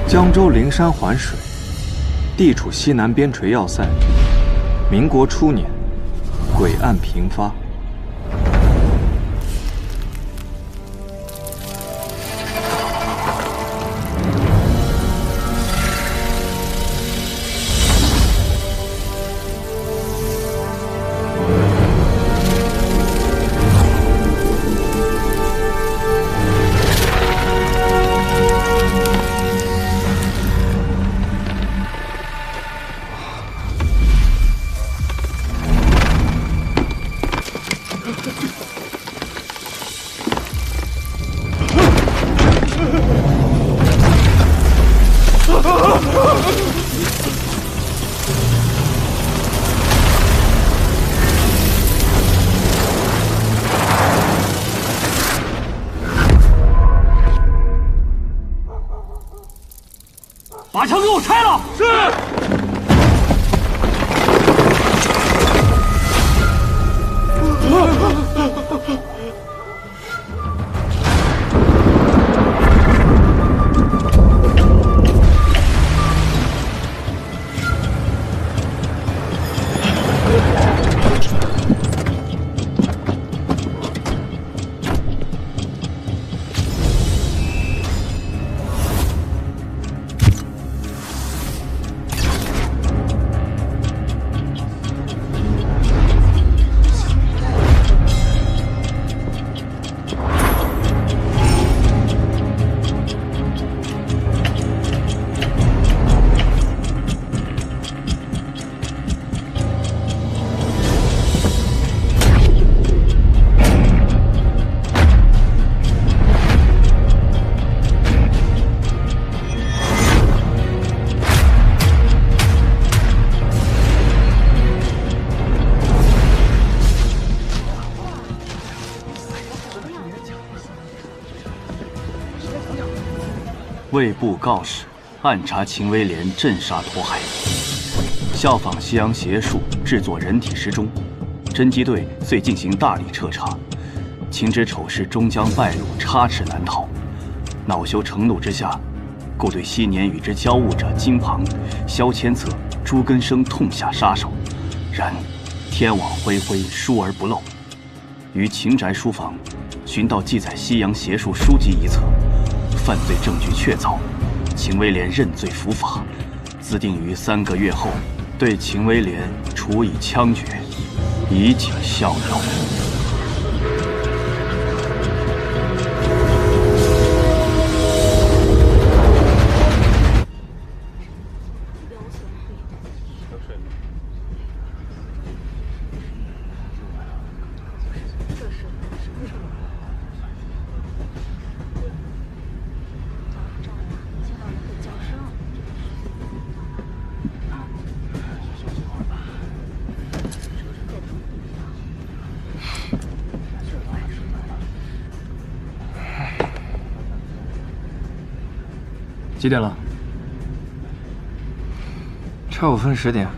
江州灵山环水，地处西南边陲要塞。民国初年，诡案频发。 把墙给我拆了！是。卫部告示，暗查秦威廉镇杀拓海，效仿西洋邪术制作人体时钟。侦缉队遂进行大力彻查，秦之丑事终将败露，插翅难逃。恼羞成怒之下，故对昔年与之交恶者金庞、萧千策、朱根生痛下杀手。然天网恢恢，疏而不漏。于秦宅书房寻到记载西洋邪术书籍一册。 犯罪证据确凿，秦威廉认罪伏法，自定于3个月后对秦威廉处以枪决，以儆效尤。几点了？差5分10点。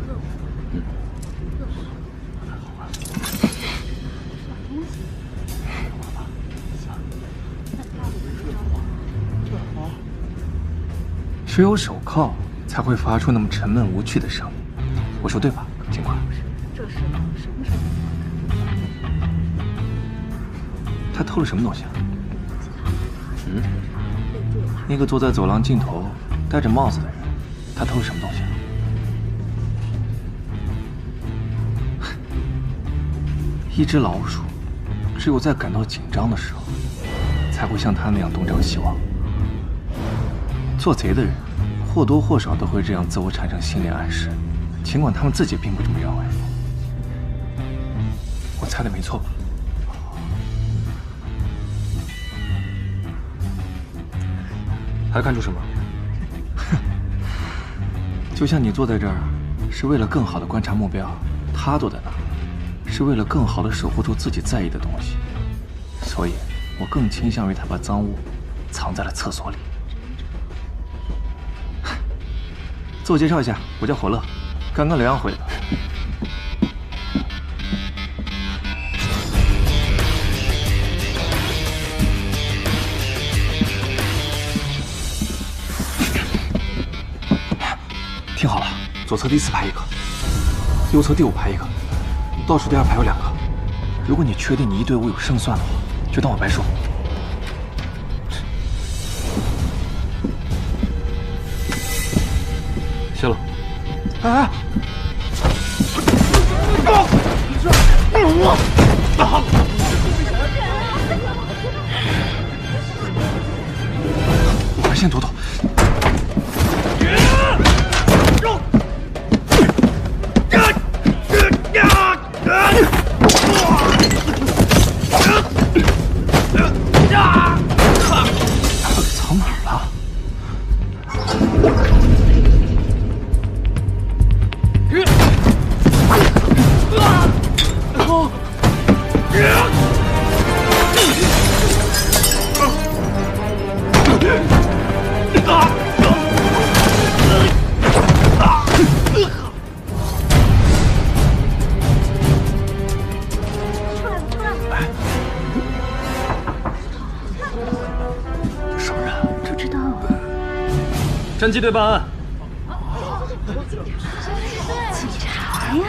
只有手铐才会发出那么沉闷无趣的声音。我说对吧，警官？他偷了什么东西啊？那个坐在走廊尽头戴着帽子的人，他偷了什么东西啊？一只老鼠，只有在感到紧张的时候，才会像他那样东张西望。做贼的人或多或少都会这样自我产生心理暗示，尽管他们自己并不这么认为。我猜的没错吧？还看出什么？哼，就像你坐在这儿，是为了更好的观察目标，他坐在那儿，是为了更好的守护住自己在意的东西。所以，我更倾向于他把赃物藏在了厕所里。自我介绍一下，我叫火乐，刚刚疗养回来的。左侧第4排1个，右侧第5排1个，倒数第2排有2个。如果你确定你一队伍有胜算的话，就当我白说。谢了。哎！我们先躲躲。藏哪儿了？什么人？不知道。侦缉队办案。警察呀！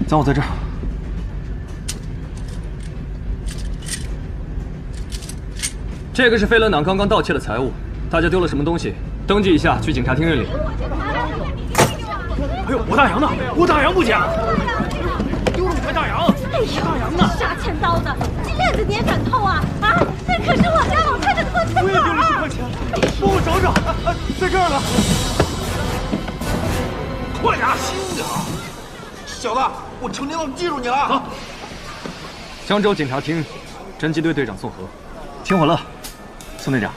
暂我在这儿。这个是飞轮党刚刚盗窃的财物，大家丢了什么东西，登记一下，去警察厅认领。哎呦，我大洋呢？我大洋不见了！丢了5块大洋！哎呀，大洋呢？杀千刀的，金链子你也敢偷啊？啊，那可是我家老太太的破钱我也丢了10块钱，帮我找找，在这儿呢。快点，轻点！小子，我求您了，记住你了。好。江州警察厅，侦缉队队长宋和。听我乐，宋队长，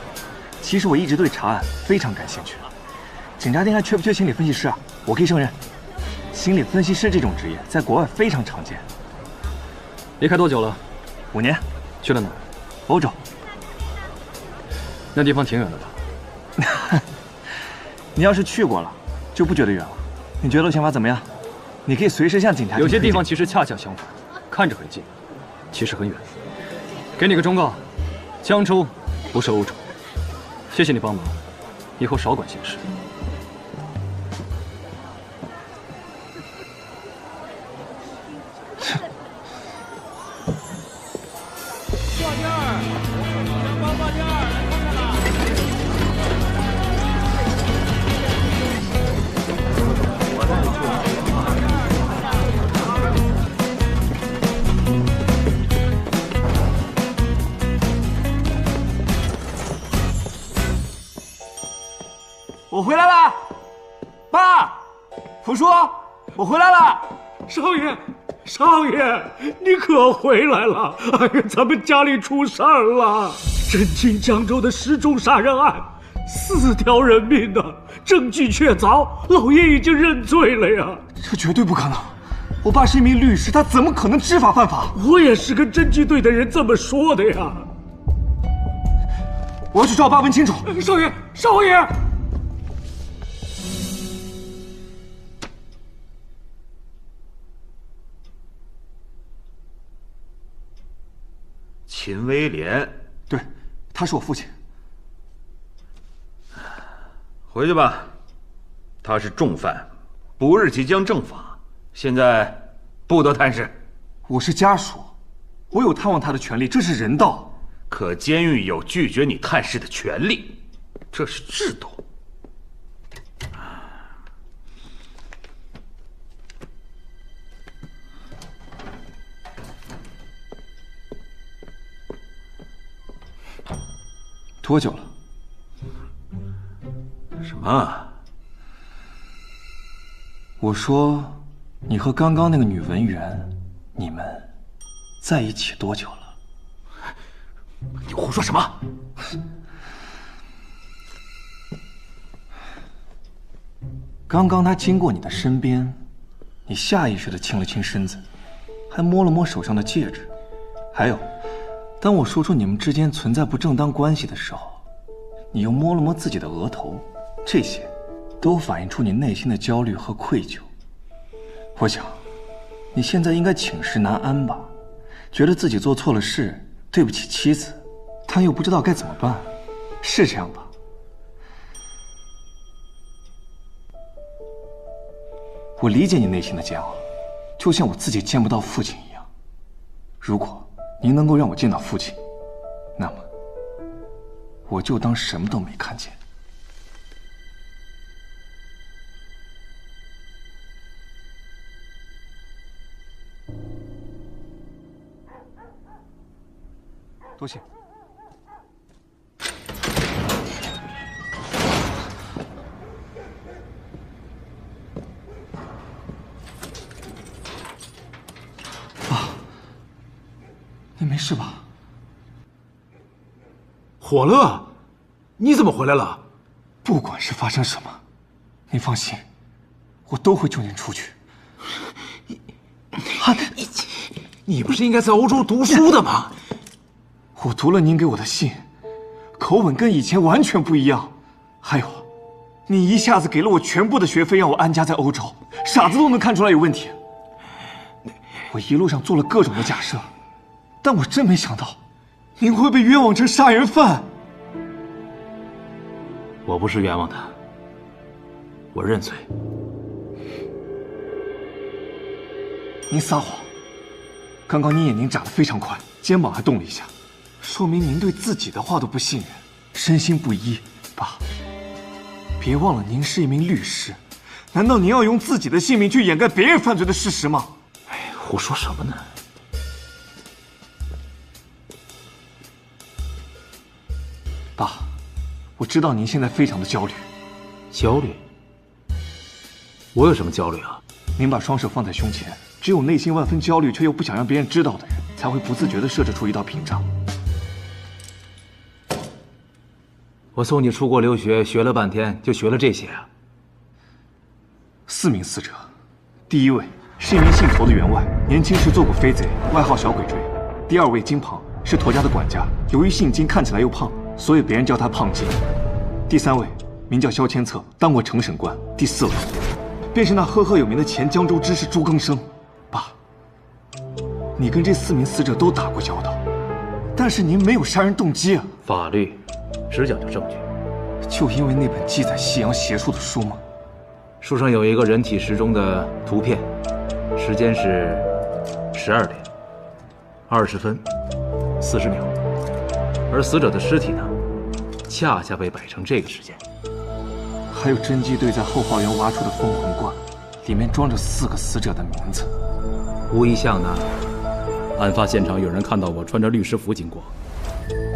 其实我一直对查案非常感兴趣。警察厅还缺不缺心理分析师啊？我可以胜任。心理分析师这种职业在国外非常常见。离开多久了？5年。去了哪儿？欧洲。那地方挺远的吧？你要是去过了，就不觉得远了。你觉得我想法怎么样？你可以随时向警察厅。有些地方其实恰恰相反，看着很近，其实很远。给你个忠告，江州不是欧洲。谢谢你帮忙，以后少管闲事。我回来了，爸，福叔，我回来了。少爷，少爷，你可回来了！哎呀，咱们家里出事儿了，震惊江州的失踪杀人案，4条人命呢，证据确凿，老爷已经认罪了呀。这绝对不可能！我爸是一名律师，他怎么可能知法犯法？我也是跟侦缉队的人这么说的呀。我要去找我爸问清楚。少爷，少爷。秦威廉，对，他是我父亲。回去吧，他是重犯，不日即将正法，现在不得探视。我是家属，我有探望他的权利，这是人道。可监狱有拒绝你探视的权利，这是制度。多久了？什么？我说，你和刚刚那个女文员，你们在一起多久了？你胡说什么？刚刚她经过你的身边，你下意识地亲了亲身子，还摸了摸手上的戒指，还有。当我说出你们之间存在不正当关系的时候，你又摸了摸自己的额头，这些都反映出你内心的焦虑和愧疚。我想，你现在应该寝食难安吧，觉得自己做错了事，对不起妻子，但又不知道该怎么办，是这样吧？我理解你内心的煎熬，就像我自己见不到父亲一样。如果您能够让我见到父亲，那么我就当什么都没看见。多谢。爸，你没事吧？火乐，你怎么回来了？不管是发生什么，您放心，我都会救您出去。你不是应该在欧洲读书的吗？我读了您给我的信，口吻跟以前完全不一样。还有，你一下子给了我全部的学费，让我安家在欧洲，傻子都能看出来有问题。我一路上做了各种的假设，但我真没想到，您会被冤枉成杀人犯。我不是冤枉他，我认罪。您撒谎！刚刚您眼睛眨得非常快，肩膀还动了一下，说明您对自己的话都不信任，身心不一。爸，别忘了您是一名律师，难道您要用自己的性命去掩盖别人犯罪的事实吗？哎，胡说什么呢？爸，我知道您现在非常的焦虑。焦虑？我有什么焦虑啊？您把双手放在胸前，只有内心万分焦虑却又不想让别人知道的人，才会不自觉地设置出一道屏障。我送你出国留学，学了半天，就学了这些啊？4名死者，第一位是一名姓头的员外，年轻时做过飞贼，外号小鬼锥。第2位金庞是驼家的管家，由于姓金看起来又胖，所以别人叫他胖金。第3位名叫萧千策，当过承审官。第4位便是那赫赫有名的前江州知事朱更生。爸，你跟这4名死者都打过交道，但是您没有杀人动机啊！法律只讲究证据。就因为那本记载西洋邪术的书吗？书上有一个人体时钟的图片，时间是12点20分40秒，而死者的尸体呢，恰恰被摆成这个时间。还有侦缉队在后花园挖出的封魂罐，里面装着4个死者的名字。无一项呢，案发现场有人看到我穿着律师服经过，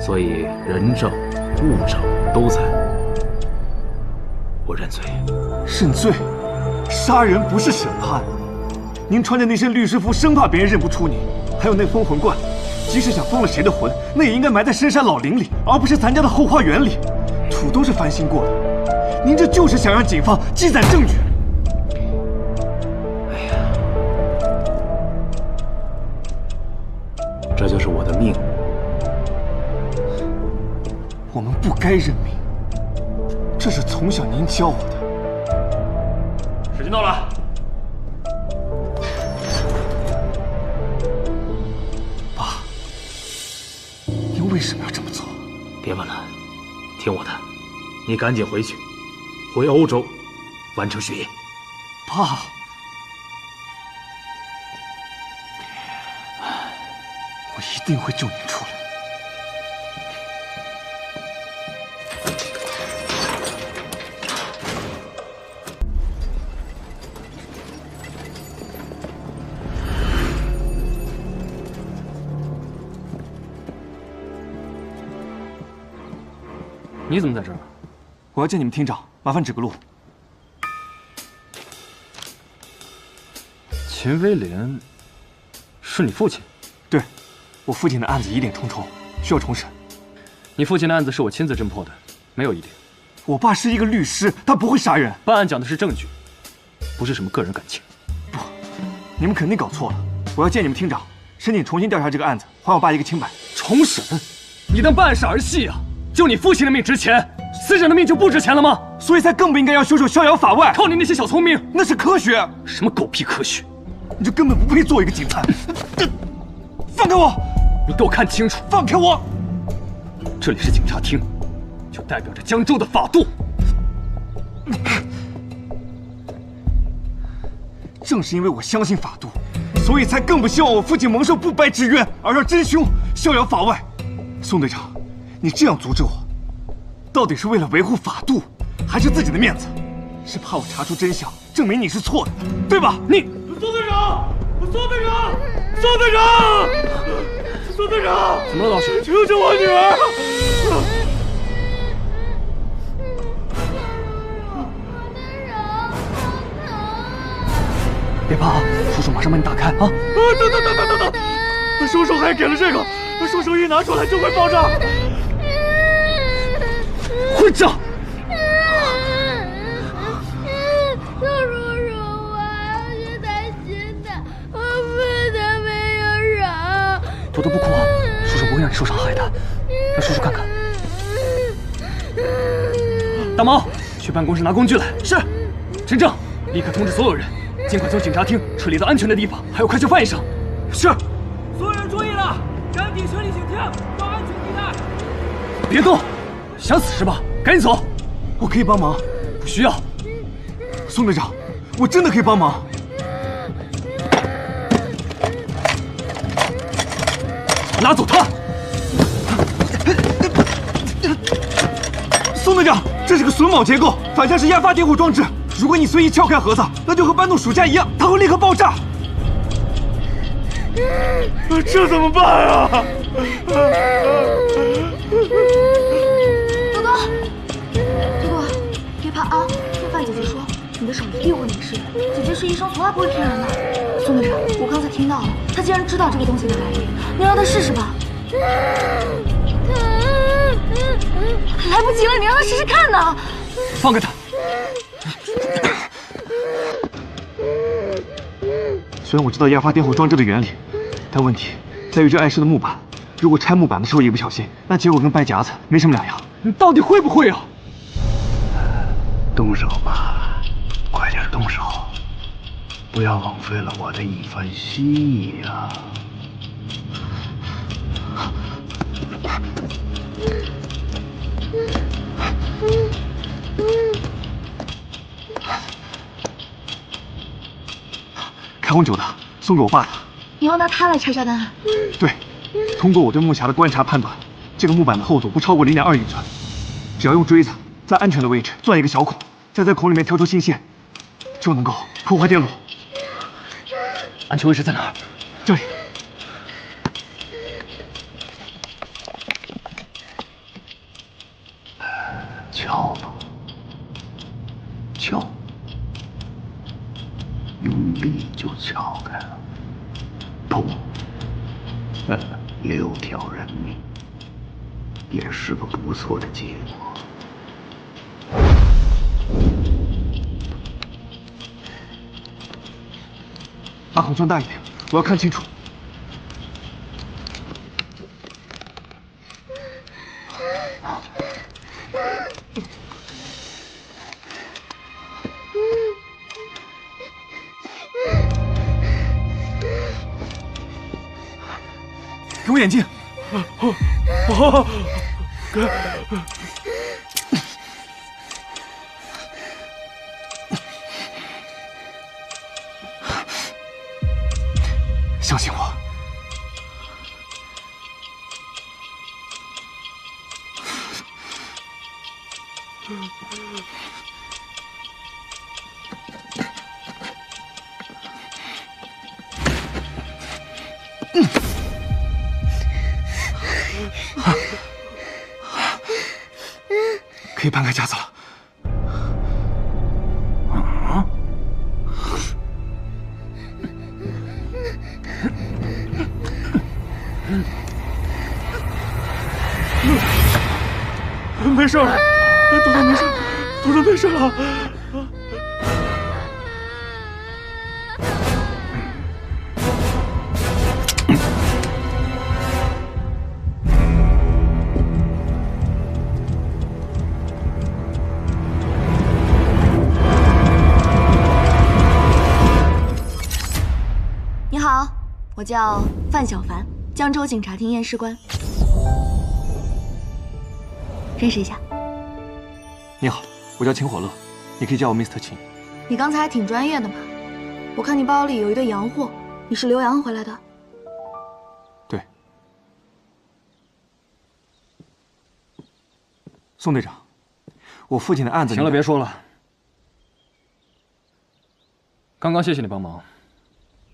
所以人证、物证都在。我认罪。认罪？杀人不是审判。您穿着那身律师服，生怕别人认不出你。还有那封魂罐，即使想封了谁的魂，那也应该埋在深山老林里，而不是咱家的后花园里。土都是翻新过的。您这就是想让警方积攒证据。哎呀，这就是我的命。我们不该认命，这是从小您教我的。时间到了。爸，您为什么要这么做？别问了，听我的，你赶紧回去，回欧洲，完成学业。爸，我一定会救您出来。你怎么在这儿？我要见你们厅长，麻烦指个路。秦威廉是你父亲？对，我父亲的案子疑点重重，需要重审。你父亲的案子是我亲自侦破的，没有疑点。我爸是一个律师，他不会杀人。办案讲的是证据，不是什么个人感情。不，你们肯定搞错了。我要见你们厅长，申请重新调查这个案子，还我爸一个清白。重审？你当办案是儿戏啊？就你父亲的命值钱，死者的命就不值钱了吗？所以才更不应该要袖手逍遥法外。靠你那些小聪明，那是科学。什么狗屁科学？你就根本不配做一个警察。放开我！你给我看清楚！放开我！这里是警察厅，就代表着江州的法度。正是因为我相信法度，所以才更不希望我父亲蒙受不白之冤，而让真凶逍遥法外。宋队长，你这样阻止我，到底是为了维护法度，还是自己的面子？是怕我查出真相，证明你是错的，对吧？你，宋队长，宋队长，宋队长，宋队长，怎么了，老许？救救我女儿！别怕啊，叔叔马上帮你打开啊！等，叔叔还给了这个，叔叔一拿出来就会爆炸。混账！宋叔叔，我是担心的，我不能没有人。多多不哭啊，叔叔不会让你受伤害的。让叔叔看看。大毛，去办公室拿工具来。是。陈正，立刻通知所有人，尽快从警察厅撤离到安全的地方，还有快去翻译上。是。所有人注意了，赶紧撤离警厅，到安全地带。别动，想死是吧？赶紧走。我可以帮忙。不需要。宋队长，我真的可以帮忙。拿走他。宋队长，这是个榫卯结构，反向是压发点火装置。如果你随意撬开盒子，那就和搬动鼠架一样，它会立刻爆炸。这怎么办啊？多多，别怕啊！听范姐姐说，你的手一定会没事的。姐姐是医生，从来不会骗人的。宋队长，我刚才听到了，他竟然知道这个东西的来历，你让他试试吧。来不及了，你让他试试看呢。放开他。虽然我知道压发点火装置的原理，但问题在于这碍事的木板。如果拆木板的时候一不小心，那结果跟掰夹子没什么两样。你到底会不会啊？动手吧，快点动手，不要枉费了我的一番心意啊！开红酒的，送给我爸的。你要拿它来拆炸弹？对，通过我对木匣的观察判断，这个木板的厚度不超过0.2英寸。只要用锥子在安全的位置钻一个小孔，再在孔里面挑出新线，就能够破坏电路。安全位置在哪儿？这里。撬吧，撬，用力就撬开了。砰，6条人命，也是个不错的结果。把孔钻大一点，我要看清楚。给我眼镜。相信我。可以搬开夹子了。没事了，多多没事，多多没事了。你好，我叫范小凡，江州警察厅验尸官。认识一下。你好，我叫秦火乐，你可以叫我 Mr. 秦。你刚才还挺专业的嘛，我看你包里有一堆洋货，你是留洋回来的？对。宋队长，我父亲的案子……行了，别说了。刚刚谢谢你帮忙，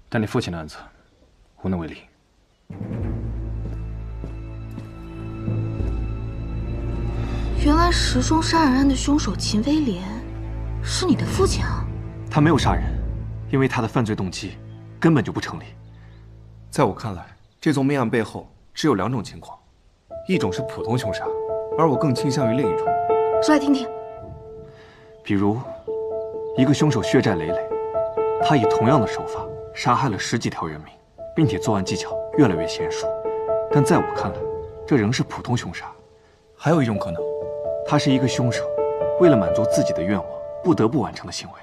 但你父亲的案子无能为力。原来石中杀人案的凶手秦威廉是你的父亲啊！他没有杀人，因为他的犯罪动机根本就不成立。在我看来，这宗命案背后只有2种情况，一种是普通凶杀，而我更倾向于另一种。说来听听。比如，一个凶手血债累累，他以同样的手法杀害了10几条人命，并且作案技巧越来越娴熟，但在我看来，这仍是普通凶杀。还有一种可能，他是一个凶手，为了满足自己的愿望，不得不完成的行为。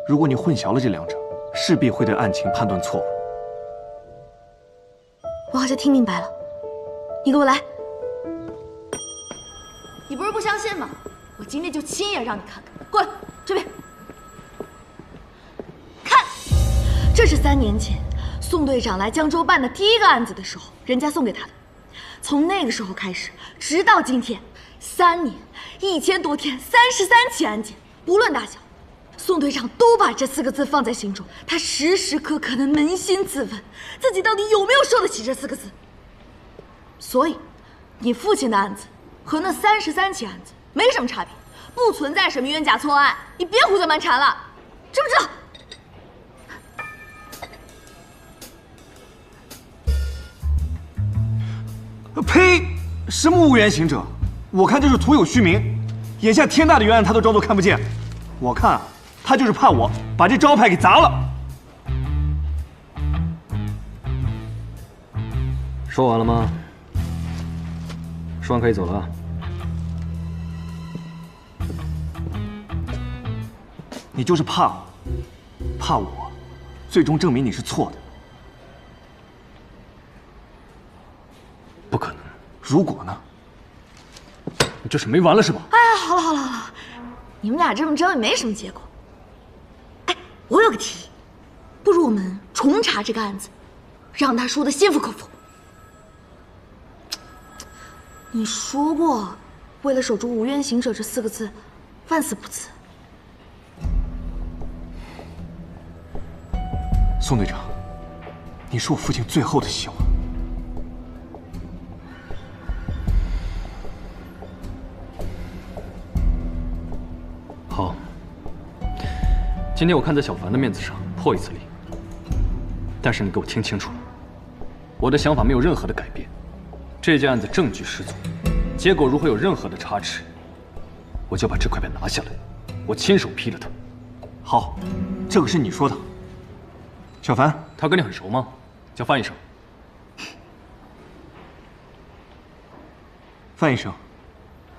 如果你混淆了这2者，势必会对案情判断错误。我好像听明白了，你给我来。你不是不相信吗？我今天就亲眼让你看看。过来，这边。看，这是3年前宋队长来江州办的第一个案子的时候，人家送给他的。从那个时候开始，直到今天，3年1000多天，33起案件，不论大小，宋队长都把这4个字放在心中。他时时刻刻的扪心自问，自己到底有没有受得起这4个字。所以，你父亲的案子和那33起案子没什么差别，不存在什么冤假错案。你别胡搅蛮缠了，知不知道？呸！什么无冤行者？我看就是徒有虚名。眼下天大的冤案，他都装作看不见。我看啊，他就是怕我把这招牌给砸了。说完了吗？说完可以走了啊。你就是怕我，怕我最终证明你是错的。不可能。如果呢？你这是没完了是吧？哎，好了好了好了，你们俩这么争也没什么结果。哎，我有个提议，不如我们重查这个案子，让他输得心服口服。你说过，为了守住无冤行者这4个字，万死不辞。宋队长，你是我父亲最后的希望。好，今天我看在小凡的面子上破一次例，但是你给我听清楚了，我的想法没有任何的改变。这件案子证据十足，结果如果有任何的差池，我就把这块板拿下来，我亲手劈了他。好，这个是你说的。小凡，他跟你很熟吗？叫范医生。范医生，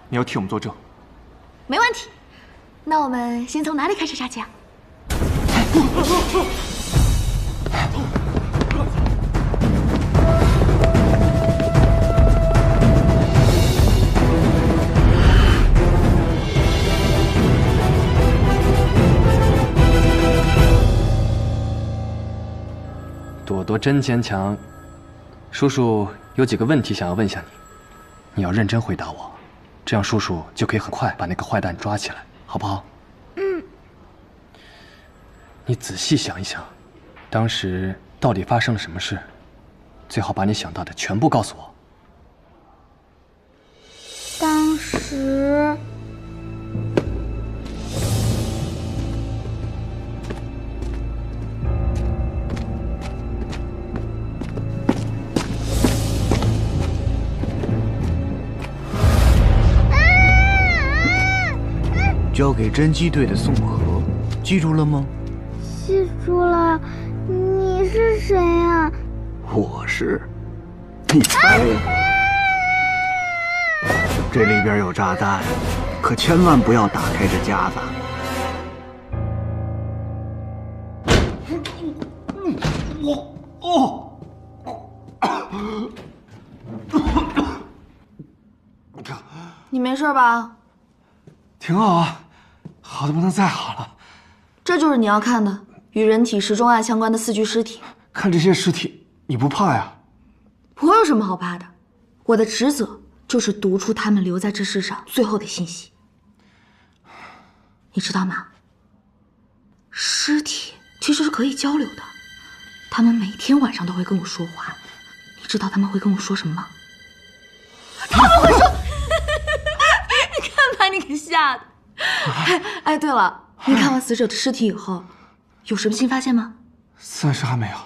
你要替我们作证。没问题。那我们先从哪里开始查起啊？朵朵真坚强，叔叔有几个问题想要问一下你，你要认真回答我，这样叔叔就可以很快把那个坏蛋抓起来，好不好？你仔细想一想，当时到底发生了什么事？最好把你想到的全部告诉我。当时交给侦缉队的宋河，记住了吗？记住了。你是谁呀？我是，你猜呀？这里边有炸弹，可千万不要打开这夹子。你没事吧？挺好啊，好的不能再好了。这就是你要看的与人体时钟案相关的4具尸体。看这些尸体，你不怕呀？我有什么好怕的？我的职责就是读出他们留在这世上最后的信息。你知道吗？尸体其实是可以交流的，他们每天晚上都会跟我说话。你知道他们会跟我说什么吗？他们会说，你看把你给吓的。哎，对了，你看完死者的尸体以后，有什么新发现吗？暂时还没有。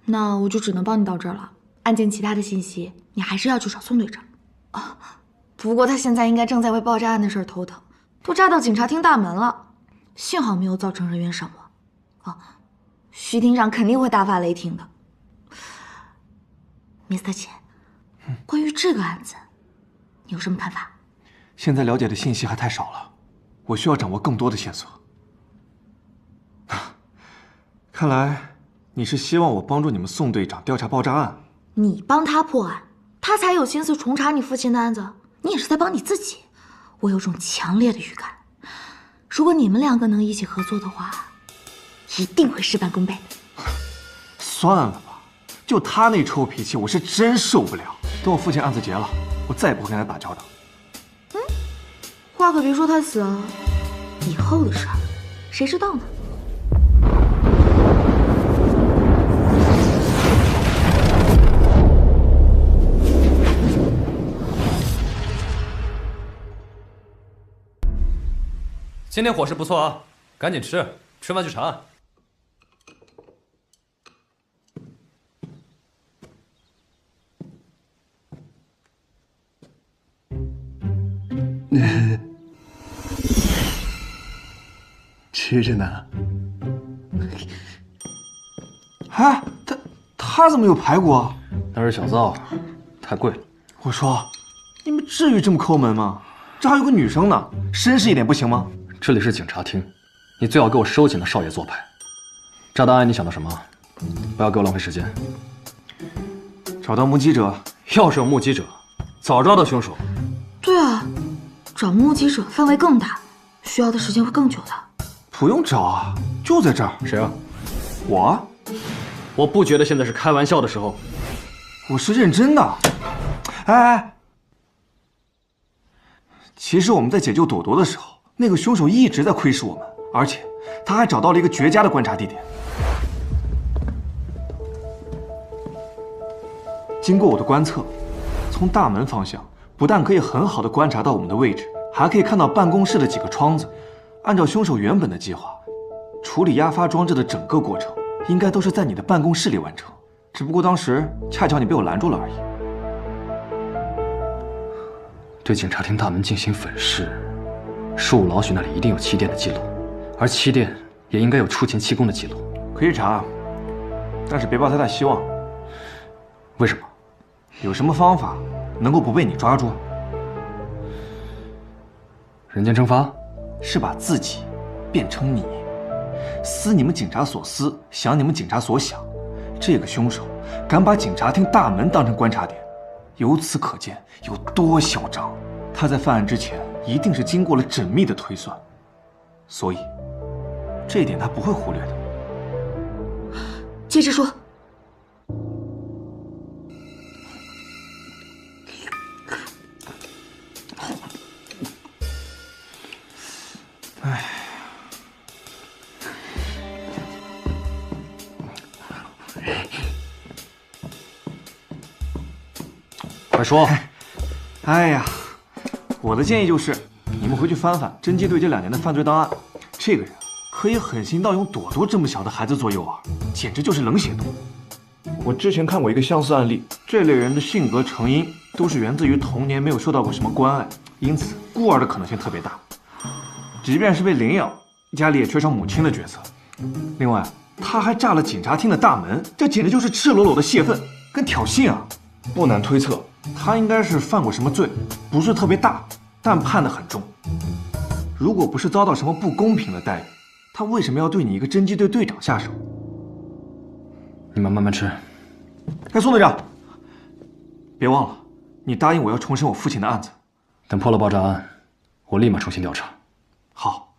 那我就只能帮你到这儿了。案件其他的信息，你还是要去找宋队长。啊，不过他现在应该正在为爆炸案的事头疼，都炸到警察厅大门了，幸好没有造成人员伤亡。啊，徐厅长肯定会大发雷霆的。Mr. 钱，关于这个案子，你有什么看法？现在了解的信息还太少了，我需要掌握更多的线索。看来你是希望我帮助你们宋队长调查爆炸案。你帮他破案，他才有心思重查你父亲的案子。你也是在帮你自己。我有种强烈的预感，如果你们2个能一起合作的话，一定会事半功倍的。算了吧，就他那臭脾气，我是真受不了。等我父亲案子结了，我再也不会跟他打交道。话可别说太死啊，以后的事儿，谁知道呢？今天伙食不错啊，赶紧吃，吃完去查案。吃着呢。哎，他怎么有排骨啊？那是小灶，太贵了。我说，你们至于这么抠门吗？这还有个女生呢，绅士一点不行吗？这里是警察厅，你最好给我收紧了少爷做派。炸弹案你想到什么？不要给我浪费时间。找到目击者，要是有目击者，早抓到凶手。对啊，找目击者范围更大，需要的时间会更久的。不用找啊，就在这儿。谁啊？我？我不觉得现在是开玩笑的时候。我是认真的。哎，其实我们在解救朵朵的时候，那个凶手一直在窥视我们，而且他还找到了一个绝佳的观察地点。经过我的观测，从大门方向不但可以很好的观察到我们的位置，还可以看到办公室的几个窗子。按照凶手原本的计划，处理压发装置的整个过程应该都是在你的办公室里完成，只不过当时恰巧你被我拦住了而已。对警察厅大门进行粉饰，树五老许那里一定有气垫的记录，而气垫也应该有出勤气功的记录。可以查，但是别抱太大希望。为什么？有什么方法能够不被你抓住？人间蒸发？是把自己变成你，思你们警察所思，想你们警察所想。这个凶手敢把警察厅大门当成观察点，由此可见有多嚣张。他在犯案之前一定是经过了缜密的推算，所以这一点他不会忽略的。接着说。唉，快说！哎呀，我的建议就是，你们回去翻翻侦缉队这2年的犯罪档案。这个人可以狠心到用朵朵这么小的孩子做诱饵，简直就是冷血动物。我之前看过一个相似案例，这类人的性格成因都是源自于童年没有受到过什么关爱，因此孤儿的可能性特别大。即便是被领养，家里也缺少母亲的角色。另外，他还炸了警察厅的大门，这简直就是赤裸裸的泄愤跟挑衅啊！不难推测，他应该是犯过什么罪，不是特别大，但判得很重。如果不是遭到什么不公平的待遇，他为什么要对你一个侦缉队队长下手？你们慢慢吃。哎，宋队长，别忘了，你答应我要重审我父亲的案子。等破了爆炸案，我立马重新调查。好。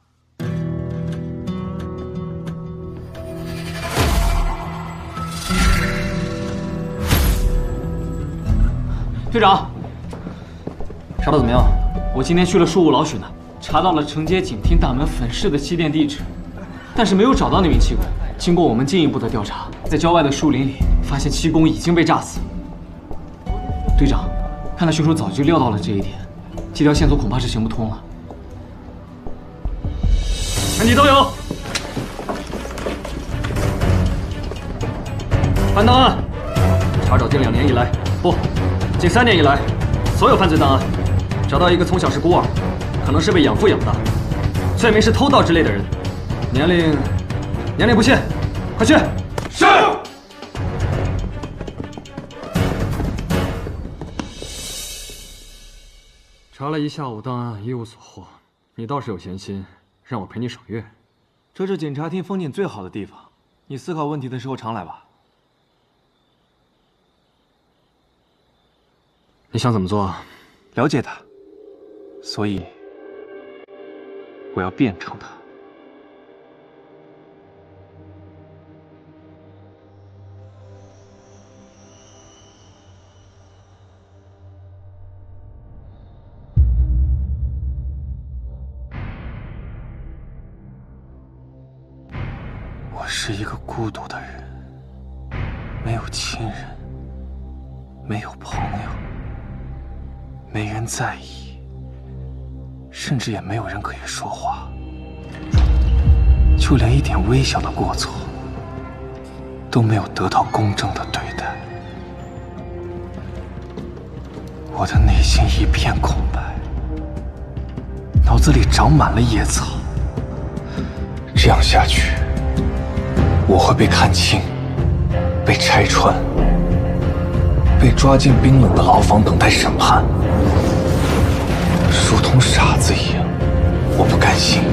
队长，查到怎么样？我今天去了树屋老许那，查到了承接警厅大门粉饰的气垫地址，但是没有找到那名气功。经过我们进一步的调查，在郊外的树林里发现气功已经被炸死。队长，看来凶手早就料到了这一点，这条线索恐怕是行不通了。全体都有。翻档案，查找近2年以来，不，近3年以来，所有犯罪档案，找到一个从小是孤儿，可能是被养父养大，罪名是偷盗之类的人，年龄不限，快去！是。查了一下午档案，一无所获。你倒是有闲心，让我陪你赏月。这是警察厅风景最好的地方，你思考问题的时候常来吧。你想怎么做？了解他，所以我要变成他。我是一个孤独的人，没有亲人，没有朋友，没人在意，甚至也没有人可以说话，就连一点微小的过错都没有得到公正的对待。我的内心一片空白，脑子里长满了野草。这样下去，我会被看清，被拆穿，被抓进冰冷的牢房等待审判，如同傻子一样。我不甘心，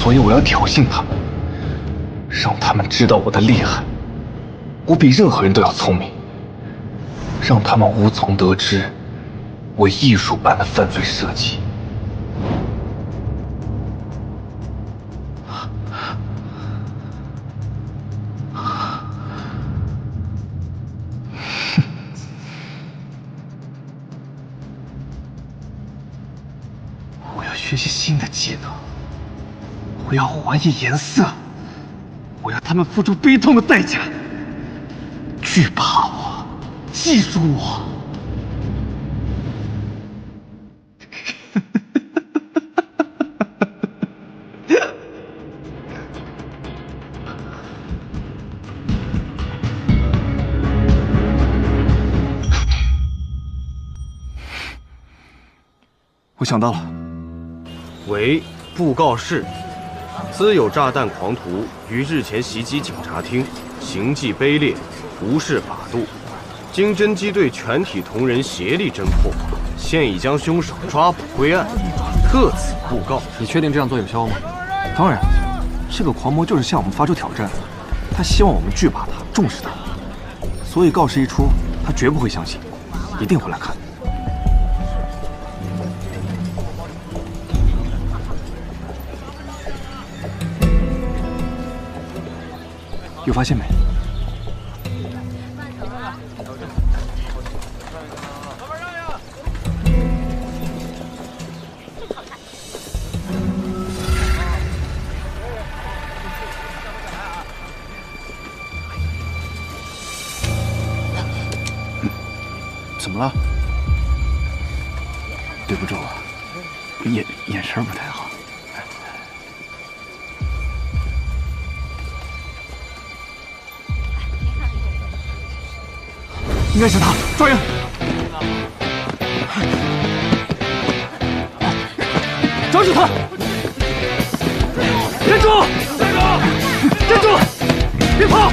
所以我要挑衅他们，让他们知道我的厉害。我比任何人都要聪明，让他们无从得知我艺术般的犯罪设计。学习新的技能，我要还以颜色，我要他们付出悲痛的代价，惧怕我，记住我。我想到了。为布告示：兹有炸弹狂徒于日前袭击警察厅，行迹卑劣，无视法度。经侦缉队全体同仁协力侦破，现已将凶手抓捕归案，特此布告。你确定这样做有效吗？当然，这个狂魔就是向我们发出挑战，他希望我们惧怕他，重视他，所以告示一出，他绝不会相信，一定会来看。有发现没？怎么了？对不住啊，眼神不太好。应该是他，抓人！抓住他！站住！站住！别跑！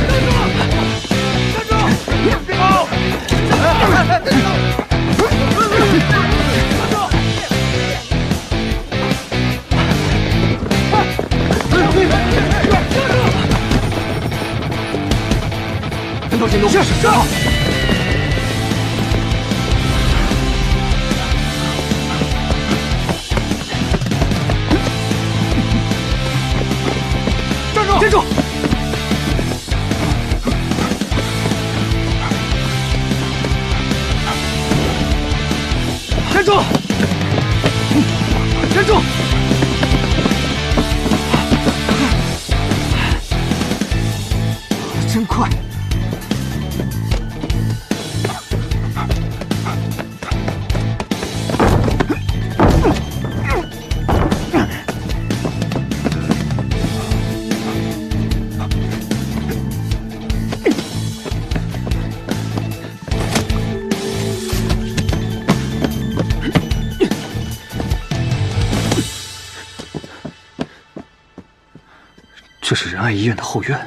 站住！站住！别跑！站住！跟到行动！是。住！站住！站住！真快！这是仁爱医院的后院。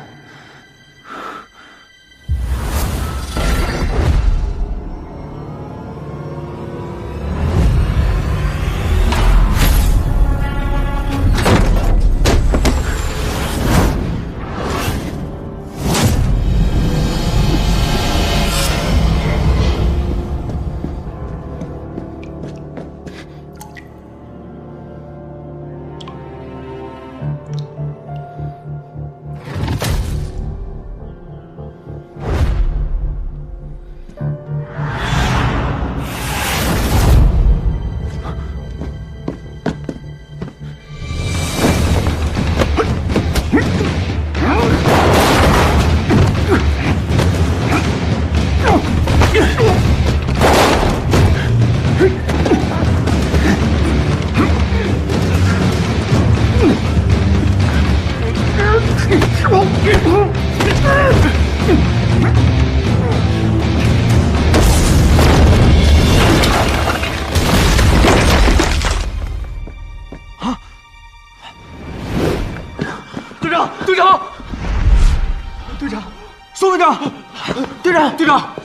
队长，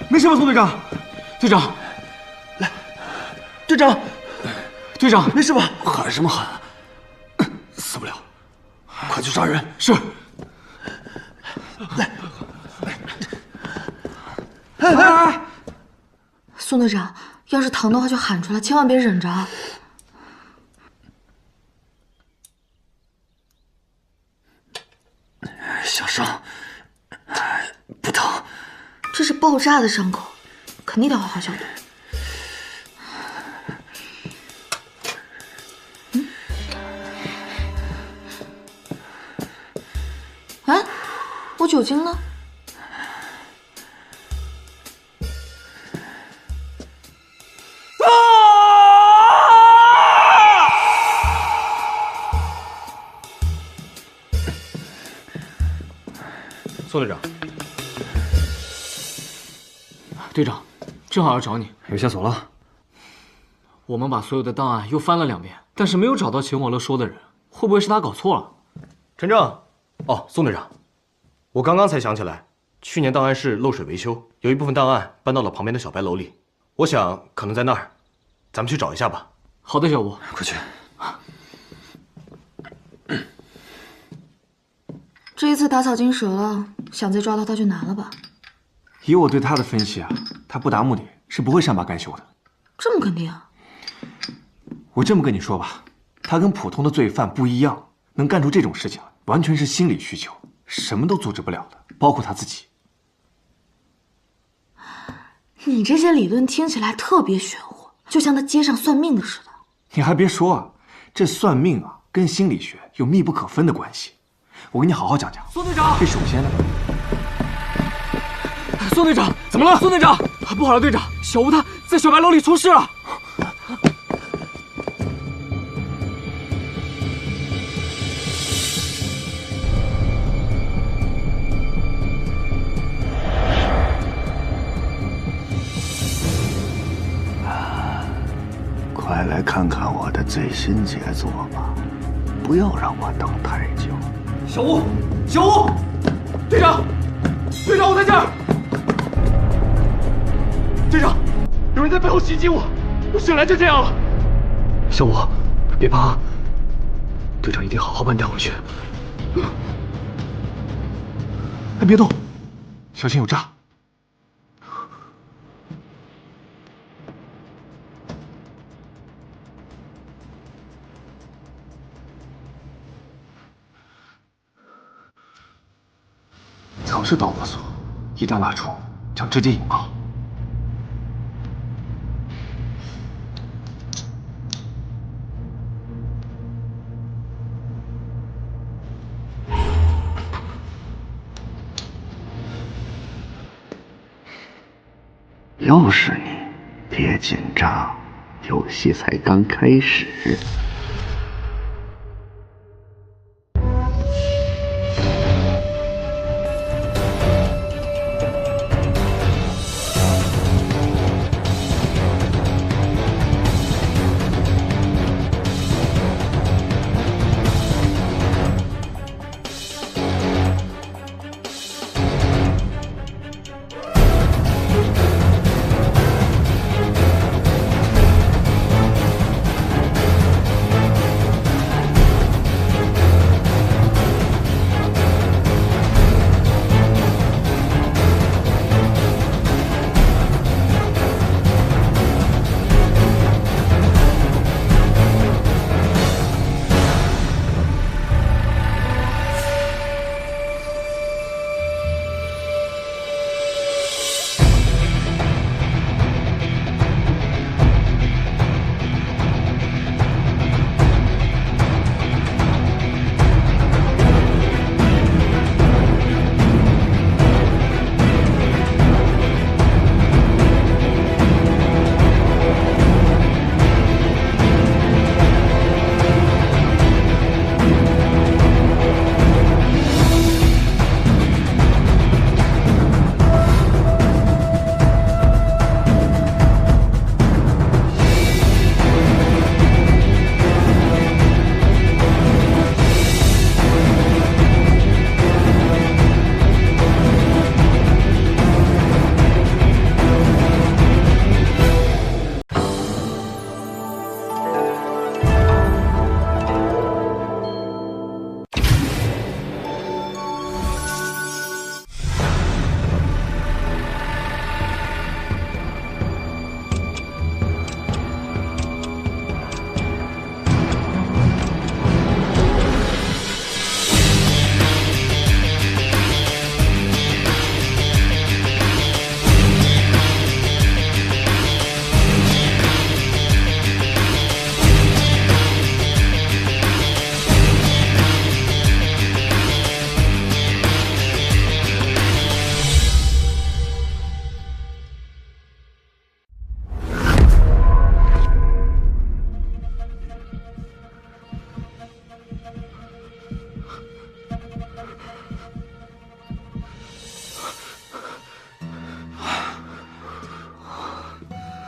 没事吧，宋队长？队长，来，队长，队长，没事吧？喊什么喊？死不了，快去杀人！是。来，宋队长，要是疼的话就喊出来，千万别忍着啊！小伤，不疼。这是爆炸的伤口，肯定得好好消毒。哎，我酒精呢？宋队长，队长，正好要找你，有线索了。我们把所有的档案又翻了2遍，但是没有找到秦广乐说的人，会不会是他搞错了？陈正，哦，宋队长，我刚刚才想起来，去年档案室漏水维修，有一部分档案搬到了旁边的小白楼里，我想可能在那儿，咱们去找一下吧。好的，小吴，快去。这一次打草惊蛇了，想再抓到他就难了吧？以我对他的分析啊，他不达目的是不会善罢甘休的。这么肯定啊？我这么跟你说吧，他跟普通的罪犯不一样，能干出这种事情，完全是心理需求，什么都阻止不了的，包括他自己。你这些理论听起来特别玄乎，就像他街上算命的似的。你还别说啊，这算命啊跟心理学有密不可分的关系。我给你好好讲讲。宋队长，这首先呢，宋队长，怎么了？宋队长，不好了，队长，小吴他在小白楼里出事了。快来看看我的最新杰作吧，不要让我等太久。小吴，小吴，队长，队长，我在这儿。队长，有人在背后袭击我，我醒来就这样了。小吴，别怕，队长一定好好把你带回去。哎，别动，小心有诈。尝试导火索，一旦蜡烛将直接引爆。又是你，别紧张，游戏才刚开始。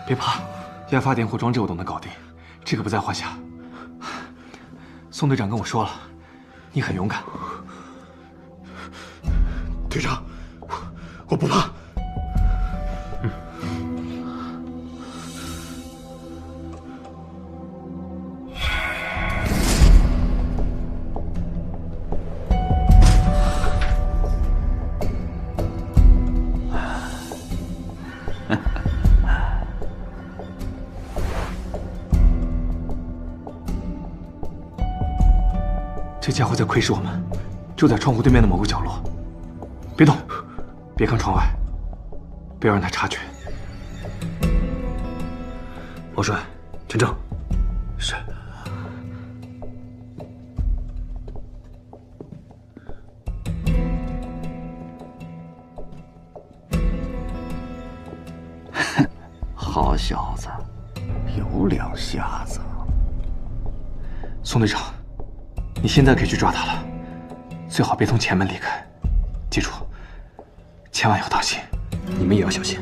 别怕，压发电或装置我都能搞定，这个不在话下。宋队长跟我说了，你很勇敢。队长，我不怕。这家伙在窥视我们，就在窗户对面的某个角落。别动，别看窗外，不要让他察觉。王帅，全正。是。好小子，有两下子。宋队长，你现在可以去抓他了，最好别从前门离开。记住，千万要当心。你们也要小心。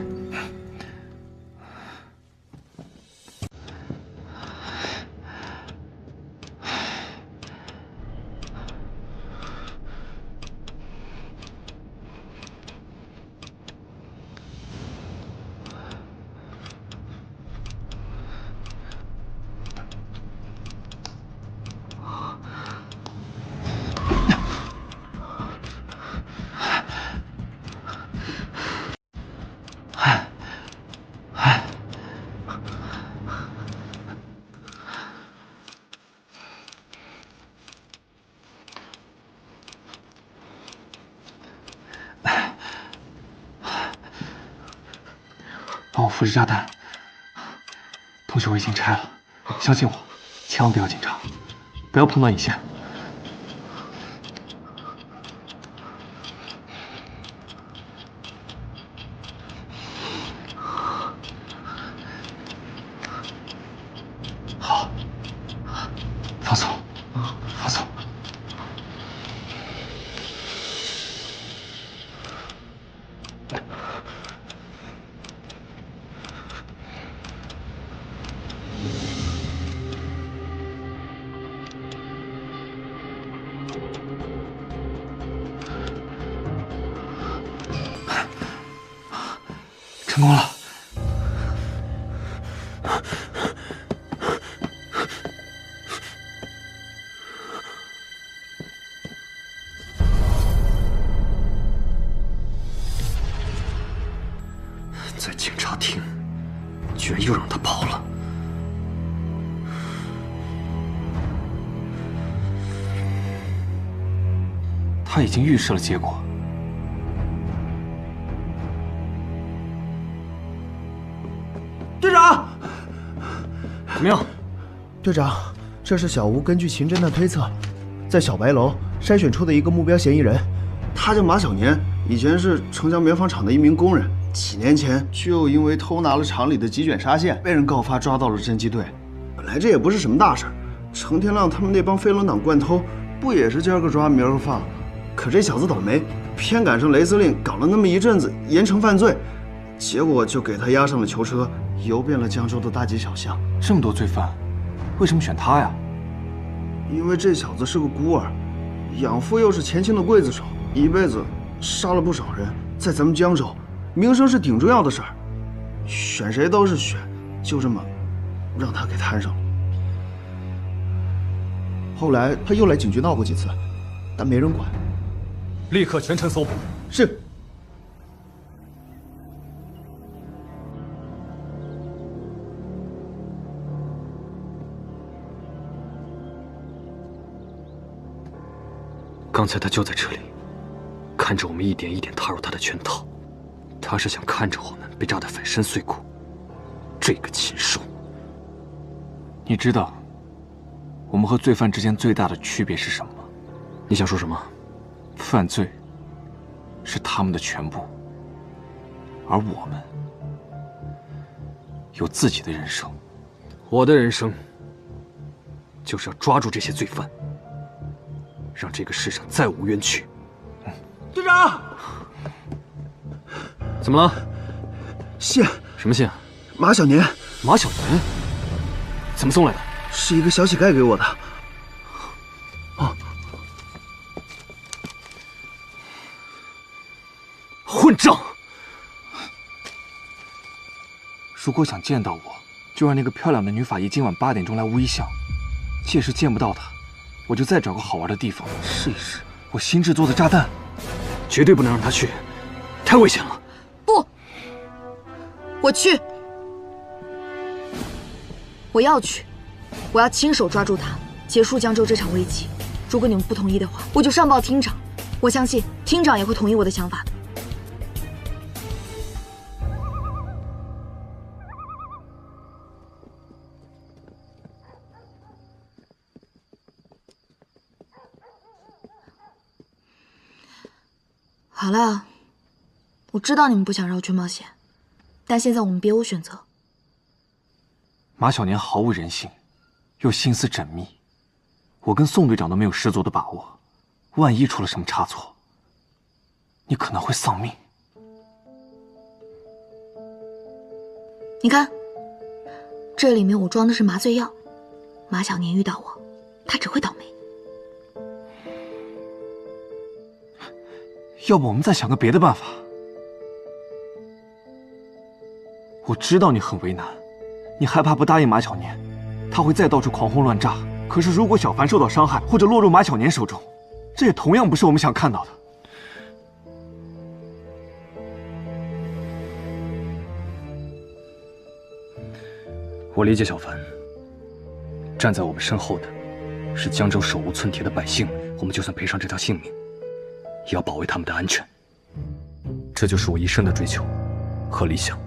复制炸弹。同学，我已经拆了，相信我，千万不要紧张，不要碰到引线。好，放松，放松。成功了！在警察厅，居然又让他跑了。他已经预示了结果。队长，怎么样？队长，这是小吴根据秦侦探推测，在小白楼筛选出的一个目标嫌疑人。他叫马小年，以前是城乡棉纺厂的一名工人，几年前就因为偷拿了厂里的几卷纱线，被人告发抓到了侦缉队。本来这也不是什么大事，程天亮他们那帮飞轮党惯偷，不也是今儿个抓明儿个放？可这小子倒霉，偏赶上雷司令搞了那么一阵子严惩犯罪，结果就给他押上了囚车，游遍了江州的大街小巷。这么多罪犯，为什么选他呀？因为这小子是个孤儿，养父又是前清的刽子手，一辈子杀了不少人，在咱们江州，名声是挺重要的事儿。选谁都是选，就这么让他给摊上了。后来他又来警局闹过几次，但没人管。立刻全城搜捕。是。刚才他就在这里，看着我们一点一点踏入他的圈套。他是想看着我们被炸得粉身碎骨。这个禽兽！你知道我们和罪犯之间最大的区别是什么吗？你想说什么？犯罪是他们的全部，而我们有自己的人生。我的人生就是要抓住这些罪犯，让这个世上再无冤屈。队长，怎么了？信。什么信？马小年。马小年？怎么送来的？是一个小乞丐给我的。哦。混账！如果想见到我，就让那个漂亮的女法医今晚8点钟来无一巷。届时见不到她，我就再找个好玩的地方试一试我新制作的炸弹。绝对不能让她去，太危险了。不，我去，我要去，我要亲手抓住他，结束江州这场危机。如果你们不同意的话，我就上报厅长。我相信厅长也会同意我的想法的。好了，我知道你们不想让我去冒险，但现在我们别无选择。马小年毫无人性，又心思缜密，我跟宋队长都没有十足的把握，万一出了什么差错，你可能会丧命。你看，这里面我装的是麻醉药，马小年遇到我，他只会倒霉。要不我们再想个别的办法？我知道你很为难，你害怕不答应马小年，他会再到处狂轰乱炸。可是如果小凡受到伤害，或者落入马小年手中，这也同样不是我们想看到的。我理解小凡，站在我们身后的是江州手无寸铁的百姓，我们就算赔上这条性命，也要保卫他们的安全。这就是我一生的追求和理想。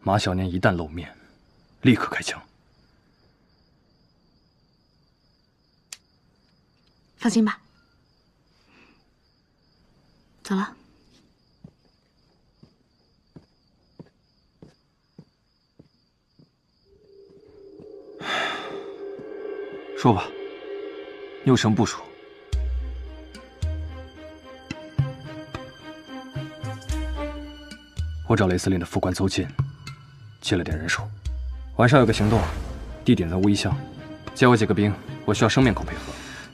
马小年一旦露面，立刻开枪。放心吧。走了。说吧，你有什么部署？我找雷司令的副官邹进，借了点人手。晚上有个行动，地点在乌衣巷，借我几个兵，我需要生面孔配合。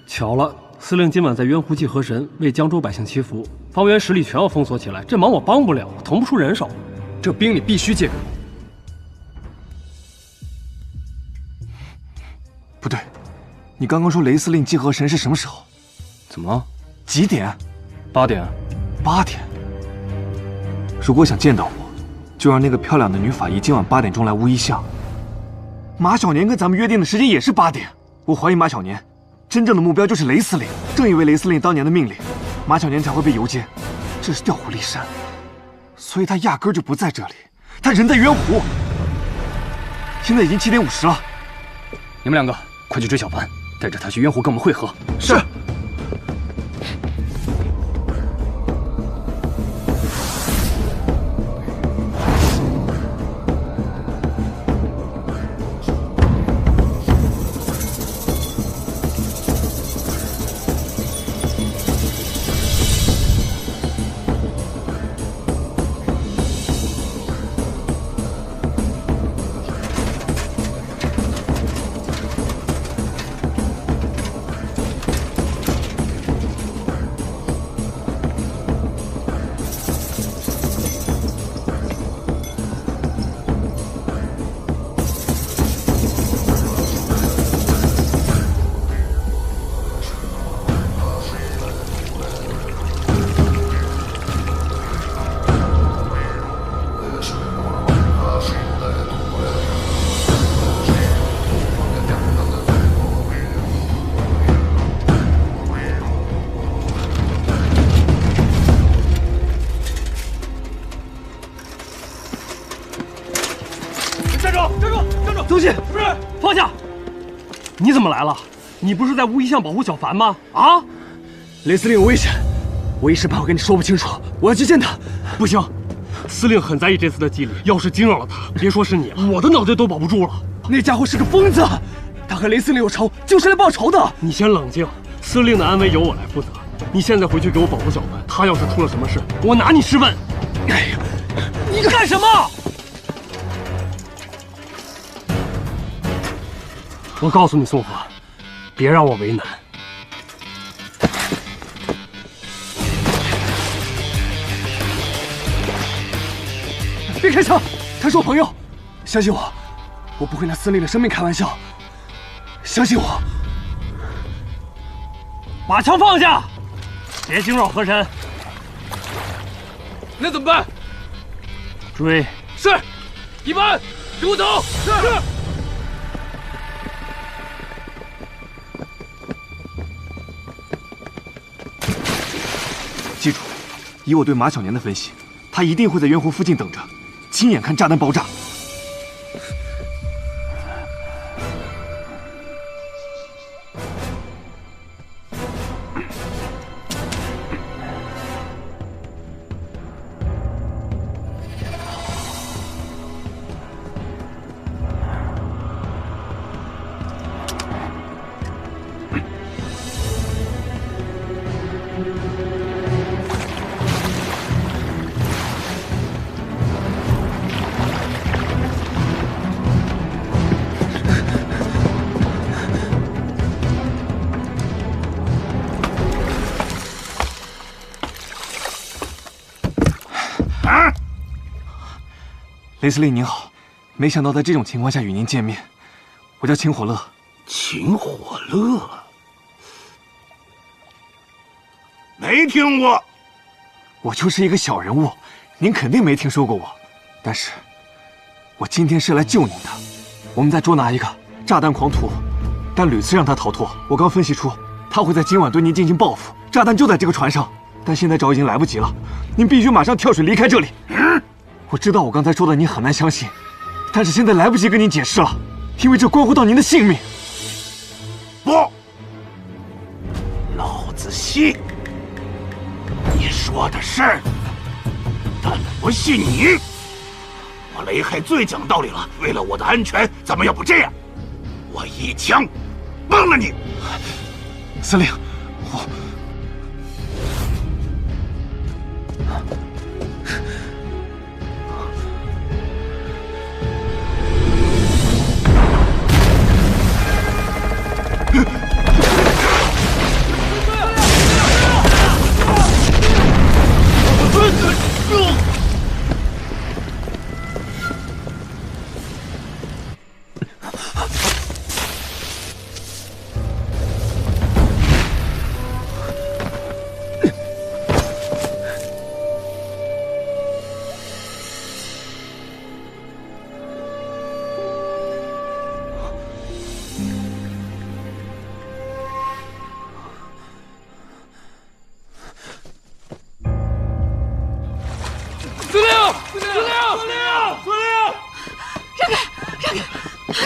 巧了，司令今晚在渊湖祭河神，为江州百姓祈福，方圆10里全要封锁起来，这忙我帮不了，我腾不出人手。这兵你必须借给我。不对，你刚刚说雷司令祭河神是什么时候？怎么了？几点？8点。8点。如果想见到我，就让那个漂亮的女法医今晚8点钟来乌衣巷。马小年跟咱们约定的时间也是8点。我怀疑马小年真正的目标就是雷司令，正因为雷司令当年的命令，马小年才会被游监，这是调虎离山。所以他压根儿就不在这里，他人在渊湖。现在已经7点50了。你们两个快去追小凡，带着他去渊湖跟我们会合。是。放下！你怎么来了？你不是在乌衣巷保护小凡吗？啊！雷司令有危险，我一时半会跟你说不清楚，我要去见他。不行，司令很在意这次的祭礼，要是惊扰了他，别说是你了，我的脑袋都保不住了。那家伙是个疯子，他和雷司令有仇，就是来报仇的。你先冷静，司令的安危由我来负责。你现在回去给我保护小凡，他要是出了什么事，我拿你试问。哎呀，你干什么？我告诉你，宋河，别让我为难。别开枪，他是我朋友，相信我，我不会拿司令的生命开玩笑。相信我。把枪放下，别惊扰河神。那怎么办？追。是。一班，跟我走。是。记住，以我对马小年的分析，他一定会在渊湖附近等着，亲眼看炸弹爆炸。雷司令您好，没想到在这种情况下与您见面。我叫秦火乐。秦火乐，没听过。我就是一个小人物，您肯定没听说过我。但是，我今天是来救您的。我们再捉拿一个炸弹狂徒，但屡次让他逃脱。我刚分析出他会在今晚对您进行报复，炸弹就在这个船上。但现在找已经来不及了，您必须马上跳水离开这里。我知道我刚才说的你很难相信，但是现在来不及跟您解释了，因为这关乎到您的性命。不，老子信你说的是，但不信你。我雷海最讲道理了，为了我的安全，咱们要不这样，我一枪崩了你。司令，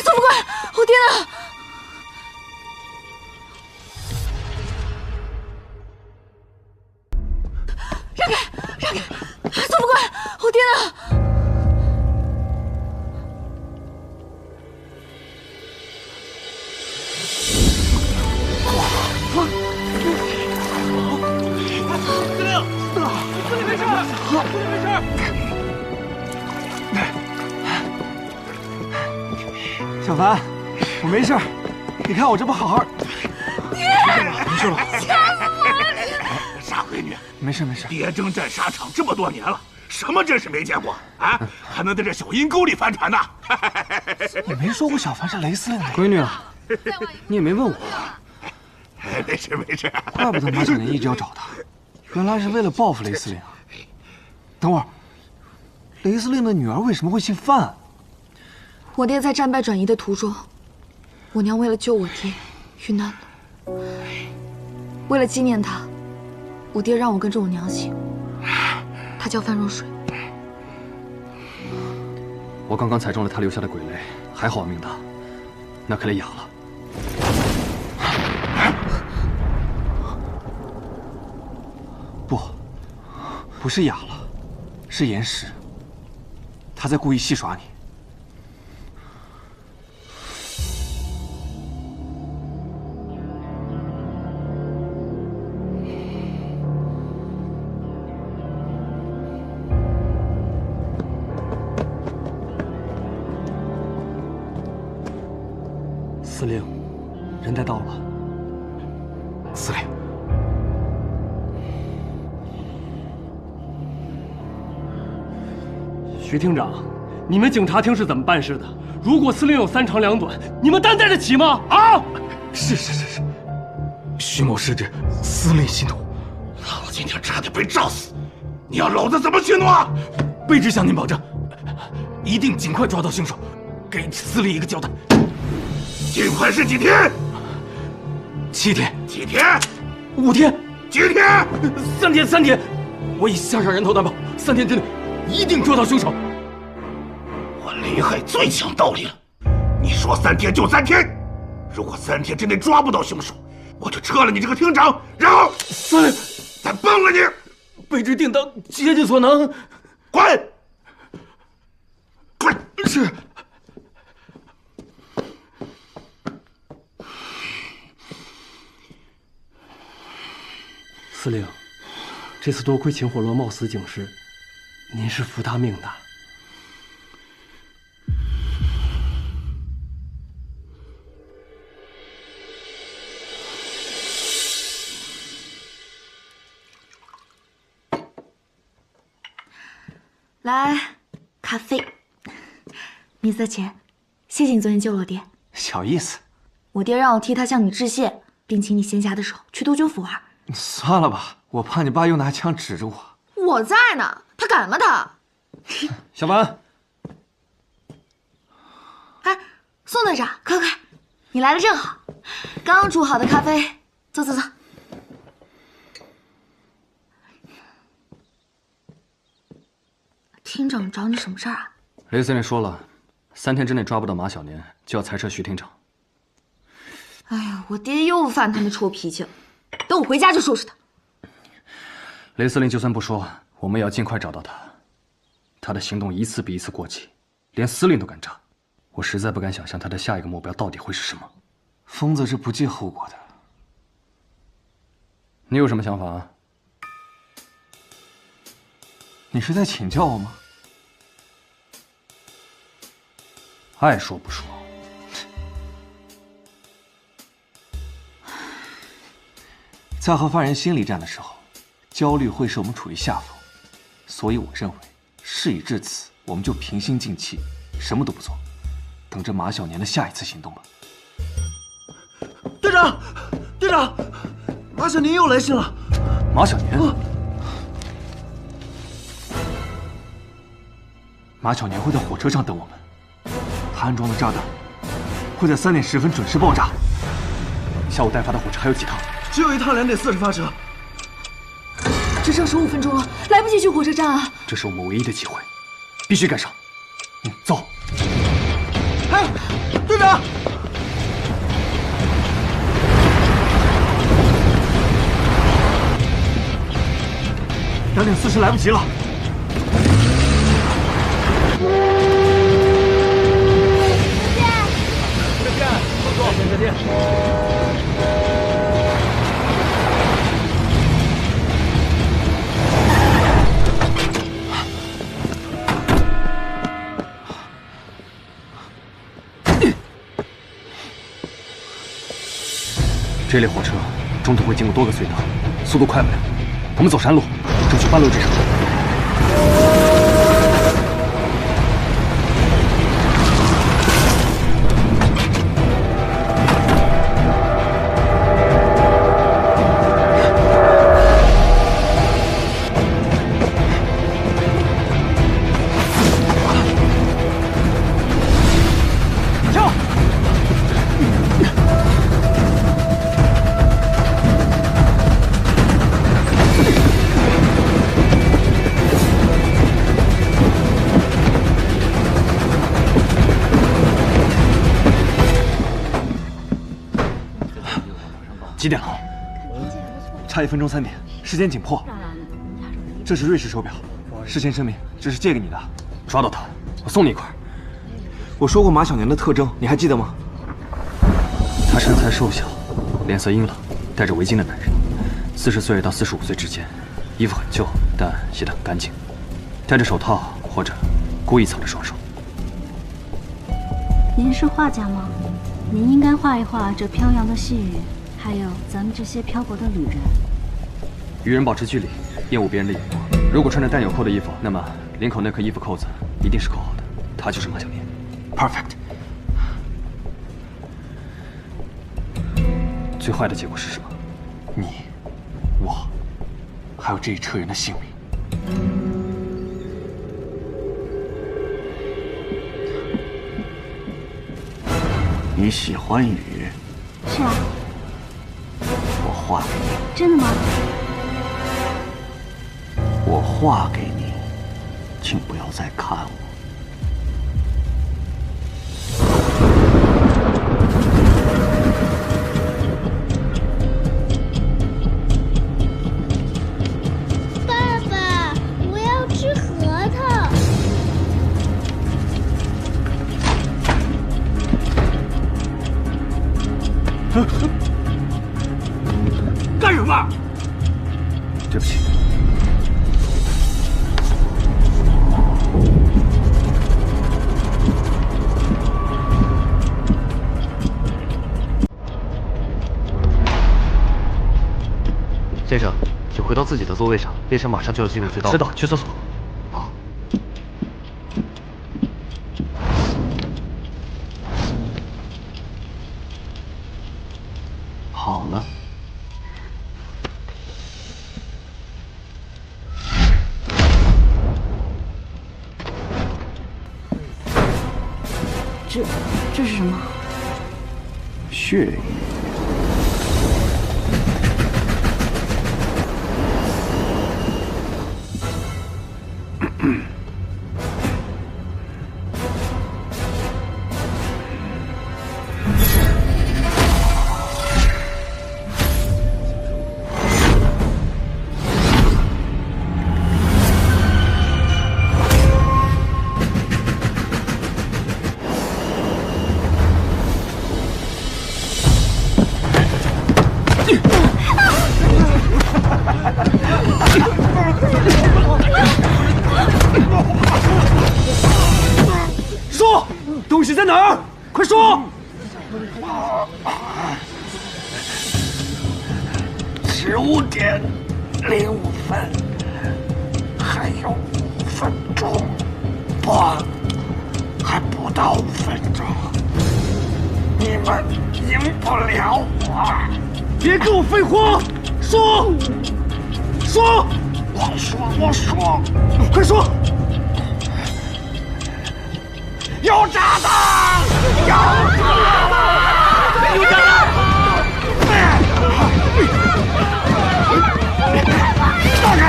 总副官，我爹呢？让开！总副官，我爹呢？司令没事，司令没事。小凡，我没事，你看我这不好好。爹，没事了，吓死我了！傻闺女，没事没事。爹征战沙场这么多年了，什么阵势没见过啊？还能在这小阴沟里翻船呢？你没说过小凡是雷司令的闺女啊，你也没问我。没事没事。怪不得马小年一直要找他，原来是为了报复雷司令啊。等会儿，雷司令的女儿为什么会姓范？我爹在战败转移的途中，我娘为了救我爹遇难了。为了纪念他，我爹让我跟着我娘姓，他叫范若水。我刚刚踩中了他留下的鬼雷，还好我命大，那可得哑了。不是哑了，是岩石。他在故意戏耍你。司令，人带到了吧？司令，徐厅长，你们警察厅是怎么办事的？如果司令有三长两短，你们担待得起吗？啊！是，徐某失职，司令息怒。老子今天差点被照死，你要老子怎么息怒啊？卑职向您保证，一定尽快抓到凶手，给司令一个交代。尽快是几天？7天。几天？5天。几天？3天。我已下上人头担保，3天之内一定抓到凶手。我雷海最讲道理了，你说3天就3天，如果3天之内抓不到凶手，我就撤了你这个厅长，然后司令再崩了你。卑职定当竭尽所能。滚！滚！是。司令，这次多亏秦火罗冒死警示，您是福大命的。来，咖啡。米色钱，谢谢你昨天救了我爹。小意思。我爹让我替他向你致谢，并请你闲暇的时候去督军府玩。算了吧，我怕你爸又拿枪指着我。我在呢，他敢吗他？小凡，哎，宋队长，快，你来的正好，刚煮好的咖啡，走。厅长找你什么事儿啊？雷司令说了， 3天之内抓不到马小年，就要裁撤徐厅长。哎呀，我爹又犯他那臭脾气了，等我回家就收拾他。雷司令就算不说，我们也要尽快找到他。他的行动一次比一次过激，连司令都敢炸，我实在不敢想象他的下一个目标到底会是什么。疯子是不计后果的。你有什么想法啊？你是在请教我吗？爱说不说。在和犯人心理战的时候，焦虑会使我们处于下风，所以我认为事已至此，我们就平心静气，什么都不做，等着马小年的下一次行动吧。队长，队长，马小年又来信了。马小年？马小年会在火车上等我们，他安装的炸弹会在3点10分准时爆炸。下午待发的火车还有几趟？只有一趟2点40发车。只剩15分钟了，来不及去火车站啊！这是我们唯一的机会，必须赶上。走。哎，队长！2点40来不及了。再见。这列火车中途会经过多个隧道，速度快不了。我们走山路，争取半路制上。几点了？差1分钟3点，时间紧迫。这是瑞士手表，事先声明，这是借给你的。抓到他，我送你一块。我说过马小年的特征，你还记得吗？他身材瘦小，脸色阴冷，戴着围巾的男人，40岁到45岁之间，衣服很旧，但洗得很干净，戴着手套或者故意藏着双手。您是画家吗？您应该画一画这飘扬的细雨，还有咱们这些漂泊的旅人。与人保持距离，厌恶别人的眼光。如果穿着带纽扣的衣服，那么领口那颗衣服扣子一定是扣好的，他就是马小年。Perfect。最坏的结果是什么？你、我，还有这一车人的性命。你喜欢雨？是啊。我画给你。真的吗？我画给你，请不要再看我。爸爸，我要吃核桃。干什么？对不起。先生，请回到自己的座位上，列车马上就要进入隧道。知道，去厕所。好。好了。这是什么？血雨。15点05分，还有5分钟，不，还不到5分钟，你们赢不了我！别跟我废话，说，我说，快说！有炸弹！有炸弹！有炸弹！放开！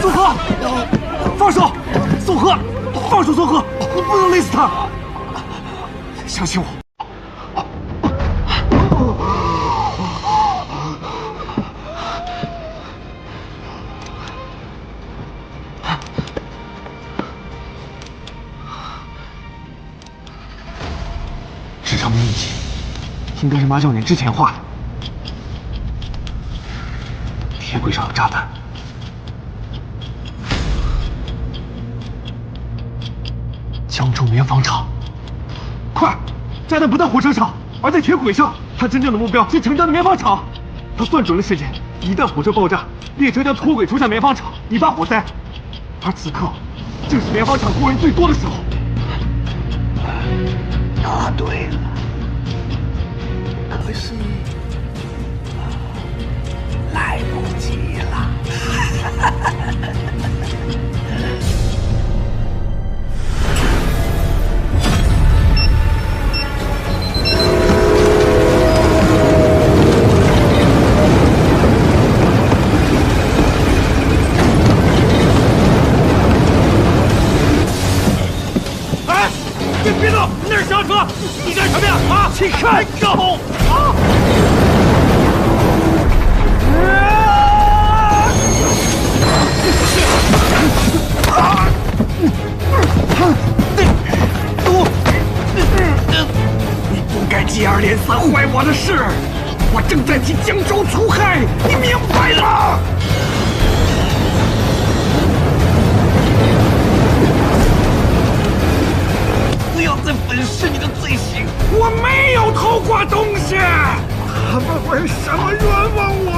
宋贺，放手！宋贺，放手！宋贺，你不能勒死他！相信我。这上面印记应该是马小年之前画的。铁轨上有炸弹。江州棉纺厂，快！炸弹不在火车上，而在铁轨上。他真正的目标是城郊的棉纺厂。他算准了时间，一旦火车爆炸，列车将脱轨冲向棉纺厂，引发火灾。而此刻，正是棉纺厂工人最多的时候。答对了，可是来不及了。别动！那是小车，你干什么呀？啊！请开手！啊！你不该接二连三坏我的事，我正在替江州除害，你明白了？不要再粉饰你的罪行！我没有偷过东西。他们为什么冤枉我？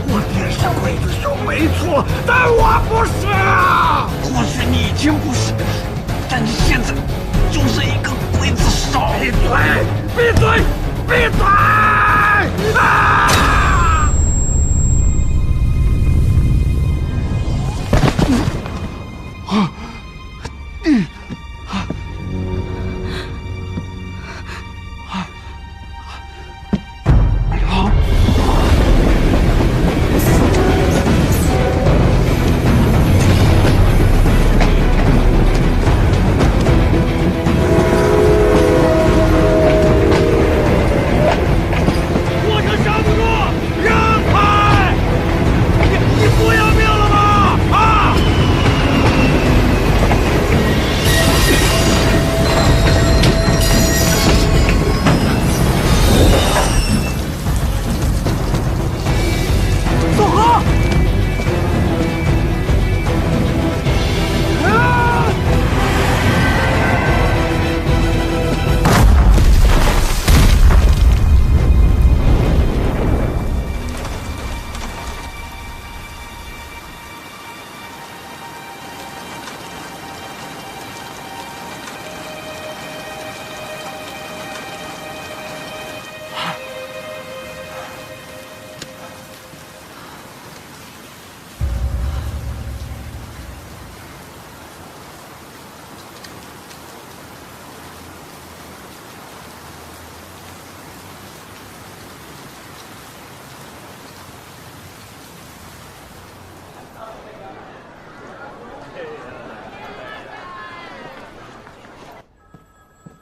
我爹是刽子手没错，但我不是啊！或许你以前不是，但你现在就是一个刽子手！闭嘴！闭嘴！闭嘴！啊！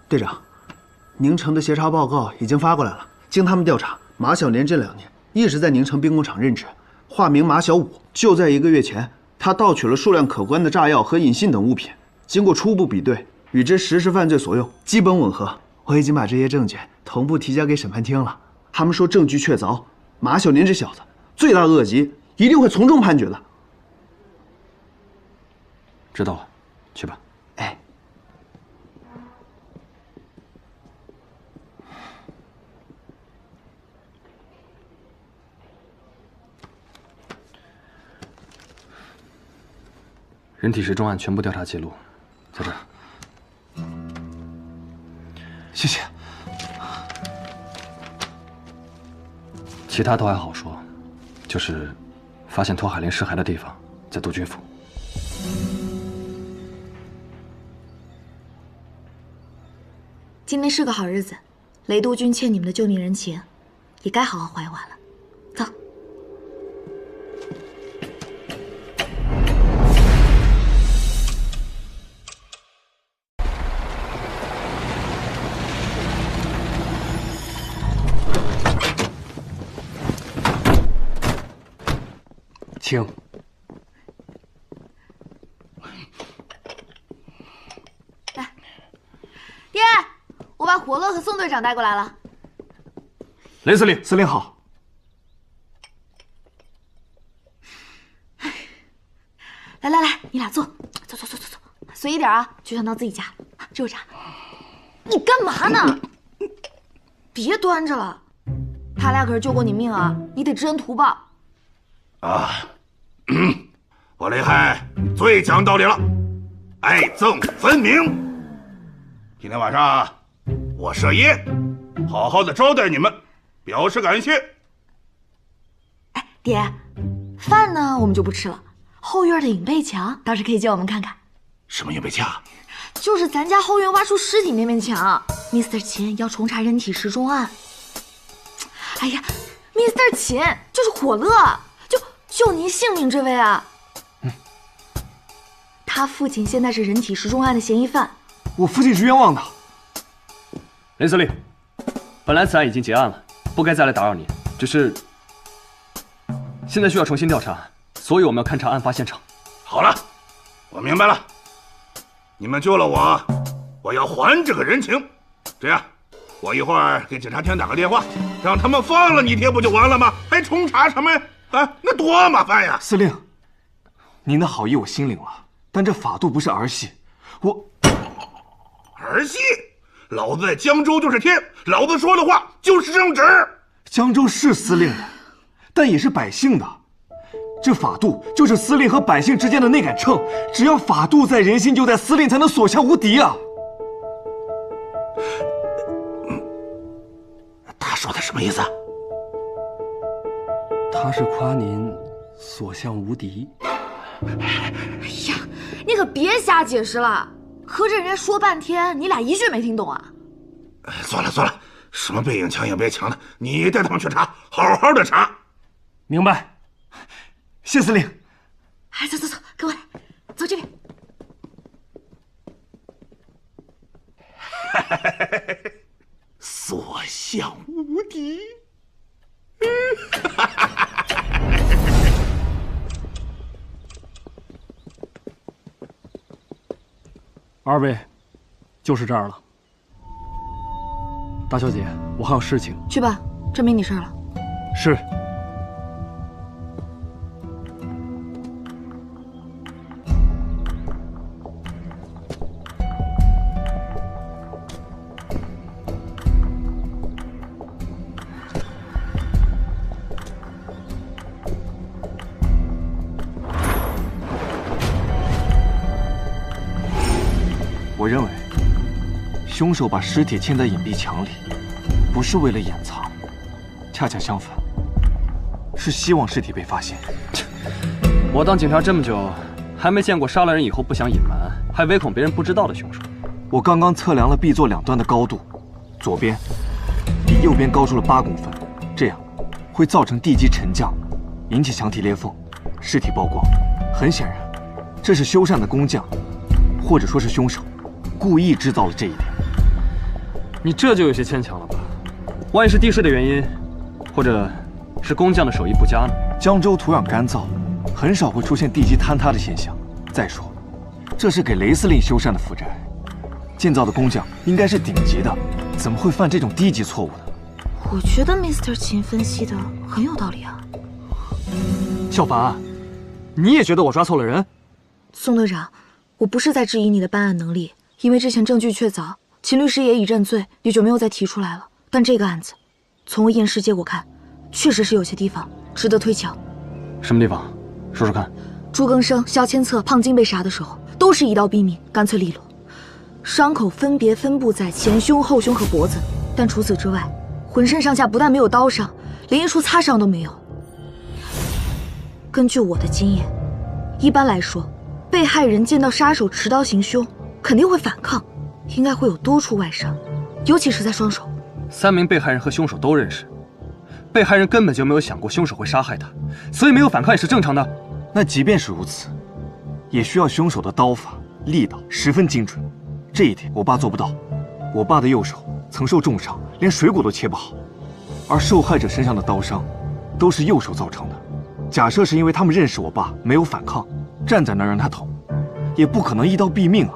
队长，宁城的协查报告已经发过来了。经他们调查，马小年这2年一直在宁城兵工厂任职，化名马小武。就在1个月前，他盗取了数量可观的炸药和引信等物品，经过初步比对，与之实施犯罪所用基本吻合。我已经把这些证据同步提交给审判厅了，他们说证据确凿，马小年这小子罪大恶极，一定会从重判决的。知道了，去吧。哎。人体失踪案全部调查记录，在这儿。谢谢。其他都还好说，就是发现托海林尸骸的地方在督军府。今天是个好日子，雷督军欠你们的救命人情，也该好好还一还了。走。请。来，爹，我把火乐和宋队长带过来了。雷司令，司令好。来来来，你俩坐，坐，随意点啊，就像到自己家。这有茶。你干嘛呢？别端着了，他俩可是救过你命啊，你得知恩图报。啊，我雷海最讲道理了，爱憎分明。今天晚上我设宴，好好的招待你们，表示感谢。哎，爹，饭呢我们就不吃了，后院的影背墙倒是可以借我们看看。什么影背墙？就是咱家后院挖出尸体那面墙。Mr. 秦要重查人体失踪案。哎呀 ，Mr. 秦就是火乐。救您性命这位啊，他父亲现在是人体失踪案的嫌疑犯。我父亲是冤枉的。雷司令，本来此案已经结案了，不该再来打扰您。只是现在需要重新调查，所以我们要勘察案发现场。好了，我明白了，你们救了我，我要还这个人情。这样，我一会儿给警察厅打个电话，让他们放了你爹不就完了吗？还重查什么呀？啊，那多麻烦呀！司令，您的好意我心领了，但这法度不是儿戏。儿戏？老子在江州就是天，老子说的话就是正直。江州是司令的，但也是百姓的。这法度就是司令和百姓之间的那杆秤，只要法度在，人心就在，司令才能所向无敌啊！他说的什么意思？他是夸您所向无敌。哎呀，你可别瞎解释了，合着人家说半天，你俩一句没听懂啊？算了，什么背影墙影别墙的，你带他们去查，好好的查。明白，谢司令。哎，走，跟我来，走这边。所向无敌。二位，就是这儿了。大小姐，我还有事情。去吧，这没你事儿了。是。我认为，凶手把尸体嵌在隐蔽墙里，不是为了掩藏，恰恰相反，是希望尸体被发现。我当警察这么久，还没见过杀了人以后不想隐瞒，还唯恐别人不知道的凶手。我刚刚测量了 B 座两端的高度，左边比右边高出了8公分，这样会造成地基沉降，引起墙体裂缝，尸体曝光。很显然，这是修缮的工匠，或者说是凶手，故意制造了这一点。你这就有些牵强了吧？万一是地势的原因，或者是工匠的手艺不佳呢？江州土壤干燥，很少会出现地基坍塌的现象。再说，这是给雷司令修缮的府宅，建造的工匠应该是顶级的，怎么会犯这种低级错误呢？我觉得 Mr. 秦分析的很有道理啊。小凡，你也觉得我抓错了人？宋队长，我不是在质疑你的办案能力，因为之前证据确凿，秦律师也已认罪，也就没有再提出来了。但这个案子，从我验尸结果看，确实是有些地方值得推敲。什么地方？说说看。朱更生、萧千策、胖金被杀的时候，都是一刀毙命，干脆利落。伤口分别分布在前胸、后胸和脖子，但除此之外，浑身上下不但没有刀伤，连一处擦伤都没有。根据我的经验，一般来说，被害人见到杀手持刀行凶，肯定会反抗，应该会有多处外伤，尤其是在双手。3名被害人和凶手都认识，被害人根本就没有想过凶手会杀害他，所以没有反抗也是正常的。那即便是如此，也需要凶手的刀法力道十分精准，这一点我爸做不到。我爸的右手曾受重伤，连水果都切不好，而受害者身上的刀伤都是右手造成的。假设是因为他们认识我爸，没有反抗，站在那儿让他捅，也不可能一刀毙命啊。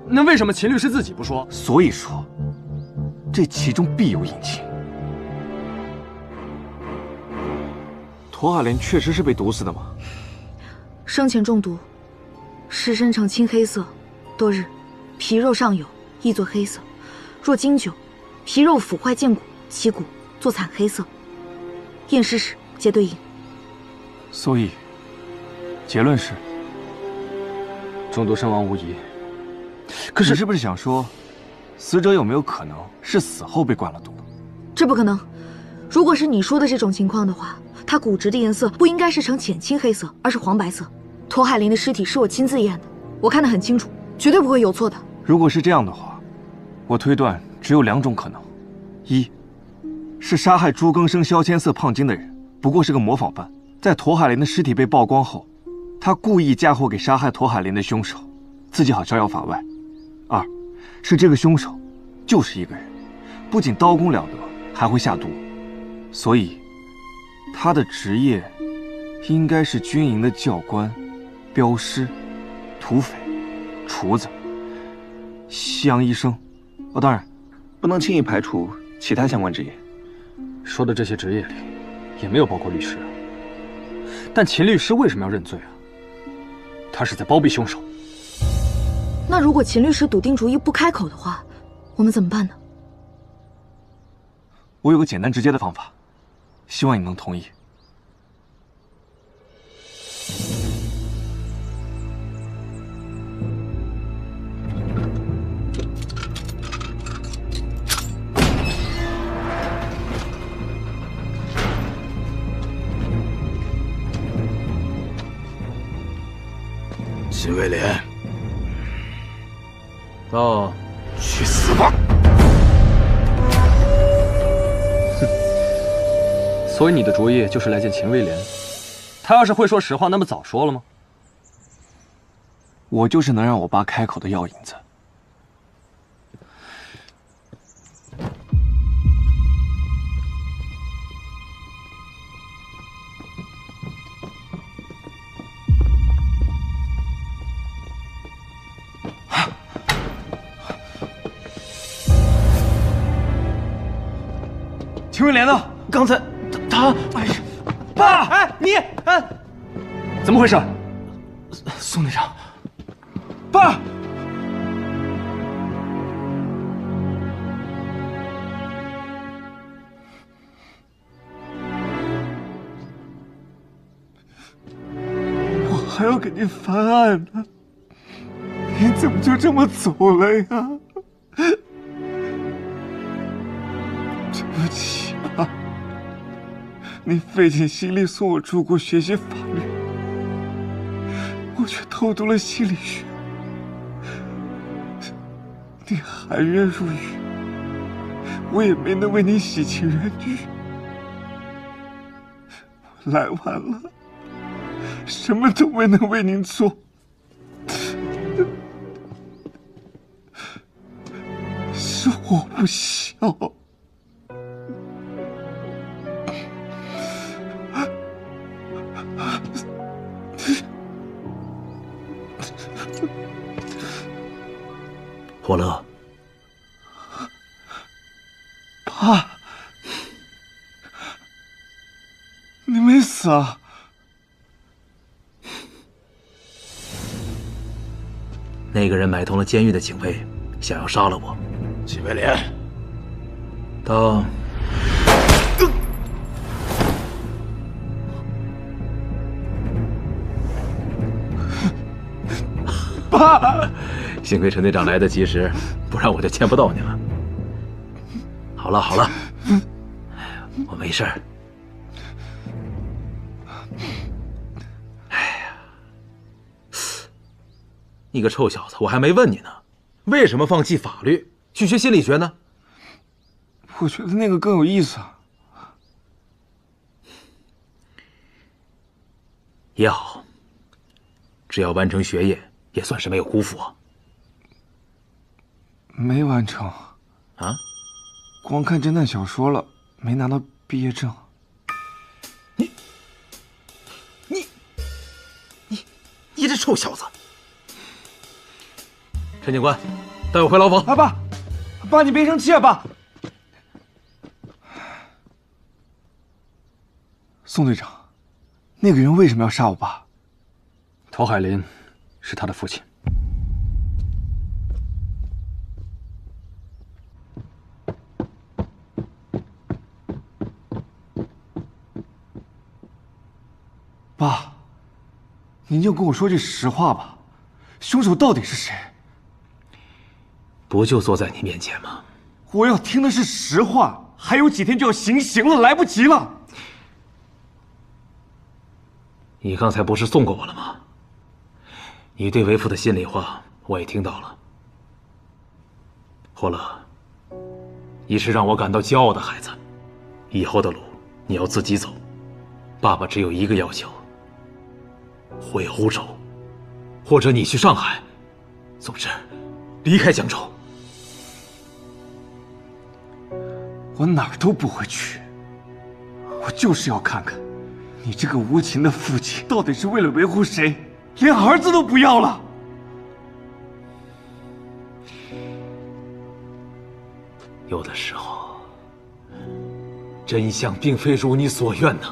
那为什么秦律师自己不说？所以说，这其中必有隐情。驼海莲确实是被毒死的吗？生前中毒，尸身呈青黑色，多日，皮肉上有亦作黑色，若经久，皮肉腐坏见骨，其骨作惨黑色。验尸时皆对应。所以，结论是中毒身亡无疑。可是，你是不是想说，死者有没有可能是死后被灌了毒？这不可能。如果是你说的这种情况的话，他骨质的颜色不应该是呈浅青黑色，而是黄白色。驼海林的尸体是我亲自验的，我看得很清楚，绝对不会有错的。如果是这样的话，我推断只有2种可能：一是杀害朱更生、萧千色、胖金的人不过是个模仿犯，在驼海林的尸体被曝光后，他故意嫁祸给杀害驼海林的凶手，自己好逍遥法外；二是这个凶手就是一个人，不仅刀工了得，还会下毒，所以他的职业应该是军营的教官、镖师、土匪、厨子、西洋医生。哦，当然，不能轻易排除其他相关职业。说的这些职业里，也没有包括律师啊。但秦律师为什么要认罪啊？他是在包庇凶手。那如果秦律师笃定主意不开口的话，我们怎么办呢？我有个简单直接的方法，希望你能同意。秦威廉，到，去死吧！所以你的主意就是来见秦威廉。他要是会说实话，那么早说了吗？我就是能让我爸开口的药引子。秦威廉呢？刚才他，哎呀，爸，哎，你，哎，怎么回事？宋队长，爸，我还要给你翻案呢，你怎么就这么走了呀？对不起啊，你费尽心力送我出国学习法律，我却偷读了心理学，你含冤入狱，我也没能为你洗清冤屈。我来晚了，什么都没能为您做，是我不孝。霍勒，爸，你没死啊？那个人买通了监狱的警卫，想要杀了我。纪威廉，当爸，幸亏陈队长来得及时，不然我就见不到你了。好了好了，我没事儿。你个臭小子，我还没问你呢，为什么放弃法律去学心理学呢？我觉得那个更有意思啊。也好，只要完成学业，也算是没有辜负我。没完成啊？光看侦探小说了，没拿到毕业证。你这臭小子！陈警官，带我回牢房。爸，你别生气啊，爸。宋队长，那个人为什么要杀我爸？陶海林是他的父亲。爸，您就跟我说句实话吧，凶手到底是谁？不就坐在你面前吗？我要听的是实话，还有几天就要行刑了，来不及了。你刚才不是送过我了吗？你对为父的心里话我也听到了。霍勒，你是让我感到骄傲的孩子，以后的路你要自己走。爸爸只有一个要求，回欧洲，或者你去上海，总之离开江州。我哪儿都不会去，我就是要看看，你这个无情的父亲到底是为了维护谁，连儿子都不要了。有的时候，真相并非如你所愿呢。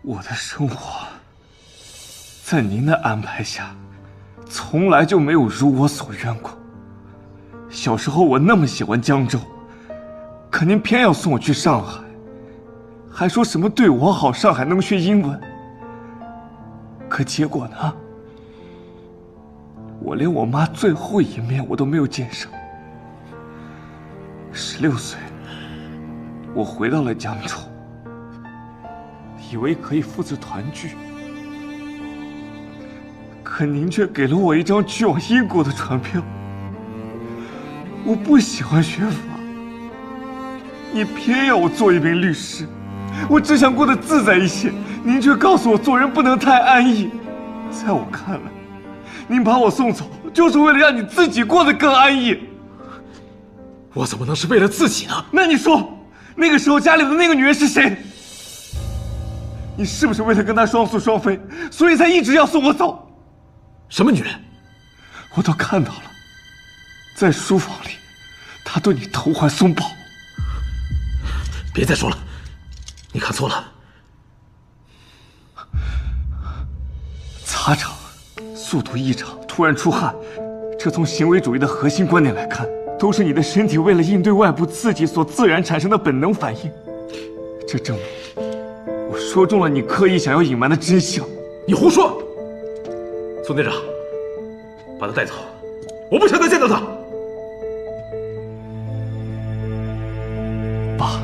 我的生活，在您的安排下，从来就没有如我所愿过。小时候我那么喜欢江州，可您偏要送我去上海，还说什么对我好，上海能学英文。可结果呢？我连我妈最后一面我都没有见上。16岁，我回到了江州，以为可以父子团聚，可您却给了我一张去往英国的船票。我不喜欢学法，你偏要我做一名律师，我只想过得自在一些，您却告诉我做人不能太安逸。在我看来，您把我送走，就是为了让你自己过得更安逸。我怎么能是为了自己呢？那你说，那个时候家里的那个女人是谁？你是不是为了跟她双宿双飞，所以才一直要送我走？什么女人？我都看到了，在书房里，她对你投怀送抱。别再说了，你看错了。擦场、速度异常、突然出汗，这从行为主义的核心观点来看，都是你的身体为了应对外部刺激所自然产生的本能反应。这证明我说中了你刻意想要隐瞒的真相。你胡说！宋队长，把他带走，我不想再见到他。爸，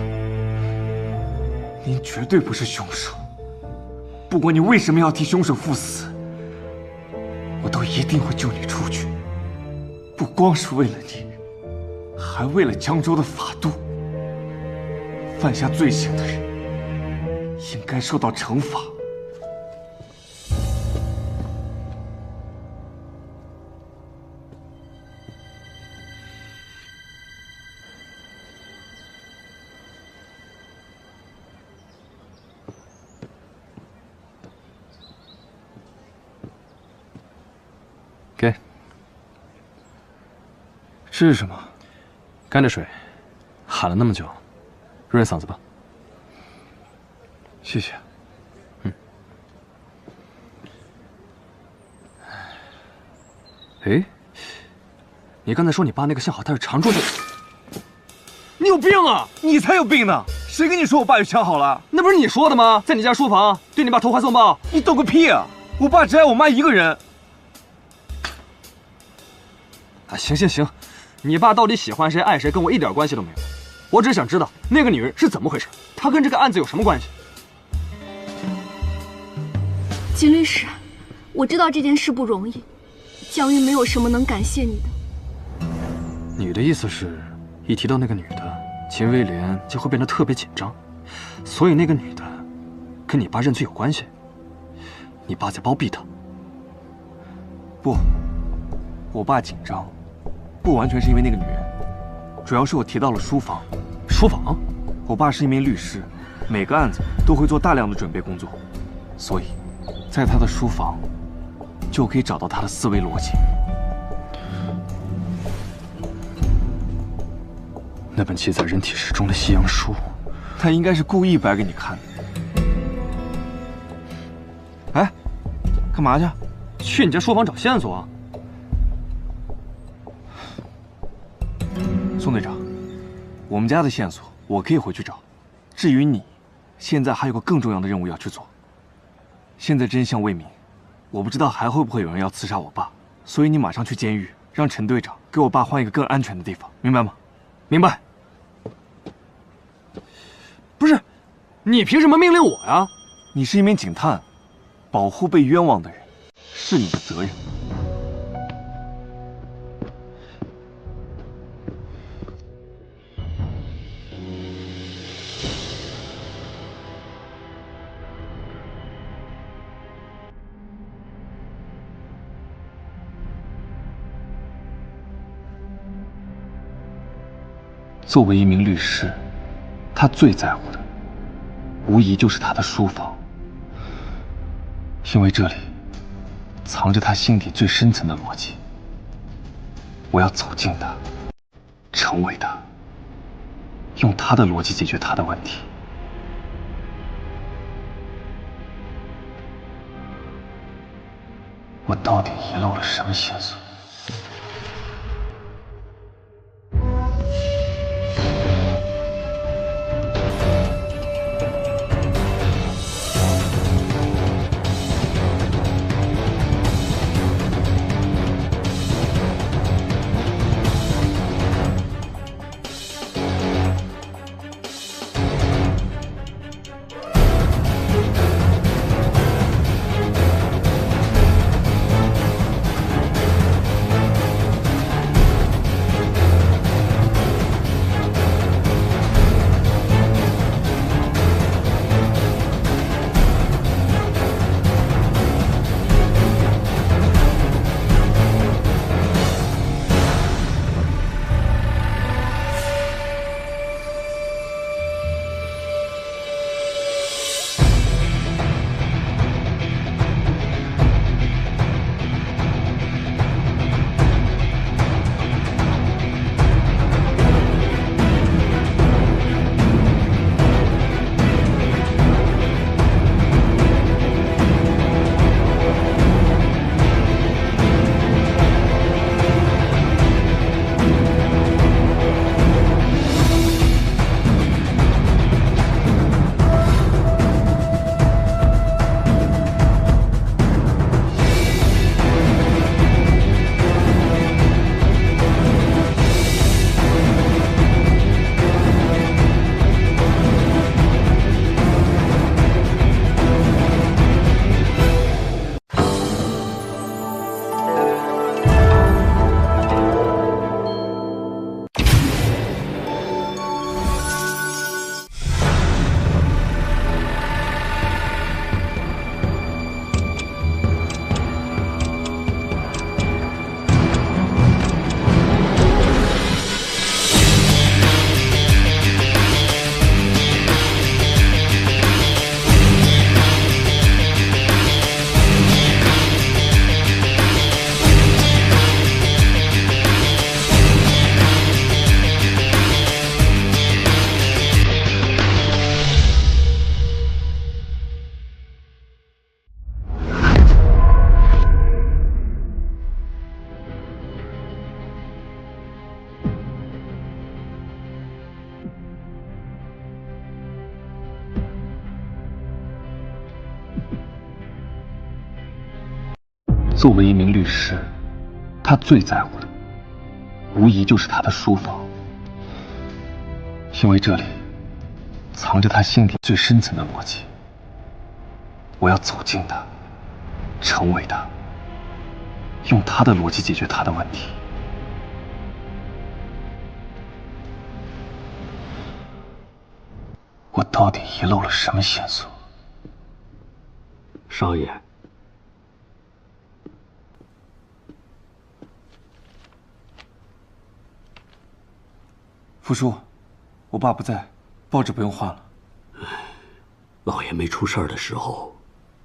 您绝对不是凶手。不管你为什么要替凶手赴死，我都一定会救你出去。不光是为了你，还为了江州的法度。犯下罪行的人应该受到惩罚。给，这是什么？甘蔗水，喊了那么久，润润嗓子吧。谢谢。哎，你刚才说你爸那个相好，他是常住的。你有病啊！你才有病呢！谁跟你说我爸有相好了？那不是你说的吗？在你家书房对你爸投怀送抱。你懂个屁啊！我爸只爱我妈一个人。啊，行，你爸到底喜欢谁爱谁，跟我一点关系都没有。我只是想知道那个女人是怎么回事，她跟这个案子有什么关系？金律师，我知道这件事不容易，江云没有什么能感谢你的。你的意思是，一提到那个女的，秦威廉就会变得特别紧张，所以那个女的跟你爸认罪有关系？你爸在包庇她？不，我爸紧张，不完全是因为那个女人，主要是我提到了书房。书房？我爸是一名律师，每个案子都会做大量的准备工作，所以，在他的书房，就可以找到他的思维逻辑。那本记载人体时钟的西洋书，他应该是故意摆给你看的。哎，干嘛去？去你家书房找线索啊？宋队长，我们家的线索我可以回去找，至于你，现在还有个更重要的任务要去做。现在真相未明，我不知道还会不会有人要刺杀我爸，所以你马上去监狱，让陈队长给我爸换一个更安全的地方，明白吗？明白。不是，你凭什么命令我呀？你是一名警探，保护被冤枉的人是你的责任。作为一名律师，他最在乎的，无疑就是他的书房，因为这里藏着他心底最深层的逻辑。我要走进他，成为他，用他的逻辑解决他的问题。我到底遗漏了什么线索？作为一名律师，他最在乎的，无疑就是他的书房，因为这里藏着他心底最深层的逻辑。我要走进他，成为他，用他的逻辑解决他的问题。我到底遗漏了什么线索？少爷，傅叔，我爸不在，报纸不用换了。老爷没出事儿的时候，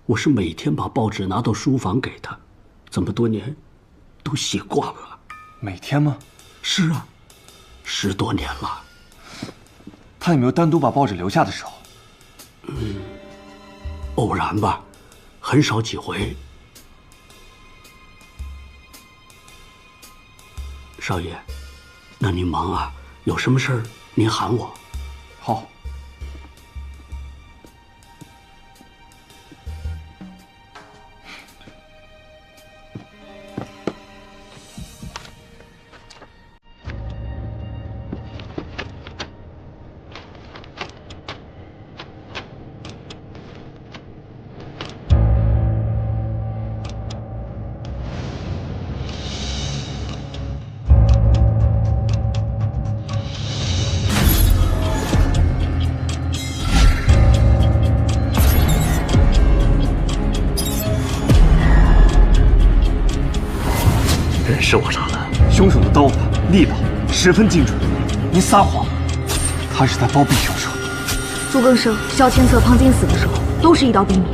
我是每天把报纸拿到书房给他，这么多年都写惯了。每天吗？是啊，10多年了。他有没有单独把报纸留下的时候？偶然吧，很少几回。少爷，那您忙啊，有什么事儿您喊我。好。人是我杀的，凶手的刀法、力道十分精准。您撒谎，他是在包庇凶手。朱更生、萧千策、庞金死的时候，都是一刀毙命。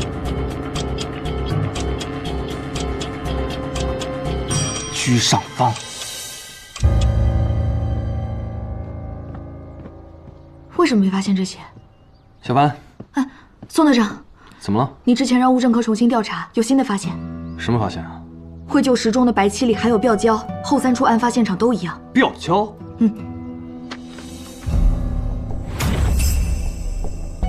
居上方，为什么没发现这些？小帆，哎，宋队长，怎么了？你之前让物证科重新调查，有新的发现。什么发现啊？绘就时钟的白漆里含有镳胶，后3处案发现场都一样。镳胶？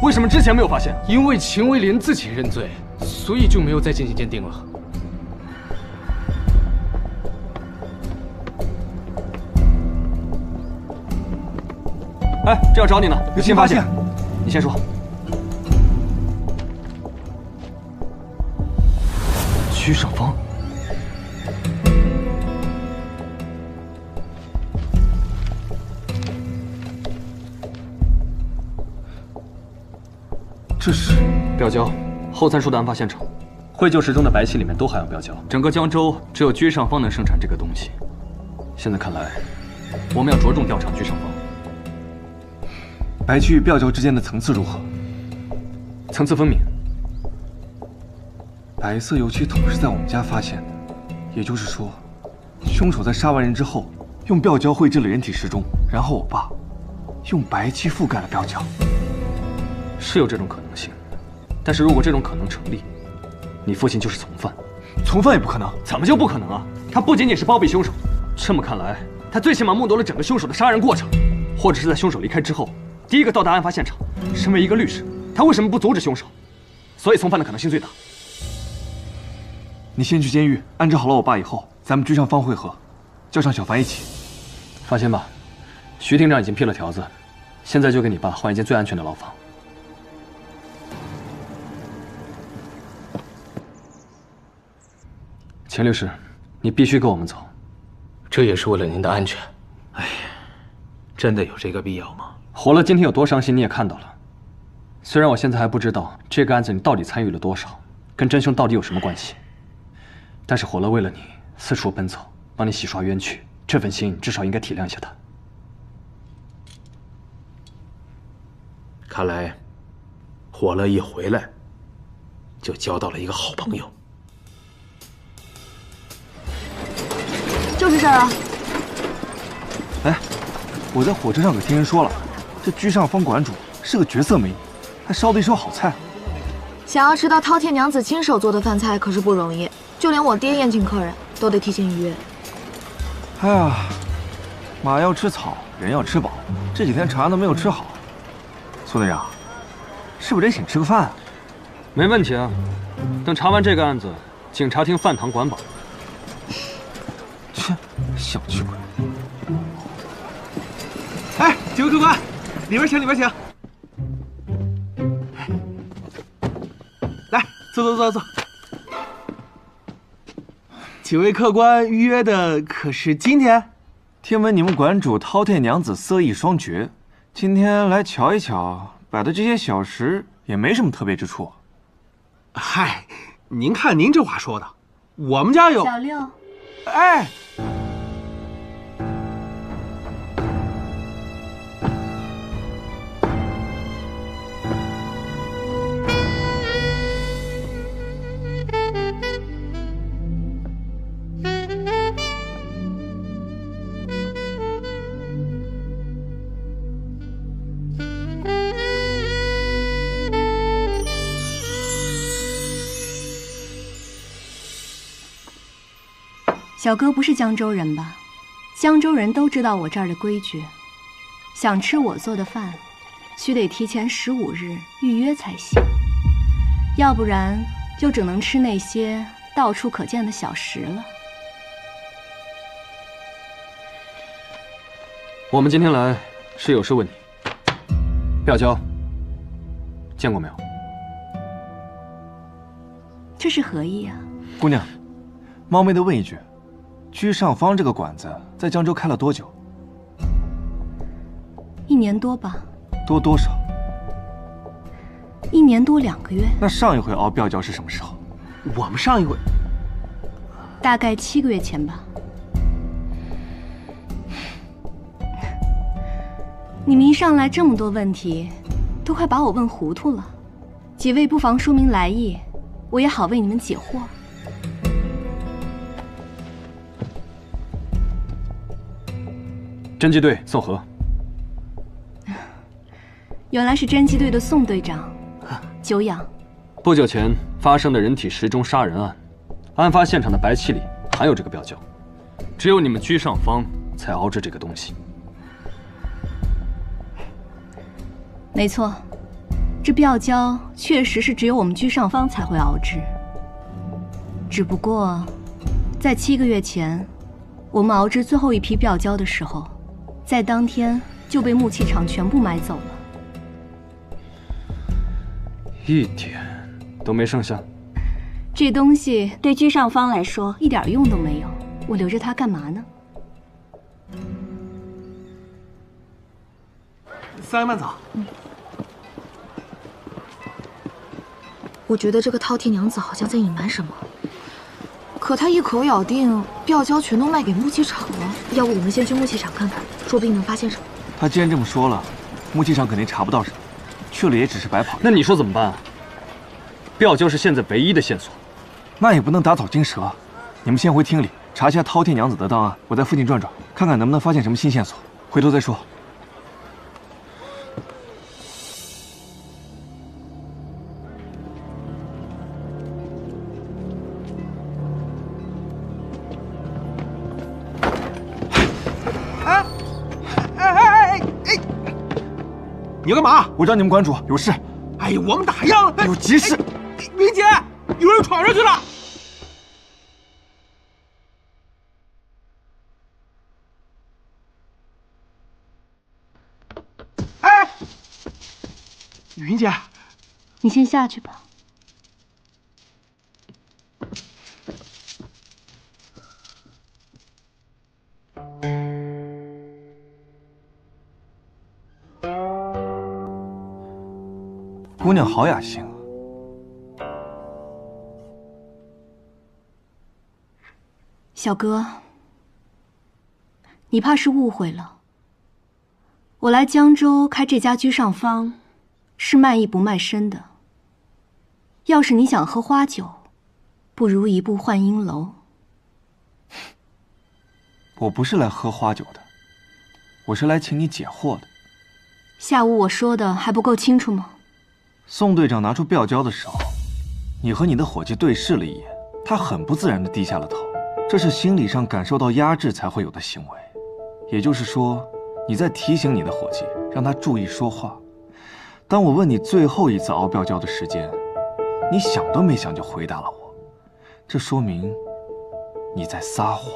为什么之前没有发现？因为秦威廉自己认罪，所以就没有再进行鉴定了。哎，这要找你呢，有新发现。你先说。居上方。这是镳胶，后3处的案发现场，绘就时钟的白漆里面都含有镳胶。整个江州只有居上方能生产这个东西。现在看来，我们要着重调查居上方。白漆与镳胶之间的层次如何？层次分明。白色油漆桶是在我们家发现的，也就是说，凶手在杀完人之后，用镳胶绘制了人体时钟，然后我爸用白漆覆盖了镳胶。是有这种可能性，但是如果这种可能成立，你父亲就是从犯。从犯也不可能。怎么就不可能啊？他不仅仅是包庇凶手，这么看来，他最起码目睹了整个凶手的杀人过程，或者是在凶手离开之后，第一个到达案发现场。身为一个律师，他为什么不阻止凶手？所以从犯的可能性最大。你先去监狱安置好了我爸以后，咱们居上方会合，叫上小凡一起。放心吧，徐厅长已经批了条子，现在就给你爸换一间最安全的牢房。钱律师，你必须跟我们走。这也是为了您的安全。哎呀，真的有这个必要吗？火乐今天有多伤心，你也看到了。虽然我现在还不知道这个案子你到底参与了多少，跟真凶到底有什么关系，但是火乐为了你四处奔走，帮你洗刷冤屈，这份心至少应该体谅一下他。看来，火乐一回来，就交到了一个好朋友。就是这儿啊！哎，我在火车上可听人说了，这居上方馆主是个绝色美女，还烧了一手好菜。想要吃到饕餮娘子亲手做的饭菜可是不容易，就连我爹宴请客人都得提前预约。哎呀，马要吃草，人要吃饱，这几天茶都没有吃好。苏队长，是不是得请吃个饭啊？没问题啊。等查完这个案子，警察厅饭堂管饱。切，小气鬼！哎，几位客官，里边请，里边请。来，坐。几位客官预约的可是今天？听闻你们馆主饕餮娘子色艺双绝，今天来瞧一瞧，摆的这些小食也没什么特别之处。嗨，您看您这话说的，我们家有小六。哎。小哥不是江州人吧？江州人都知道我这儿的规矩，想吃我做的饭，须得提前15日预约才行，要不然就只能吃那些到处可见的小食了。我们今天来是有事问你。表娇，见过没有？这是何意啊？姑娘，冒昧的问一句。居上坊这个馆子在江州开了多久？1年多吧。多少？1年多2个月。那上一回熬吊脚是什么时候？我们上一回大概7个月前吧。你们一上来这么多问题，都快把我问糊涂了。几位不妨说明来意，我也好为你们解惑。侦缉队宋和，原来是侦缉队的宋队长，久仰。不久前发生的人体时钟杀人案，案发现场的白气里含有这个表胶，只有你们居上坊才熬制这个东西。没错，这吊胶确实是只有我们居上坊才会熬制。只不过，在7个月前，我们熬制最后一批吊胶的时候，在当天就被木器厂全部买走了，一点都没剩下。这东西对居上坊来说一点用都没有，我留着它干嘛呢？三位慢走。我觉得这个饕餮娘子好像在隐瞒什么，可她一口咬定吊胶全都卖给木器厂了。要不我们先去木器厂看看，说不定能发现什么。他既然这么说了，木器厂肯定查不到什么，去了也只是白跑。那你说怎么办啊？吊胶是现在唯一的线索，那也不能打草惊蛇。你们先回厅里查一下饕餮娘子的档案，我在附近转转，看看能不能发现什么新线索，回头再说。你干嘛？我找你们馆主有事。哎呀，我们打烊了，有急事。云姐，有人闯上去了。哎，云姐，你先下去吧。姑娘好雅兴啊！小哥，你怕是误会了。我来江州开这家居上坊，是卖艺不卖身的。要是你想喝花酒，不如移步幻音楼。我不是来喝花酒的，我是来请你解惑的。下午我说的还不够清楚吗？宋队长拿出吊胶的时候，你和你的伙计对视了一眼，他很不自然地低下了头，这是心理上感受到压制才会有的行为。也就是说，你在提醒你的伙计，让他注意说话。当我问你最后一次熬吊胶的时间，你想都没想就回答了我，这说明你在撒谎。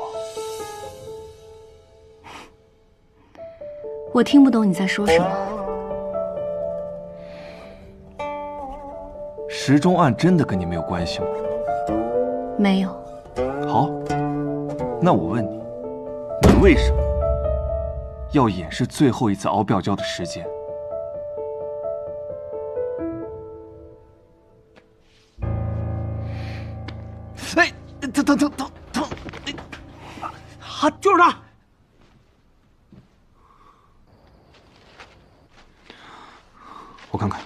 我听不懂你在说什么。时钟案真的跟你没有关系吗？没有。好，那我问你，你为什么要掩饰最后一次熬表胶的时间？哎，疼！啊，就是他！我看看。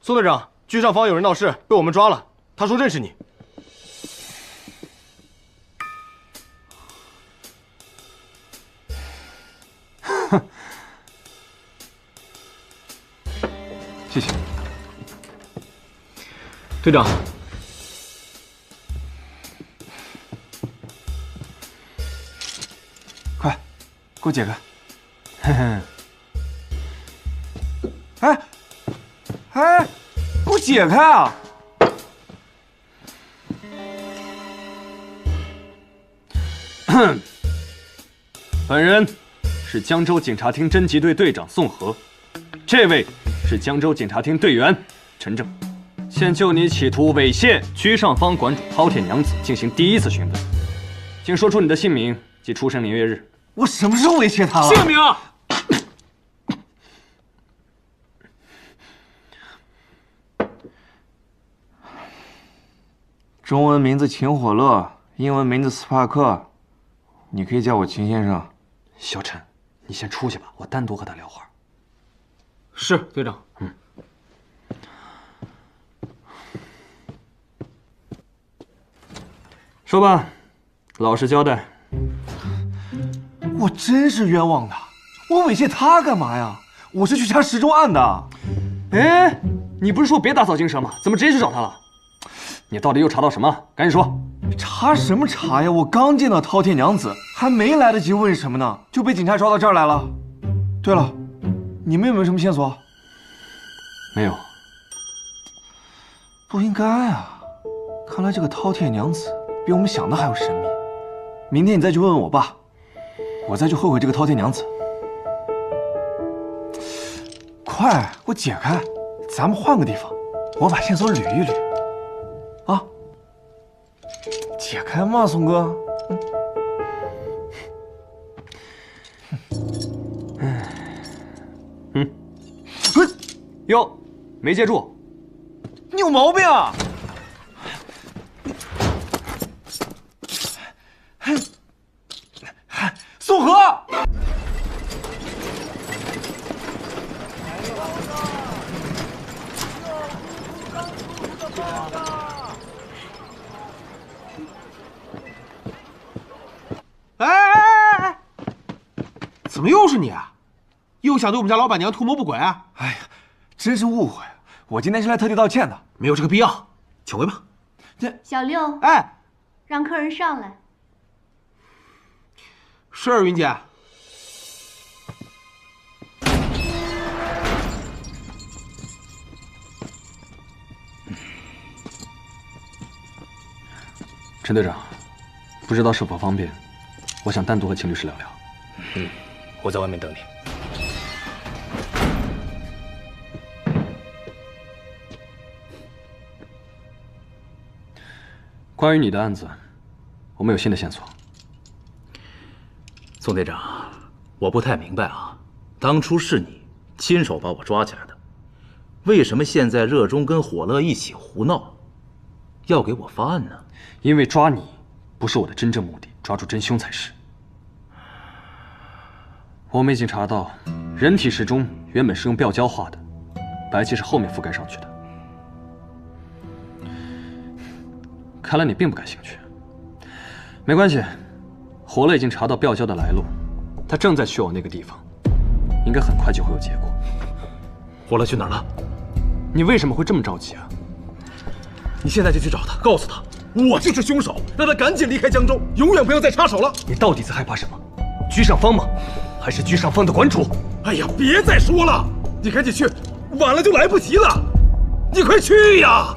宋队长，居上方有人闹事，被我们抓了。他说认识你。哼，谢谢。队长，快，给我解开！嘿嘿。哎，给我解开啊！本人是江州警察厅侦缉队队长宋和，这位是江州警察厅队员陈正。现就你企图猥亵居上方馆主饕餮娘子进行第一次询问，请说出你的姓名及出生年月日。我什么时候猥亵他了？姓名。中文名字秦火乐，英文名字斯帕克，你可以叫我秦先生。小陈，你先出去吧，我单独和他聊会儿。是队长。说吧，老实交代。我真是冤枉的，我猥亵他干嘛呀？我是去查时钟案的。哎，你不是说别打草惊蛇吗？怎么直接去找他了？你到底又查到什么？赶紧说。查什么查呀？我刚见到饕餮娘子，还没来得及问什么呢，就被警察抓到这儿来了。对了，你们有没有什么线索？没有。不应该啊，看来这个饕餮娘子比我们想的还要神秘。明天你再去问问我爸，我再去会会这个饕餮娘子。快，给我解开！咱们换个地方，我把线索捋一捋。啊，解开嘛，宋哥。哟，没接住。你有毛病啊！宋和。哎！怎么又是你啊？又想对我们家老板娘图谋不轨啊？哎呀，真是误会，我今天是来特地道歉的，没有这个必要，请回吧。小六，哎，让客人上来。是云姐。陈队长，不知道是否方便，我想单独和秦律师聊聊。我在外面等你。关于你的案子，我们有新的线索。宋队长，我不太明白啊，当初是你亲手把我抓起来的，为什么现在热衷跟火乐一起胡闹，要给我发案呢？因为抓你不是我的真正目的，抓住真凶才是。我们已经查到，人体时钟原本是用镳胶画的，白漆是后面覆盖上去的。看来你并不感兴趣。没关系，火乐已经查到镳胶的来路，他正在去往那个地方，应该很快就会有结果。火乐去哪儿了？你为什么会这么着急啊？你现在就去找他，告诉他我就是凶手，让他赶紧离开江州，永远不要再插手了。你到底在害怕什么？居上方吗？还是居上方的馆主？哎呀，别再说了，你赶紧去，晚了就来不及了。你快去呀！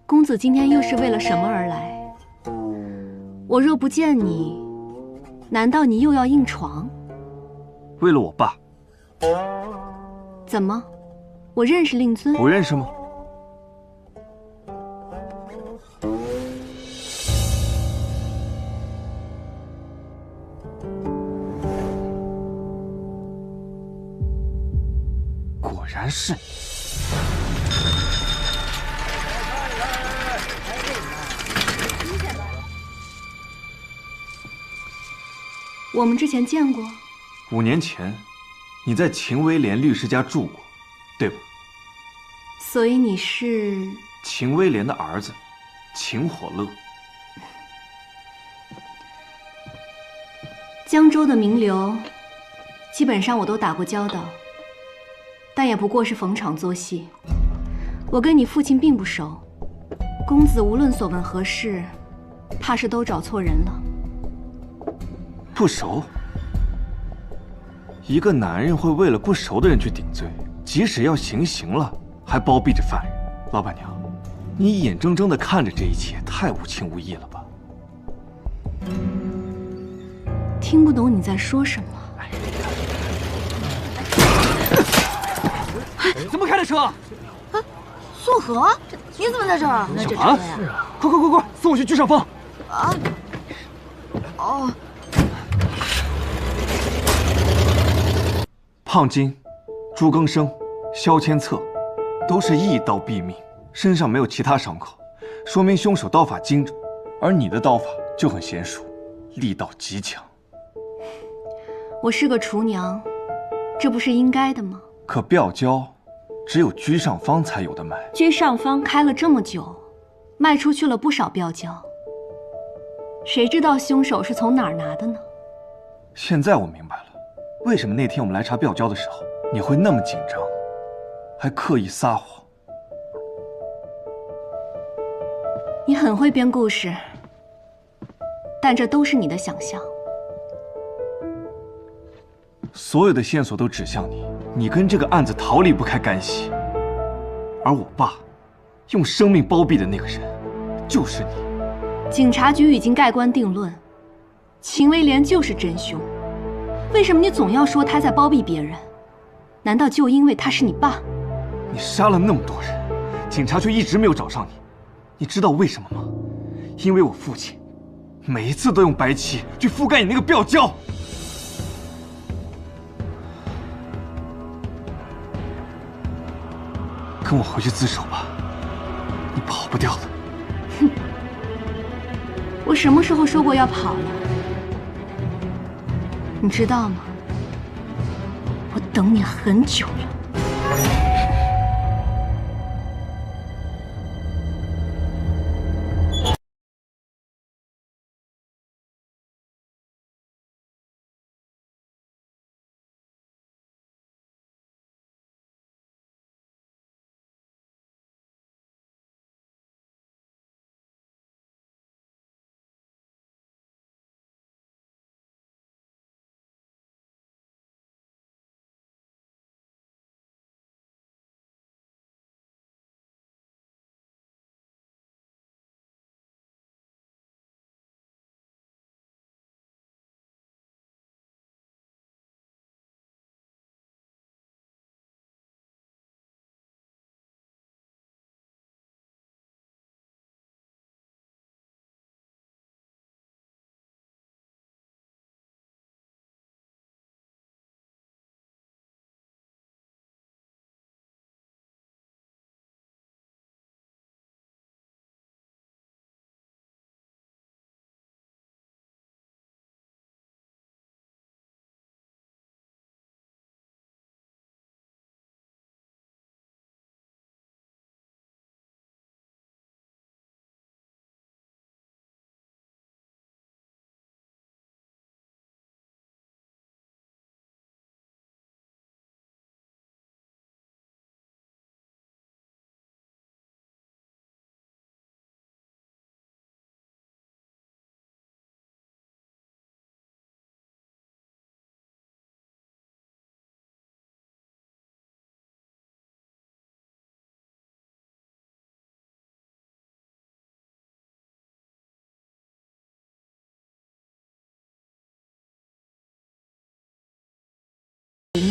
公子今天又是为了什么而来？我若不见你，难道你又要硬闯？为了我爸。怎么？我认识令尊？不认识吗？果然是你。我们之前见过。5年前，你在秦威廉律师家住过，对吧？所以你是秦威廉的儿子，秦火乐。江州的名流，基本上我都打过交道，但也不过是逢场作戏。我跟你父亲并不熟，公子无论所问何事，怕是都找错人了。不熟？一个男人会为了不熟的人去顶罪，即使要行刑了，还包庇着犯人。老板娘，你眼睁睁地看着这一切，太无情无义了吧？听不懂你在说什么。怎么开的车？啊，宋河，你怎么在这儿？小凡，快，送我去居上方。啊，哦。胖金、朱更生、萧千策，都是一刀毙命，身上没有其他伤口，说明凶手刀法精准，而你的刀法就很娴熟，力道极强。我是个厨娘，这不是应该的吗？可吊胶，只有居上方才有的卖。居上方开了这么久，卖出去了不少吊胶，谁知道凶手是从哪儿拿的呢？现在我明白了。为什么那天我们来查吊胶的时候，你会那么紧张，还刻意撒谎？你很会编故事，但这都是你的想象。所有的线索都指向你，你跟这个案子逃离不开干系。而我爸用生命包庇的那个人，就是你。警察局已经盖棺定论，秦威廉就是真凶。为什么你总要说他在包庇别人？难道就因为他是你爸？你杀了那么多人，警察却一直没有找上你，你知道为什么吗？因为我父亲每一次都用白漆去覆盖你那个吊胶。跟我回去自首吧，你跑不掉的。哼，我什么时候说过要跑了？你知道吗？我等你很久了。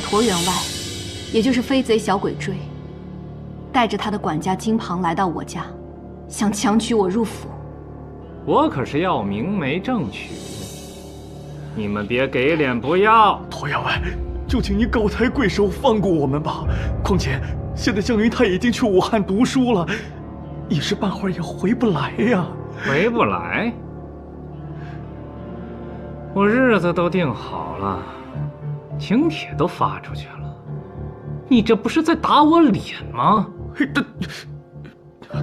驼员外，也就是飞贼小鬼追，带着他的管家金庞来到我家，想强娶我入府。我可是要明媒正娶，你们别给脸不要。驼员外，就请你高抬贵手，放过我们吧。况且现在湘云她已经去武汉读书了，一时半会儿也回不来呀。回不来？我日子都定好了，请帖都发出去了，你这不是在打我脸吗？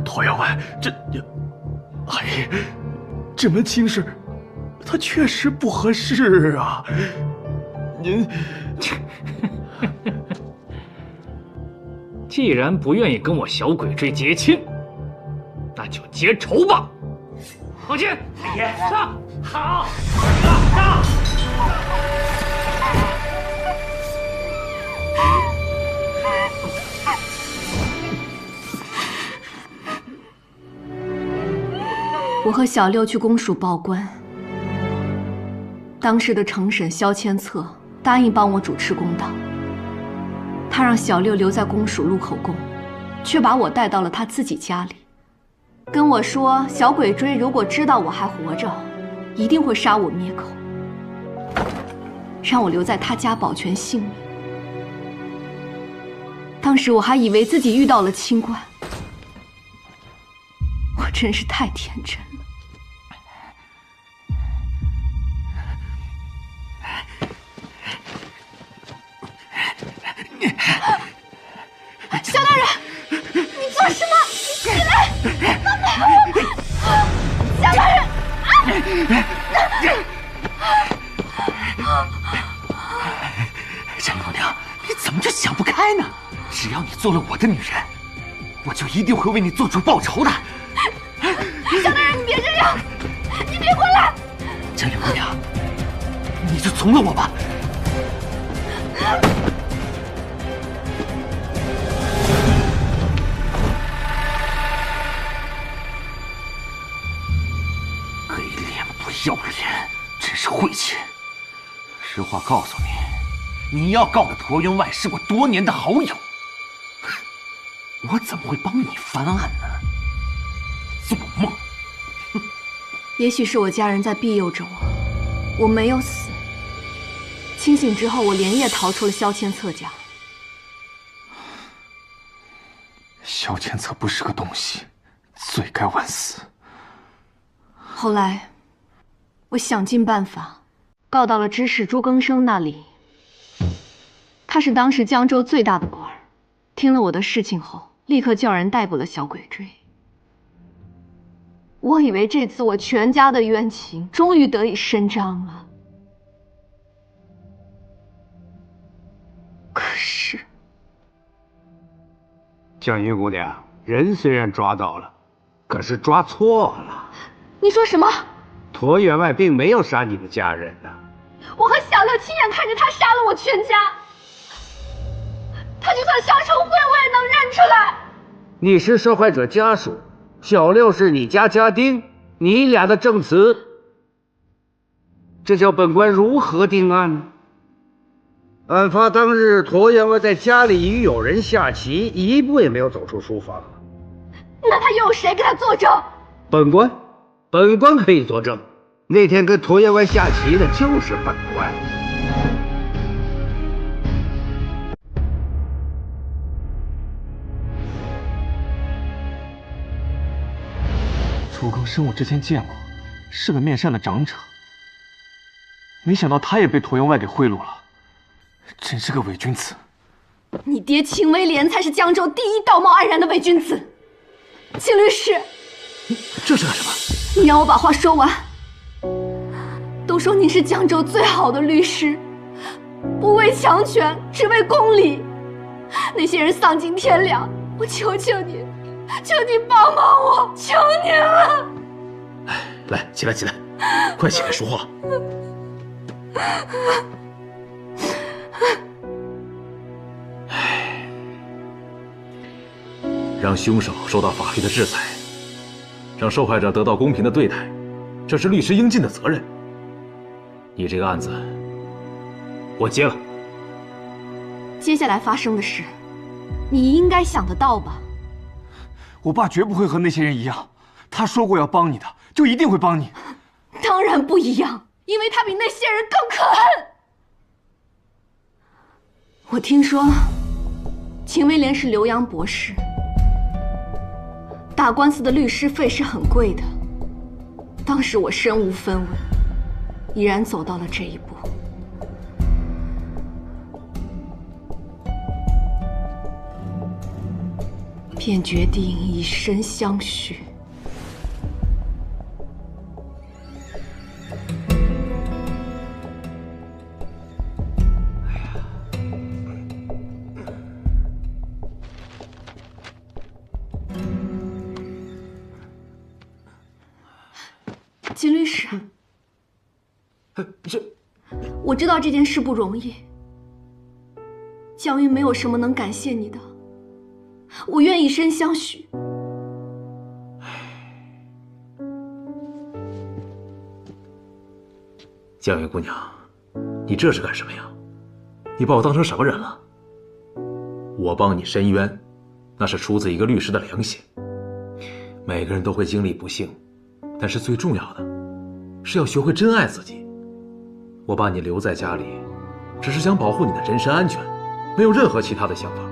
驼员外，这门亲事，它确实不合适啊。您，既然不愿意跟我小鬼追结亲，那就结仇吧。往前，上，好，上。我和小六去公署报官，当时的承审萧千策答应帮我主持公道，他让小六留在公署录口供，却把我带到了他自己家里，跟我说小鬼追如果知道我还活着，一定会杀我灭口，让我留在他家保全性命。当时我还以为自己遇到了清官，我真是太天真了。萧大人，你做什么？你起来！萧大人！陈姑娘，你怎么就想不开呢？只要你做了我的女人，我就一定会为你做出报仇的。萧大人，你别这样，你别过来！江云姑娘，你就从了我吧。给脸不要脸，真是晦气！实话告诉你，你要告的驼员外是我多年的好友，我怎么会帮你翻案呢？做梦！也许是我家人在庇佑着我，我没有死。清醒之后，我连夜逃出了萧千策家。萧千策不是个东西，罪该万死。后来，我想尽办法告到了知事朱更生那里。他是当时江州最大的官儿，听了我的事情后，立刻叫人逮捕了小鬼追。我以为这次我全家的冤情终于得以伸张了，可是，江云姑娘，人虽然抓到了，可是抓错了。你说什么？驼员外并没有杀你的家人呢。我和小六亲眼看着他杀了我全家，他就算杀成灰，我也能认出来。你是受害者家属，小六是你家家丁，你俩的证词，这叫本官如何定案呢？案发当日，驼员外在家里与友人下棋，一步也没有走出书房。那他又有谁给他作证？本官可以作证，那天跟驼员外下棋的就是本官。朱更生我之前见过，是个面善的长者，没想到他也被驼员外给贿赂了，真是个伪君子。你爹秦威廉才是江州第一道貌岸然的伪君子。秦律师，这是干什么？你让我把话说完。都说你是江州最好的律师，不为强权，只为公理。那些人丧尽天良，我求求你，求你帮帮我，求你了！来，起来，起来，快起来说话。让凶手受到法律的制裁，让受害者得到公平的对待，这是律师应尽的责任。你这个案子，我接了。接下来发生的事，你应该想得到吧？我爸绝不会和那些人一样，他说过要帮你的，就一定会帮你。当然不一样，因为他比那些人更可恨。我听说，秦威廉是留洋博士，打官司的律师费是很贵的。当时我身无分文，已然走到了这一步。便决定以身相许。金律师，我知道这件事不容易，江云没有什么能感谢你的。我愿以身相许。江云姑娘，你这是干什么呀？你把我当成什么人了？我帮你申冤，那是出自一个律师的良心。每个人都会经历不幸，但是最重要的是要学会珍爱自己。我把你留在家里，只是想保护你的人身安全，没有任何其他的想法。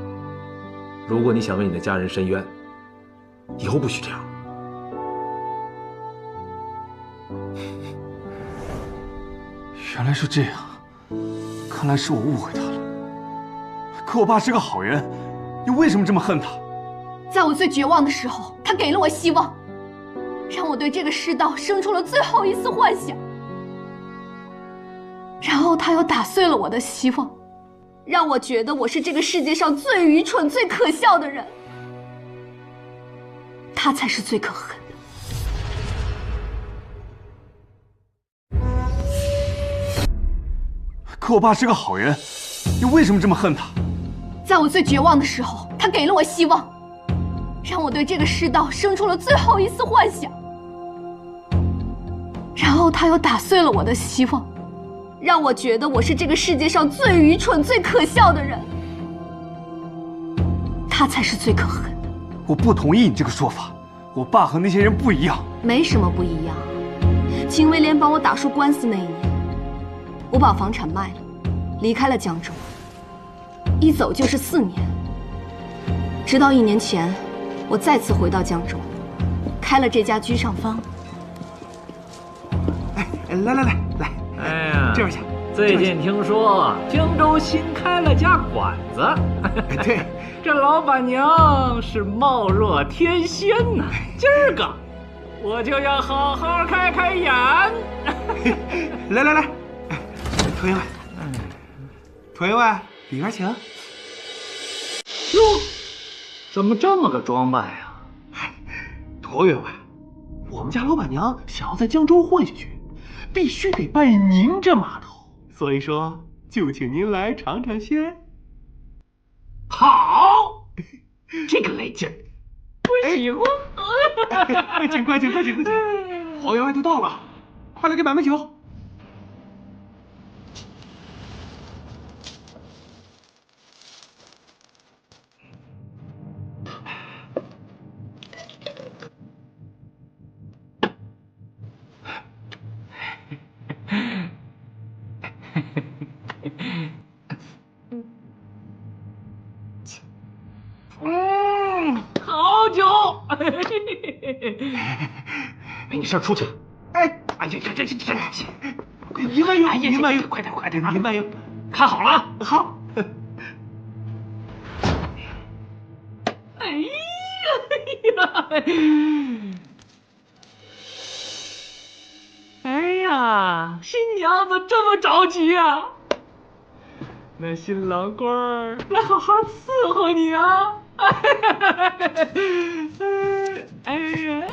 如果你想为你的家人申冤，以后不许这样。原来是这样，看来是我误会他了。可我爸是个好人，你为什么这么恨他？在我最绝望的时候，他给了我希望，让我对这个世道生出了最后一丝幻想。然后他又打碎了我的希望，让我觉得我是这个世界上最愚蠢、最可笑的人。他才是最可恨的。可我爸是个好人，你为什么这么恨他？在我最绝望的时候，他给了我希望，让我对这个世道生出了最后一丝幻想。然后他又打碎了我的希望，让我觉得我是这个世界上最愚蠢、最可笑的人。他才是最可恨的。我不同意你这个说法，我爸和那些人不一样。没什么不一样。秦威廉帮我打输官司那一年，我把房产卖了，离开了江州，一走就是4年。直到1年前，我再次回到江州，开了这家居上坊。来，哎呀，这边请。最近听说江州新开了家馆子，对，这老板娘是貌若天仙呐。今儿个我就要好好开开眼。来，同学们，同学们，里边请。哟，怎么这么个装扮呀？同学们，我们家老板娘想要在江州混下去，必须得拜您这码头。所以说，就请您来尝尝鲜。好，这个来劲儿，我喜欢。请快，好员外都到了，快来给买酒。好酒。没你事儿出去。哎呀，您慢用，快点，您慢用，看好了啊。好。哎呀，新娘子这么着急啊？那新郎官儿来好好伺候你啊！哎呀，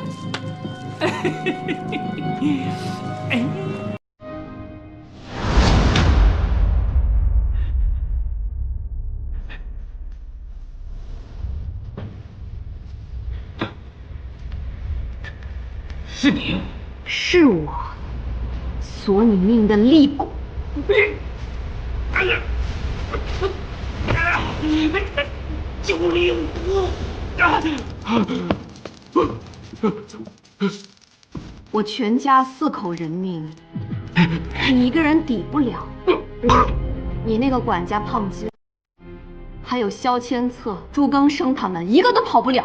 是你？是我，索你命的厉鬼。哎呀！ 905。我全家4口人命，你一个人抵不了。你那个管家胖金，还有萧千策、朱更生他们，一个都跑不了。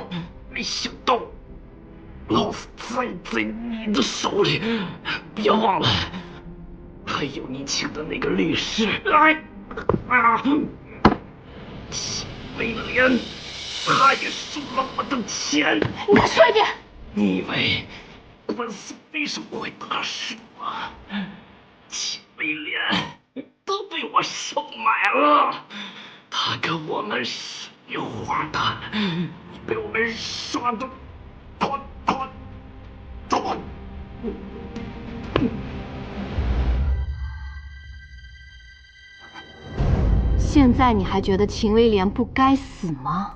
没想到，老子在你的手里。别忘了，还有你请的那个律师。威廉，他也收了我的钱。你再说一遍。你以为官司为什么会打输啊？秦威廉都被我收买了，他跟我们是一伙的，你被我们耍的团。现在你还觉得秦威廉不该死吗？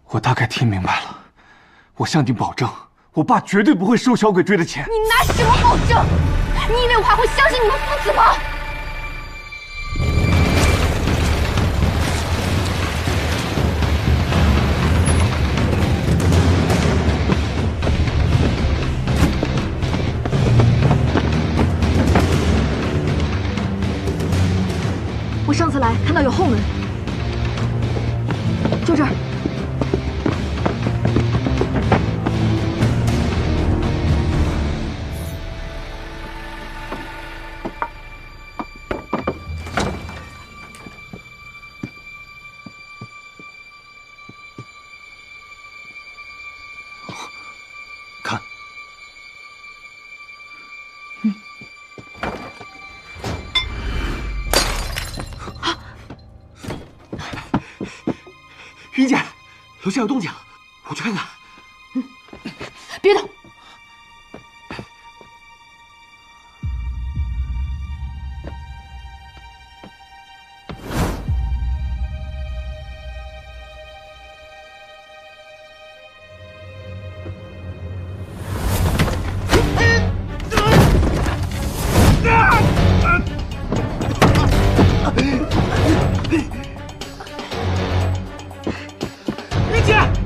我大概听明白了。我向你保证，我爸绝对不会收小鬼追的钱。你拿什么保证？你以为我还会相信你们父子吗？我上次来看到有后门，就这儿。看，云姐，楼下有动静，我去看看。别动！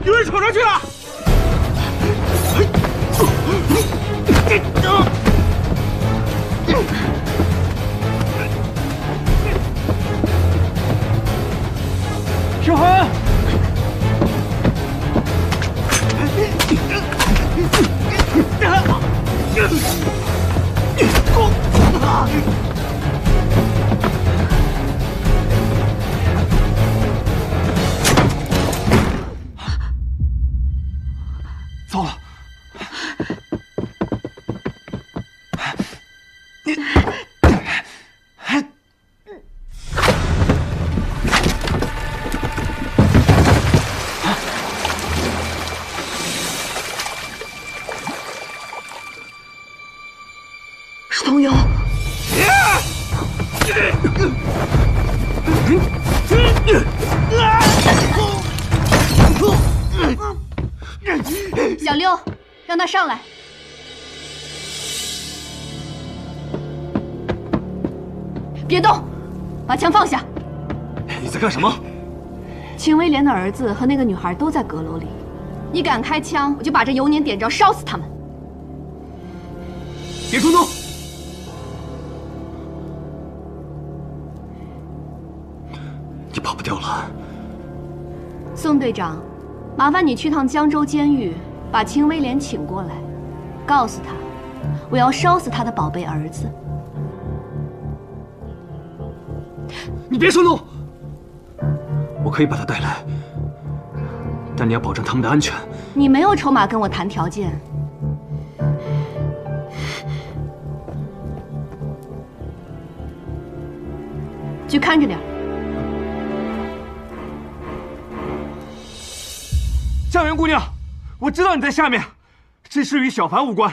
有人闯上去了！小韩，糟了！是童游。小六，让他上来。别动，把枪放下。你在干什么？秦威廉的儿子和那个女孩都在阁楼里，你敢开枪，我就把这油碾点着，烧死他们。别冲动！你跑不掉了。宋队长，麻烦你去趟江州监狱，把秦威廉请过来，告诉他，我要烧死他的宝贝儿子。你别冲动！我可以把他带来，但你要保证他们的安全。你没有筹码跟我谈条件。去看着点。江源姑娘，我知道你在下面，这事与小凡无关，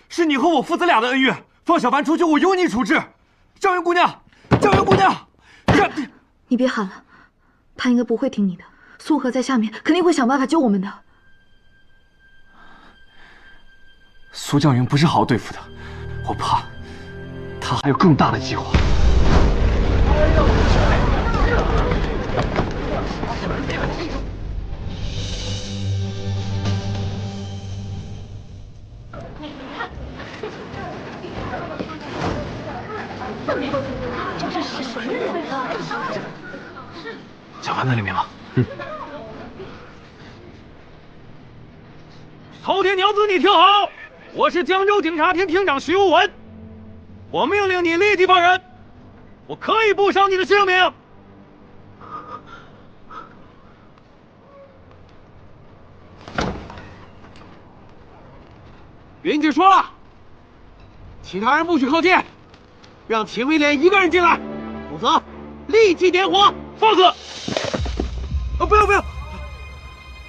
是你和我父子俩的恩怨。放小凡出去，我由你处置。江源姑娘，江源姑娘，你别喊了，他应该不会听你的。苏荷在下面，肯定会想办法救我们的。苏江云不是好对付的，我怕他还有更大的计划。看那里面吗？朝天娘子，你听好，我是江州警察厅厅长徐无文，我命令你立即放人，我可以不伤你的性命。民警说了，其他人不许靠近，让秦威廉一个人进来，否则立即点火。放肆！不要！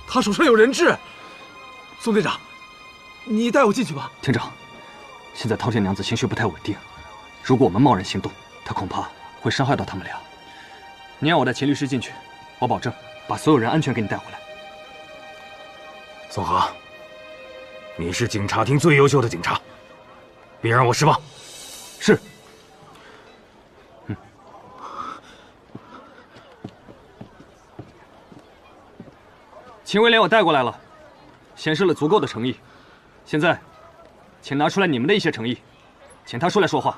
他手上有人质。宋队长，你带我进去吧。厅长，现在饕餮娘子情绪不太稳定，如果我们贸然行动，她恐怕会伤害到他们俩。你让我带秦律师进去，我保证把所有人安全给你带回来。宋河，你是警察厅最优秀的警察，别让我失望。是。秦威廉我带过来了，显示了足够的诚意。现在，请拿出来你们的一些诚意，请他出来说话。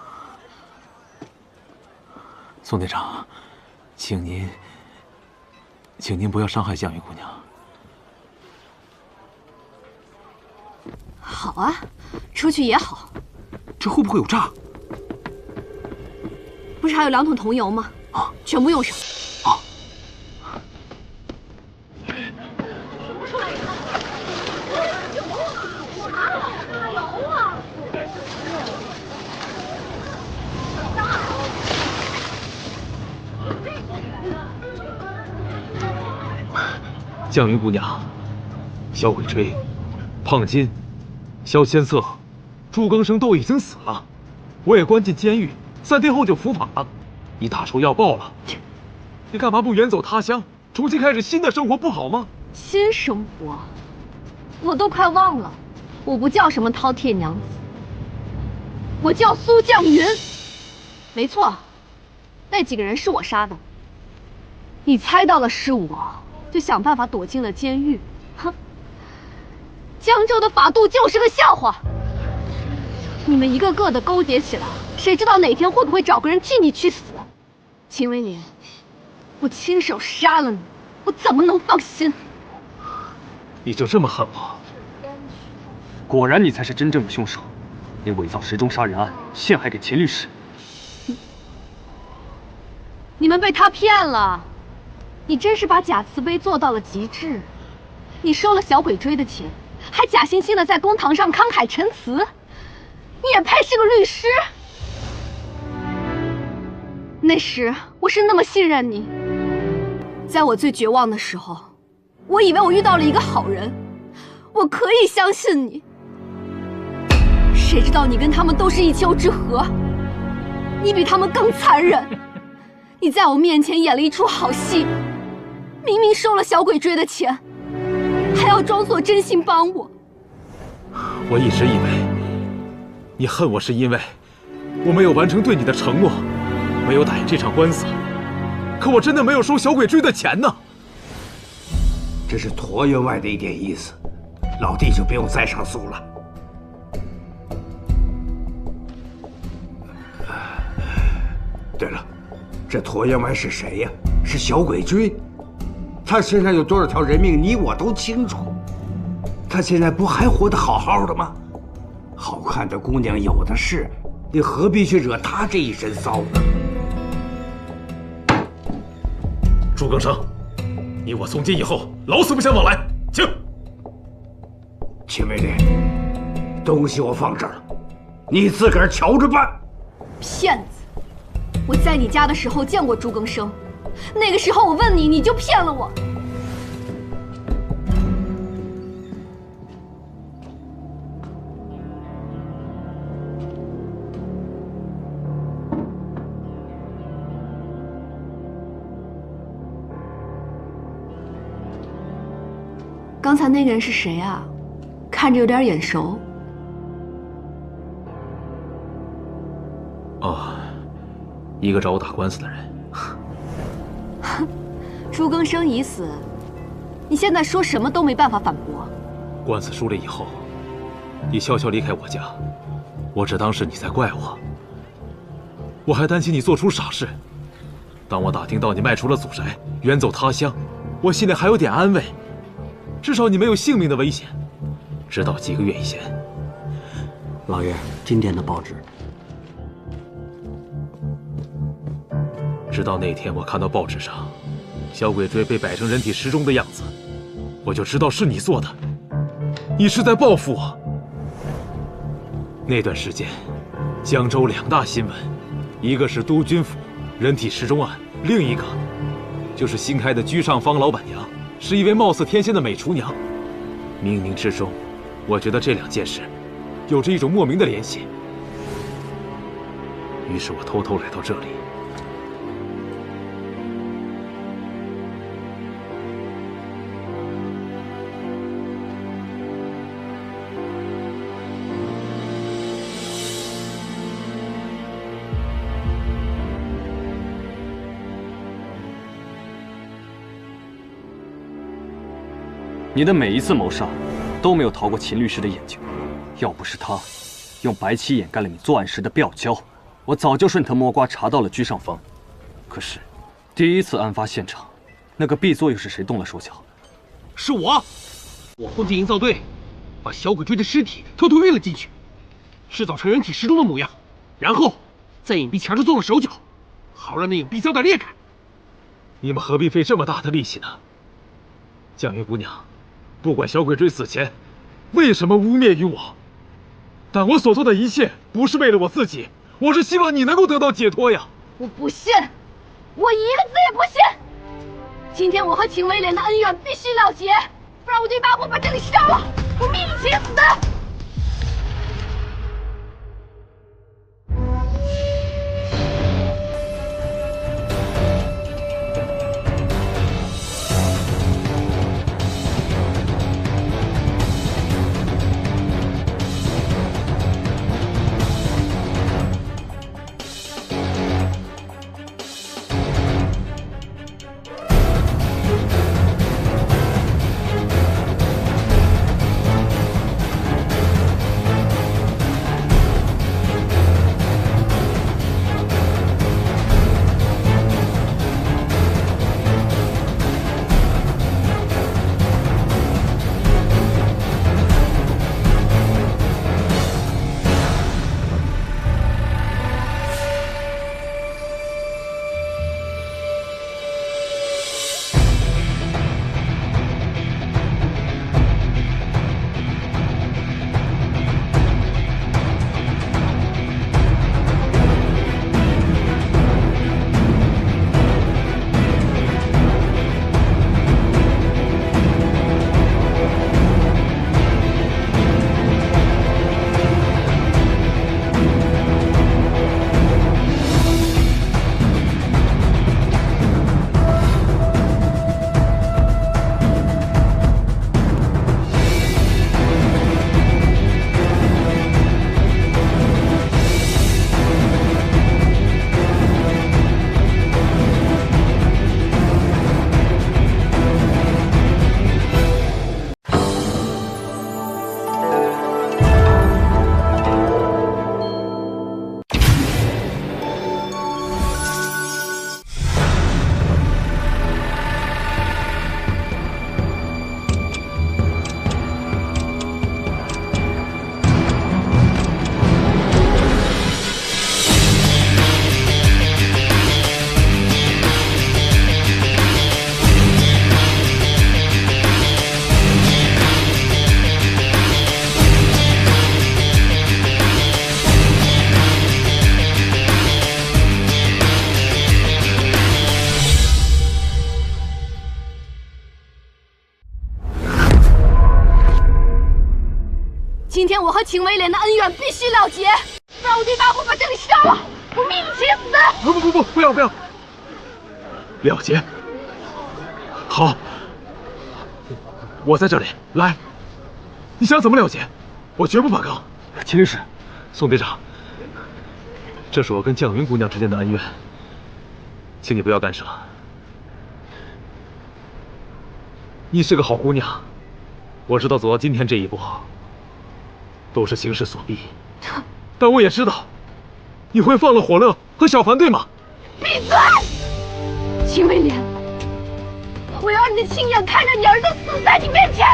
宋队长，请您不要伤害江玉姑娘。好啊，出去也好。这会不会有诈？不是还有2桶桐油吗？全部用上。江云姑娘、小鬼吹、胖金、萧仙色、朱更生都已经死了，我也关进监狱，3天后就伏法了。你大仇要报了，你干嘛不远走他乡，重新开始新的生活不好吗？新生活，我都快忘了，我不叫什么饕餮娘子，我叫苏绛云。没错，那几个人是我杀的。你猜到了是我，就想办法躲进了监狱。哼，江州的法度就是个笑话。你们一个个的勾结起来，谁知道哪天会不会找个人替你去死？秦威廉，我亲手杀了你，我怎么能放心？你就这么恨我？果然你才是真正的凶手，你伪造时钟杀人案，陷害给秦律师。你们被他骗了，你真是把假慈悲做到了极致。你收了小鬼追的钱，还假惺惺的在公堂上慷慨陈词，你也配是个律师？那时我是那么信任你，在我最绝望的时候，我以为我遇到了一个好人，我可以相信你。谁知道你跟他们都是一丘之貉，你比他们更残忍。你在我面前演了一出好戏，明明收了小鬼追的钱，还要装作真心帮我。我一直以为你恨我是因为我没有完成对你的承诺，没有打赢这场官司。可我真的没有收小鬼追的钱呢。这是椭员外的一点意思，老弟就不用再上诉了。对了，这椭员外是谁呀？是小鬼追。他身上有多少条人命，你我都清楚。他现在不还活得好好的吗？好看的姑娘有的是，你何必去惹他这一身骚呢？朱更生，你我从今以后老死不相往来，请。秦威廉，东西我放这儿了，你自个儿瞧着办。骗子！我在你家的时候见过朱更生，那个时候我问你，你就骗了我。刚才那个人是谁啊？看着有点眼熟。哦，一个找我打官司的人。朱更生已死，你现在说什么都没办法反驳。官司输了以后，你悄悄离开我家，我只当是你在怪我。我还担心你做出傻事，当我打听到你卖出了祖宅，远走他乡，我心里还有点安慰，至少你没有性命的危险。直到几个月以前，老爷，今天的报纸。直到那天我看到报纸上小鬼锥被摆成人体时钟的样子，我就知道是你做的，你是在报复我。那段时间，江州2大新闻，一个是督军府人体时钟案，另一个就是新开的居上坊老板娘是一位貌似天仙的美厨娘。冥冥之中，我觉得这2件事有着一种莫名的联系，于是我偷偷来到这里。你的每一次谋杀，都没有逃过秦律师的眼睛。要不是他用白漆掩盖了你作案时的吊胶，我早就顺藤摸瓜查到了居上坊。可是，第一次案发现场，那个 B 座又是谁动了手脚？是我混进营造队，把小鬼锥的尸体偷偷运了进去，制造成人体时钟的模样，然后在隐蔽墙上做了手脚，好让那隐蔽胶带裂开。你们何必费这么大的力气呢？江云姑娘，不管小鬼锥死前为什么污蔑于我，但我所做的一切不是为了我自己，我是希望你能够得到解脱呀！我不信，我一个字也不信！今天我和秦威廉的恩怨必须了结，不然我就一把火把这里烧了，我命你且死！今天我和秦威廉的恩怨必须了结，不然我就一把火把这里烧了，我命你且死！不要！了结。好，我在这里。来，你想怎么了结？我绝不反抗。秦律师，宋队长，这是我跟绛云姑娘之间的恩怨，请你不要干涉。你是个好姑娘，我知道走到今天这一步都是形势所逼，但我也知道你会放了火乐和小凡，对吗？闭嘴！秦威廉，我要让你亲眼看着你儿子死在你面前。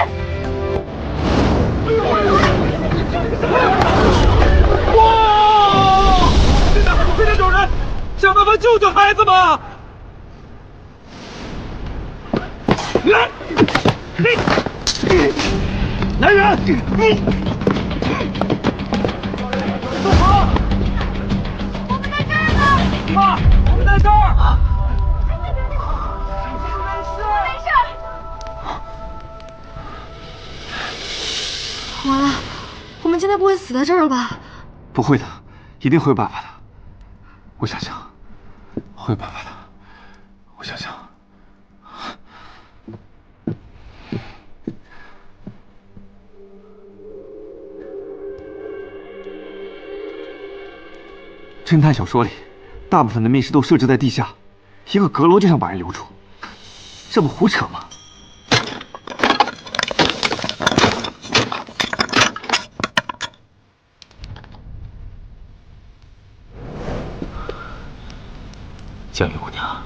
哇！快点找人，想办法救救孩子吧！来人！走好！我们在这儿呢！妈，我们在这儿！没事。完了，我们今天不会死在这儿了吧？不会的，一定会有办法的。我想想，会有办法的。我想想。侦探小说里，大部分的密室都设置在地下，一个阁楼就想把人留住，这不胡扯吗？江玉姑娘，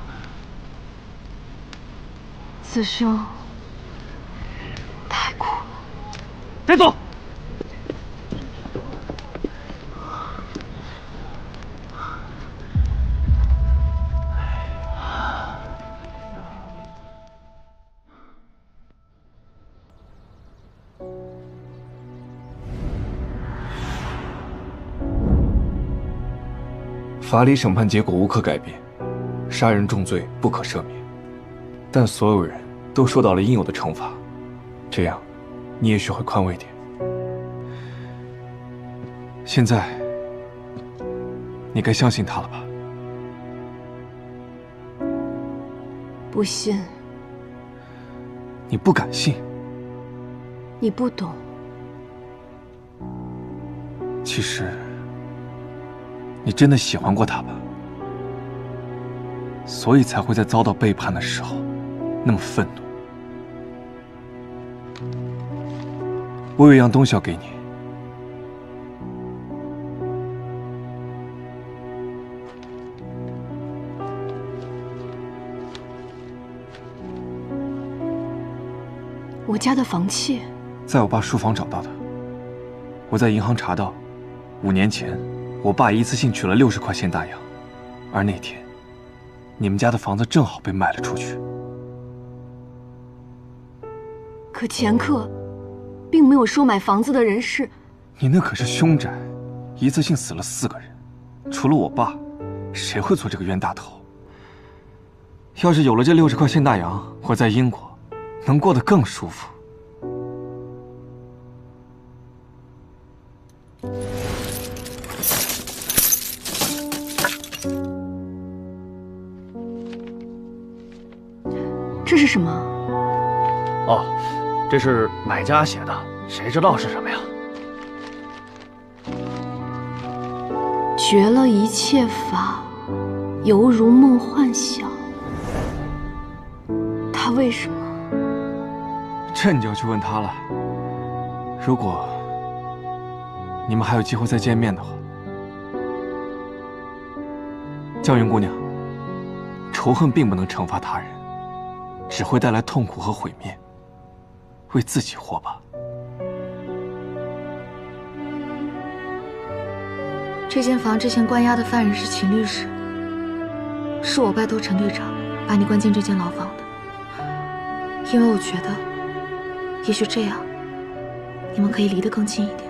此生太苦了。带走。法理审判结果无可改变，杀人重罪不可赦免，但所有人都受到了应有的惩罚，这样你也许会宽慰点。现在，你该相信他了吧？不信。你不敢信？你不懂。其实，你真的喜欢过他吧？所以才会在遭到背叛的时候那么愤怒。我有一样东西要给你。我家的房契，在我爸书房找到的。我在银行查到，5年前，我爸一次性取了60块现大洋，而那天，你们家的房子正好被卖了出去。可前客，并没有收买房子的人是……你那可是凶宅，一次性死了4个人，除了我爸，谁会做这个冤大头？要是有了这60块现大洋，我在英国能过得更舒服。这是什么？哦，这是买家写的，谁知道是什么呀？绝了一切法，犹如梦幻想。他为什么？这你就要去问他了。如果你们还有机会再见面的话，江云姑娘，仇恨并不能惩罚他人，只会带来痛苦和毁灭。为自己活吧。这间房之前关押的犯人是秦律师，是我拜托陈队长把你关进这间牢房的，因为我觉得，也许这样，你们可以离得更近一点。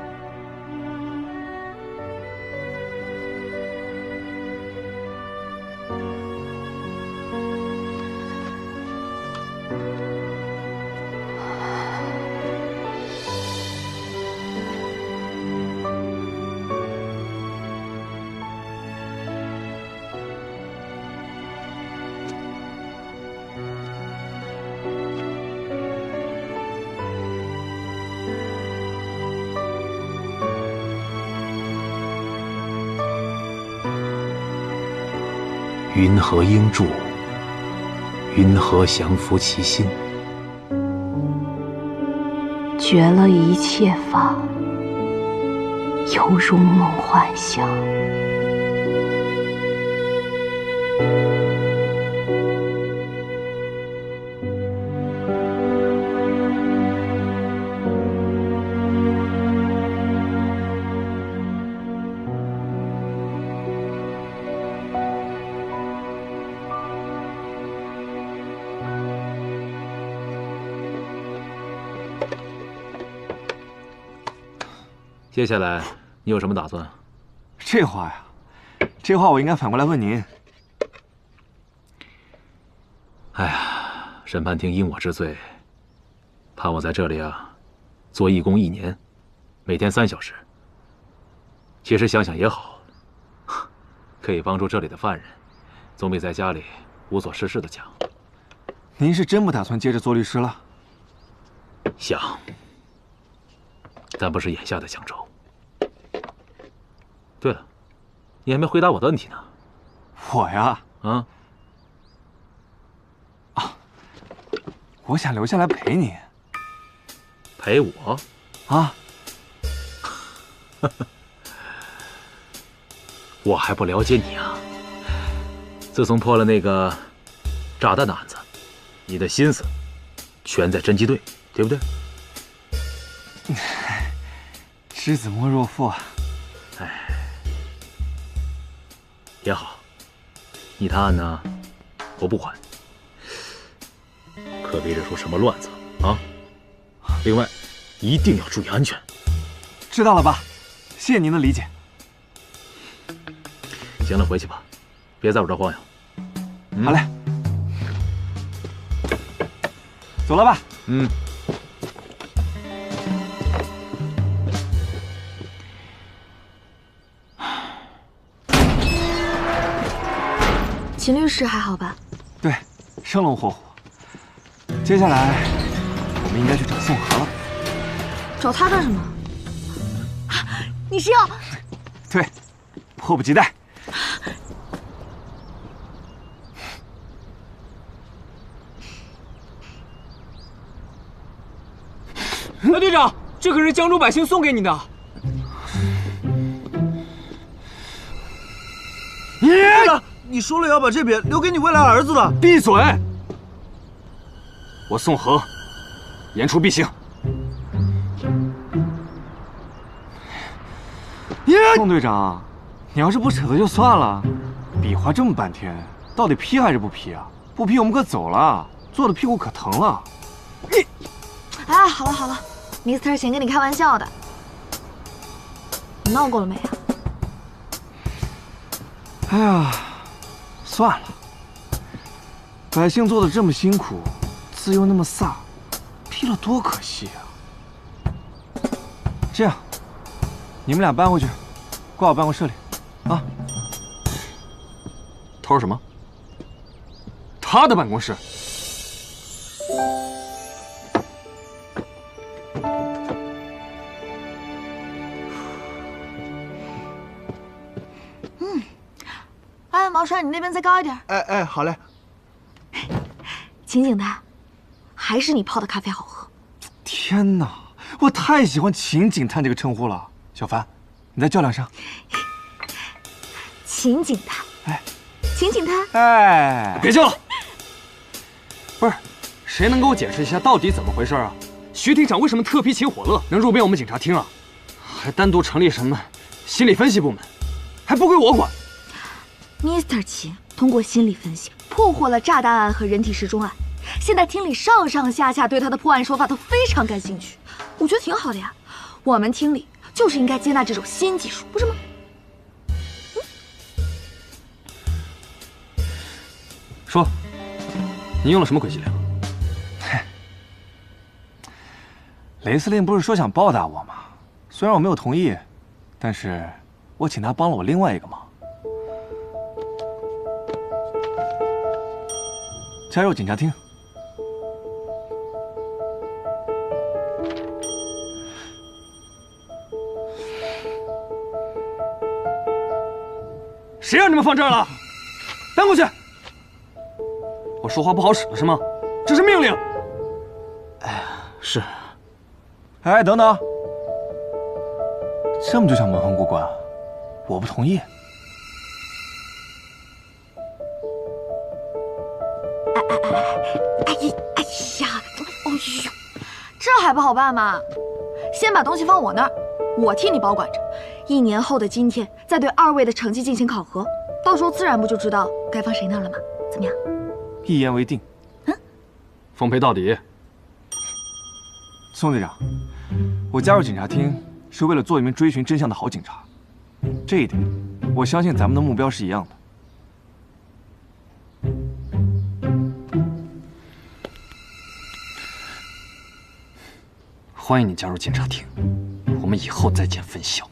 云何应住？云何降服其心？绝了一切法，犹如梦幻想。接下来你有什么打算？这话呀，这话我应该反过来问您。哎呀，审判庭因我之罪，判我在这里啊，做义工1年，每天3小时。其实想想也好，可以帮助这里的犯人，总比在家里无所事事的强。您是真不打算接着做律师了？想，但不是眼下的江州。对了，你还没回答我的问题呢。我呀，我想留下来陪你。陪我？啊？我还不了解你啊！自从破了那个炸弹的案子，你的心思全在侦缉队，对不对？知子莫若父啊！哎，也好，你的案呢，我不管，可别惹出什么乱子啊！另外，一定要注意安全。知道了吧？谢谢您的理解。行了，回去吧，别在我这晃悠。好嘞，走了吧。秦律师还好吧？对，生龙活虎。接下来，我们应该去找宋河了。找他干什么？你是要？对，迫不及待。那队长，这可是江州百姓送给你的。你说了要把这匾留给你未来儿子的。闭嘴！我宋河，言出必行。宋队长，你要是不舍得就算了，比划这么半天，到底批还是不批啊？不批我们可走了，坐的屁股可疼了。哎，好了好了，Mr. 贤跟你开玩笑的。你闹够了没啊？哎呀，算了，百姓做的这么辛苦，字又那么飒，批了多可惜啊！这样，你们俩搬回去，挂我办公室里，啊。他说什么？他的办公室？哎，毛帅，你那边再高一点。哎，好嘞。秦警探，还是你泡的咖啡好喝。天哪，我太喜欢秦警探这个称呼了。小凡，你再叫两声。秦警探，哎，秦警探，哎，别叫了。不是，谁能给我解释一下到底怎么回事啊？徐厅长为什么特批秦火乐能入编我们警察厅啊？还单独成立什么心理分析部门，还不归我管。Mr. 秦通过心理分析破获了炸弹案和人体失踪案，现在厅里上上下下对他的破案手法都非常感兴趣，我觉得挺好的呀。我们厅里就是应该接纳这种新技术，不是吗？说，你用了什么诡计令？雷司令不是说想报答我吗？虽然我没有同意，但是我请他帮了我另外一个忙。加入警察厅。谁让你们放这儿了？搬过去！我说话不好使了是吗？这是命令。哎，是。哎，等等，这么就想蒙混过关？我不同意。哎呀，哎呦，这还不好办吗？先把东西放我那儿，我替你保管着。1年后的今天，再对2位的成绩进行考核，到时候自然不就知道该放谁那儿了吗？怎么样？一言为定。奉陪到底。宋队长，我加入警察厅是为了做一名追寻真相的好警察。这一点，我相信咱们的目标是一样的。欢迎你加入警察厅，我们以后再见分晓。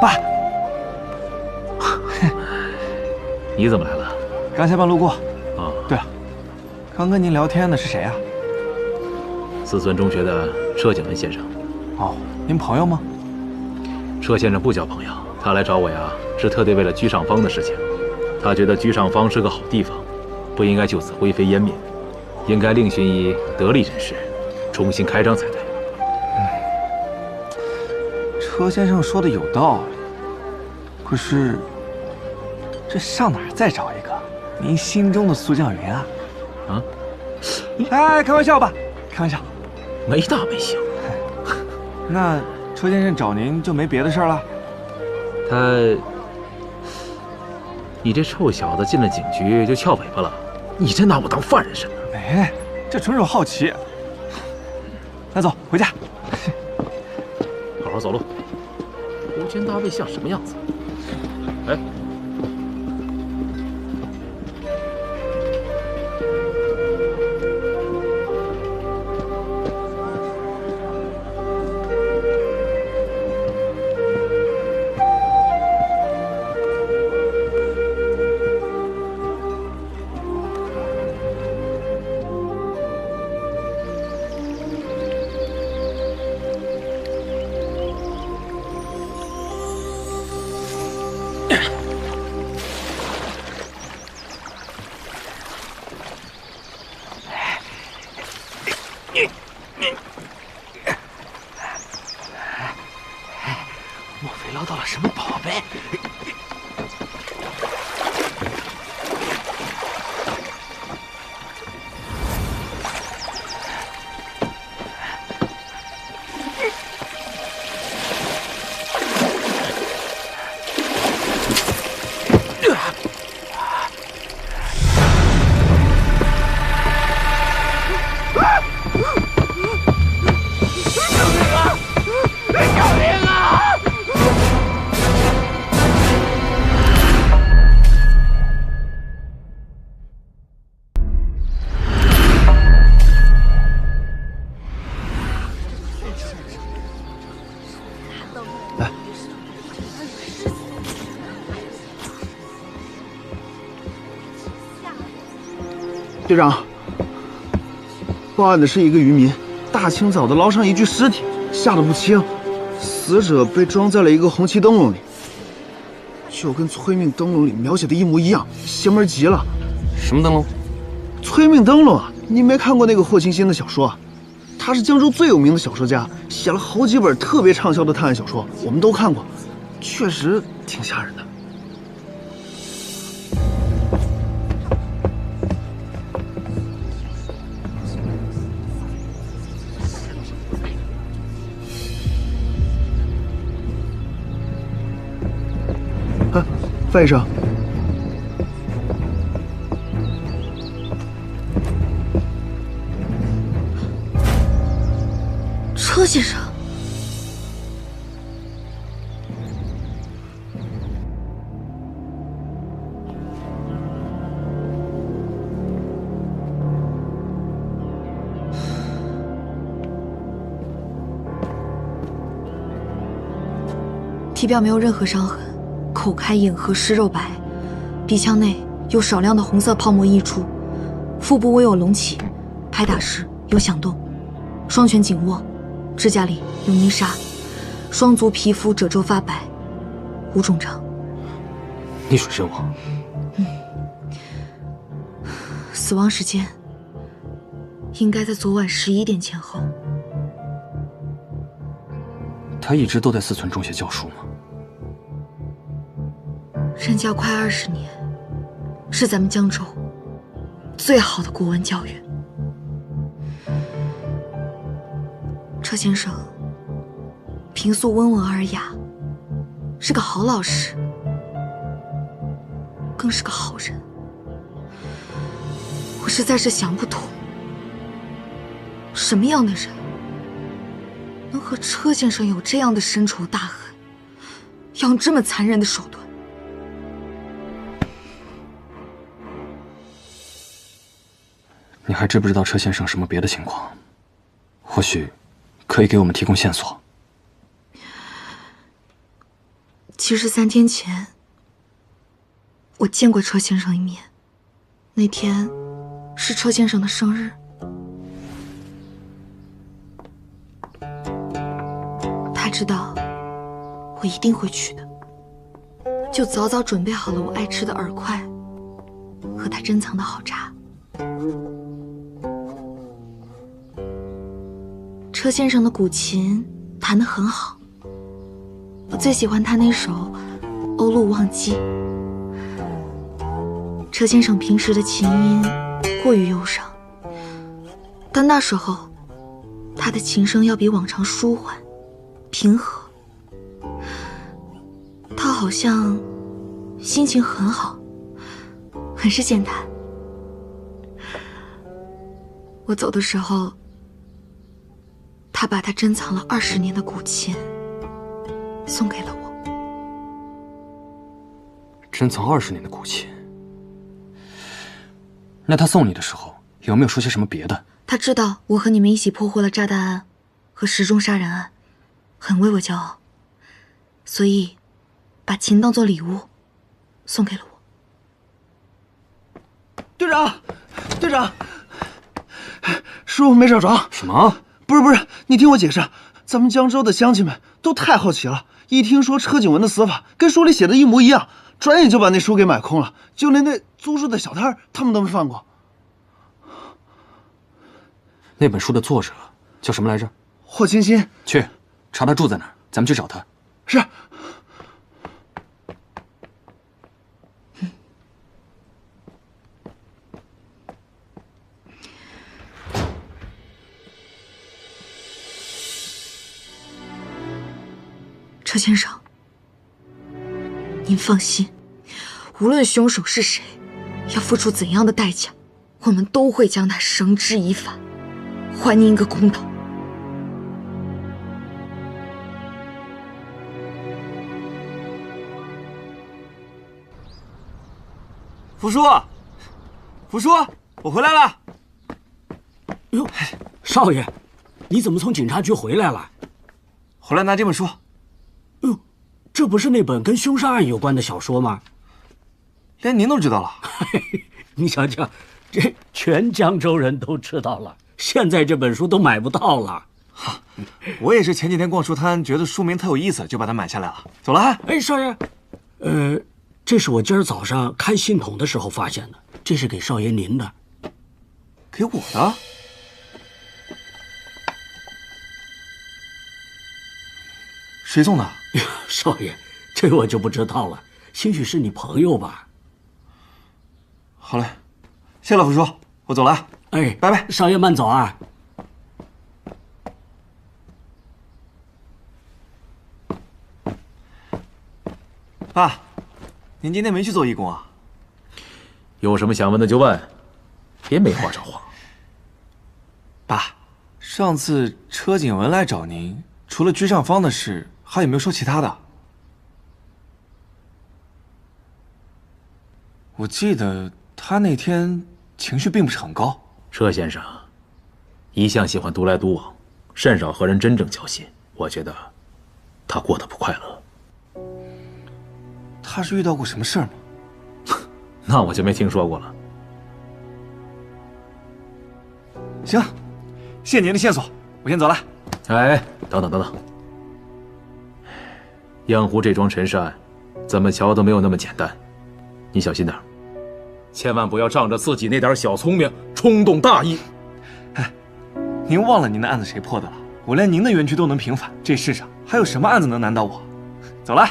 爸，你怎么来了？刚下班路过。啊，对了，刚跟您聊天的是谁啊？四村中学的车景文先生。哦，您朋友吗？车先生不交朋友，他来找我呀，是特地为了居上坊的事情。他觉得居上坊是个好地方，不应该就此灰飞烟灭，应该另寻一得力人士，重新开张才对。车先生说的有道理，可是这上哪儿再找一个您心中的苏将云啊？啊？哎，开玩笑吧，开玩笑，没大没小。那车先生找您就没别的事儿了？你这臭小子进了警局就翘尾巴了，你真拿我当犯人似的？哎，这纯属好奇。那走，回家。好好走路。无权大卫像什么样子？哎，莫非捞到了什么宝贝？队长，报案的是一个渔民，大清早的捞上一具尸体，吓得不轻。死者被装在了一个红旗灯笼里，就跟催命灯笼里描写的一模一样，邪门极了。什么灯笼？催命灯笼啊！你没看过那个霍清新的小说啊？他是江州最有名的小说家，写了好几本特别畅销的探案小说，我们都看过，确实挺吓人的。范医生，车先生，体表没有任何伤痕。口开隐合，湿肉白，鼻腔内有少量的红色泡沫溢出，腹部微有隆起，拍打时有响动，双拳紧握，指甲里有泥沙，双足皮肤褶皱发白，无肿胀。溺水身亡。死亡时间应该在昨晚11点前后。他一直都在思存中学教书吗？任教快20年，是咱们江州最好的国文教育。车先生平素温文尔雅，是个好老师，更是个好人。我实在是想不通，什么样的人能和车先生有这样的深仇大恨，要用这么残忍的手段？你还知不知道车先生什么别的情况？或许可以给我们提供线索。其实3天前，我见过车先生一面。那天是车先生的生日。他知道我一定会去的，就早早准备好了我爱吃的饵块和他珍藏的好茶。车先生的古琴弹得很好，我最喜欢他那首《欧陆忘机》。车先生平时的琴音过于忧伤，但那时候他的琴声要比往常舒缓平和。他好像心情很好，很是健谈。我走的时候，他把他珍藏了20年的古琴送给了我。珍藏20年的古琴，那他送你的时候有没有说些什么别的？他知道我和你们一起破获了炸弹案和石钟杀人案，很为我骄傲，所以把琴当作礼物送给了我。队长，队长，书没找着。什么？不是，你听我解释，咱们江州的乡亲们都太好奇了，一听说车景文的死法跟书里写的一模一样，转眼就把那书给买空了，就连那租书的小摊他们都没放过。那本书的作者叫什么来着？霍清新。去查他住在哪儿，咱们去找他。是。车先生，您放心，无论凶手是谁，要付出怎样的代价，我们都会将他绳之以法，还您一个公道。福叔，福叔，我回来了。哟，少爷，你怎么从警察局回来了？回来拿这本书。哟，这不是那本跟凶杀案有关的小说吗？连您都知道了？你瞧瞧，这全江州人都知道了。现在这本书都买不到了。哈，我也是前几天逛书摊，觉得书名特有意思，就把它买下来了。走了啊。哎，少爷，这是我今儿早上看信筒的时候发现的，这是给少爷您的。给我的？谁送的？少爷，这我就不知道了，兴许是你朋友吧。好嘞，谢了，福叔，我走了啊。哎，拜拜，少爷慢走啊。爸，您今天没去做义工啊？有什么想问的就问，别没话找话。爸，上次车景文来找您，除了居上方的事，还有没有说其他的？我记得他那天情绪并不是很高。车先生一向喜欢独来独往，甚少和人真正交心。我觉得他过得不快乐。他是遇到过什么事儿吗？那我就没听说过了。行，谢谢您的线索，我先走了。哎，等等，央湖这桩陈氏案，怎么瞧都没有那么简单，你小心点。千万不要仗着自己那点小聪明冲动大意。哎，您忘了您的案子谁破的了？我连您的园区都能平反，这世上还有什么案子能难倒我？走了。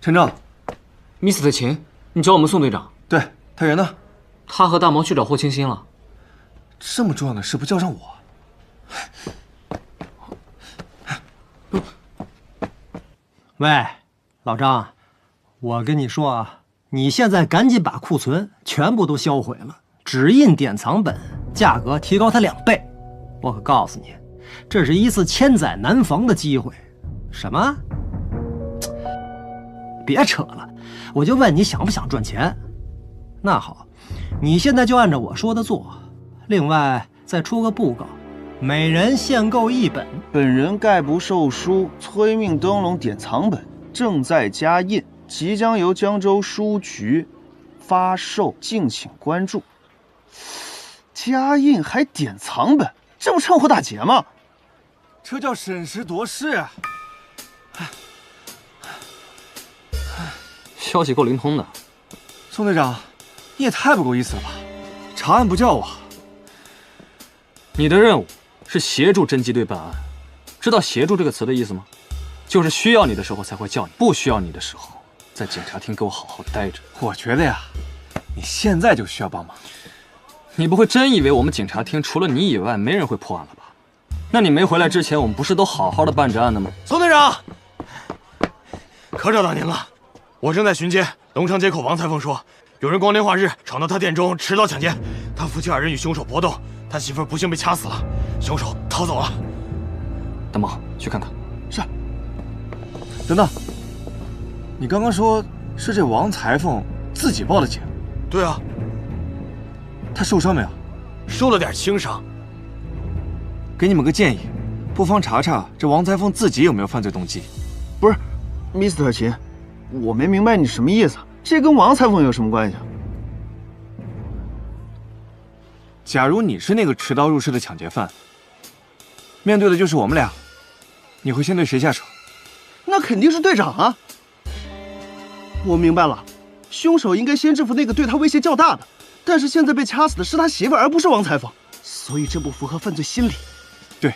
陈正，Mr. 秦，你找我们宋队长？对，他人呢？他和大毛去找霍清新了。这么重要的事不叫上我？喂，老张，我跟你说啊，你现在赶紧把库存全部都销毁了，只印典藏本，价格提高它2倍。我可告诉你，这是一次千载难逢的机会。什么？别扯了，我就问你想不想赚钱？那好，你现在就按照我说的做，另外再出个布告，每人限购1本。本人概不售书《催命灯笼典藏本》正在加印，即将由江州书局发售，敬请关注。加印还典藏本，这不趁火打劫吗？这叫审时度势。消息够灵通的，宋队长，你也太不够意思了吧？查案不叫我。你的任务是协助侦缉队办案，知道“协助”这个词的意思吗？就是需要你的时候才会叫你，不需要你的时候，在警察厅给我好好待着。我觉得呀，你现在就需要帮忙。你不会真以为我们警察厅除了你以外没人会破案了吧？那你没回来之前，我们不是都好好的办着案的吗？宋队长，可找到您了。我正在巡街，龙昌街口王裁缝说，有人光天化日闯到他店中，持刀抢劫，他夫妻2人与凶手搏斗，他媳妇不幸被掐死了，凶手逃走了。大毛，去看看。是。等等，你刚刚说是这王裁缝自己报的警？对啊。他受伤没有？受了点轻伤。给你们个建议，不妨查查这王裁缝自己有没有犯罪动机。不是 ，Mr. 秦。我没明白你什么意思，这跟王裁缝有什么关系？假如你是那个持刀入室的抢劫犯，面对的就是我们俩，你会先对谁下手？那肯定是队长啊！我明白了，凶手应该先制服那个对他威胁较大的，但是现在被掐死的是他媳妇，而不是王裁缝，所以这不符合犯罪心理。对，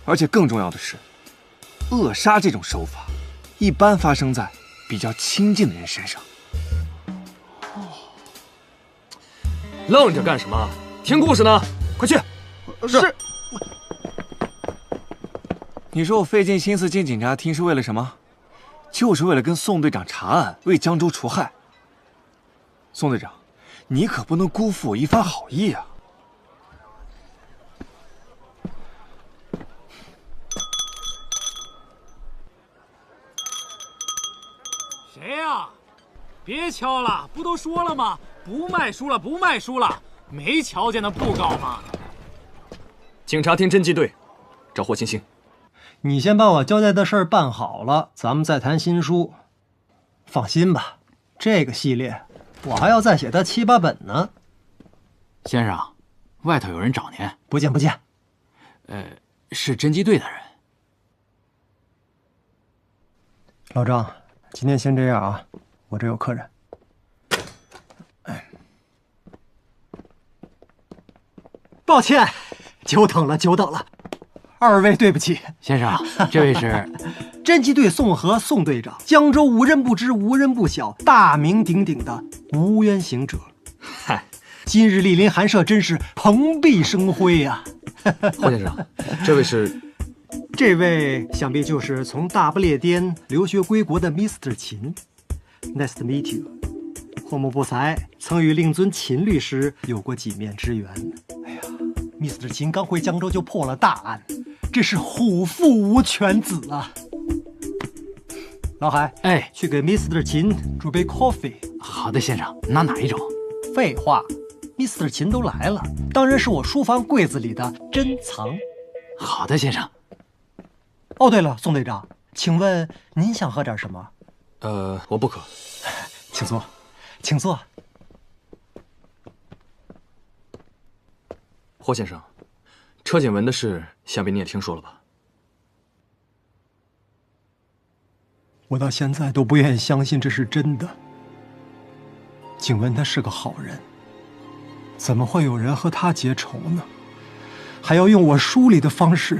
而且更重要的是，扼杀这种手法一般发生在比较亲近的人身上。愣着干什么？听故事呢，快去！是。你说我费尽心思进警察厅是为了什么？就是为了跟宋队长查案，为江州除害。宋队长，你可不能辜负我一番好意啊！谁呀？别敲了，不都说了吗？不卖书了，不卖书了。没瞧见那布告吗？警察厅侦缉队，找霍清新。你先把我交代的事儿办好了，咱们再谈新书。放心吧，这个系列我还要再写它7、8本呢。先生，外头有人找您。不见不见。是侦缉队的人。老张，今天先这样啊，我这有客人。抱歉，久等了，久等了。2位对不起。先生，这位是侦缉队宋和宋队长，江州无人不知，无人不晓，大名鼎鼎的无冤行者。嗨，今日莅临寒舍，真是蓬荜生辉呀！霍先生，这位是？这位想必就是从大不列颠留学归国的 Mr. 秦。Nice to meet you。霍某不才，曾与令尊秦律师有过几面之缘。哎呀，Mr. 秦刚回江州就破了大案，这是虎父无犬子啊！老海，哎，去给 Mr. 秦煮杯 coffee。好的，先生，拿哪一种？废话 ，Mr. 秦都来了，当然是我书房柜子里的珍藏。好的，先生。哦，对了，宋队长，请问您想喝点什么？我不渴。请坐，请坐。霍先生，车景文的事，想必你也听说了吧？我到现在都不愿意相信这是真的。景文他是个好人，怎么会有人和他结仇呢？还要用我书里的方式，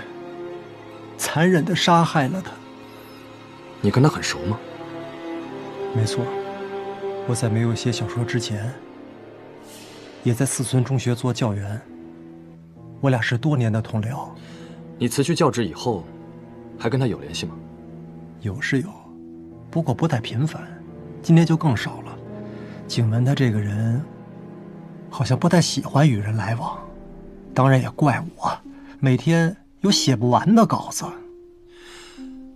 残忍地杀害了他。你跟他很熟吗？没错，我在没有写小说之前，也在四村中学做教员。我俩是多年的同僚。你辞去教职以后，还跟他有联系吗？有是有，不过不太频繁，今年就更少了。景文他这个人，好像不太喜欢与人来往，当然也怪我，每天有写不完的稿子。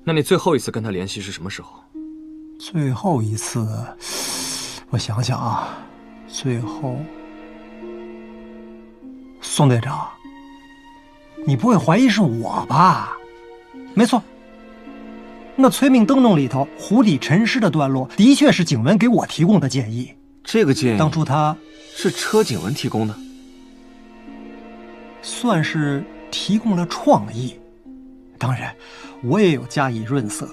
那你最后一次跟他联系是什么时候？最后一次，我想想啊，最后，宋队长，你不会怀疑是我吧？没错，那催命灯笼里头湖底沉尸的段落，的确是景文给我提供的建议。这个建议当初他是车景文提供的，算是提供了创意。当然，我也有加以润色。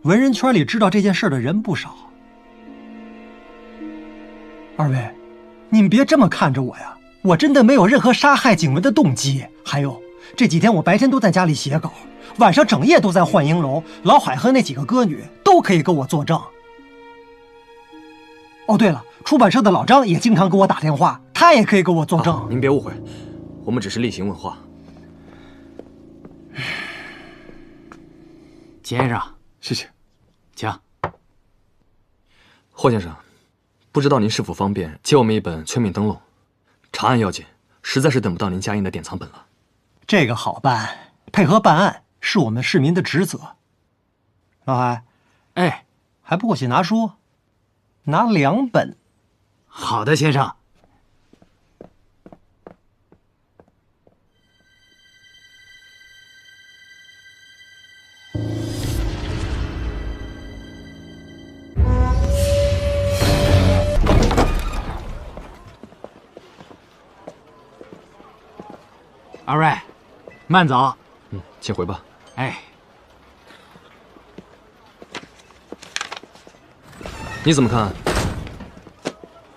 文人圈里知道这件事的人不少。二位，你们别这么看着我呀，我真的没有任何杀害景文的动机。还有，这几天我白天都在家里写稿，晚上整夜都在幻影楼。老海和那几个歌女都可以给我作证。哦，对了，出版社的老张也经常给我打电话，他也可以给我作证。您别误会，我们只是例行问话。先生，谢谢。请。霍先生，不知道您是否方便借我们一本《催命灯笼》？查案要紧，实在是等不到您家印的典藏本了。这个好办，配合办案是我们市民的职责。老海，哎，还不过去拿书，拿2本。好的，先生。二位，慢走。请回吧。哎，你怎么看？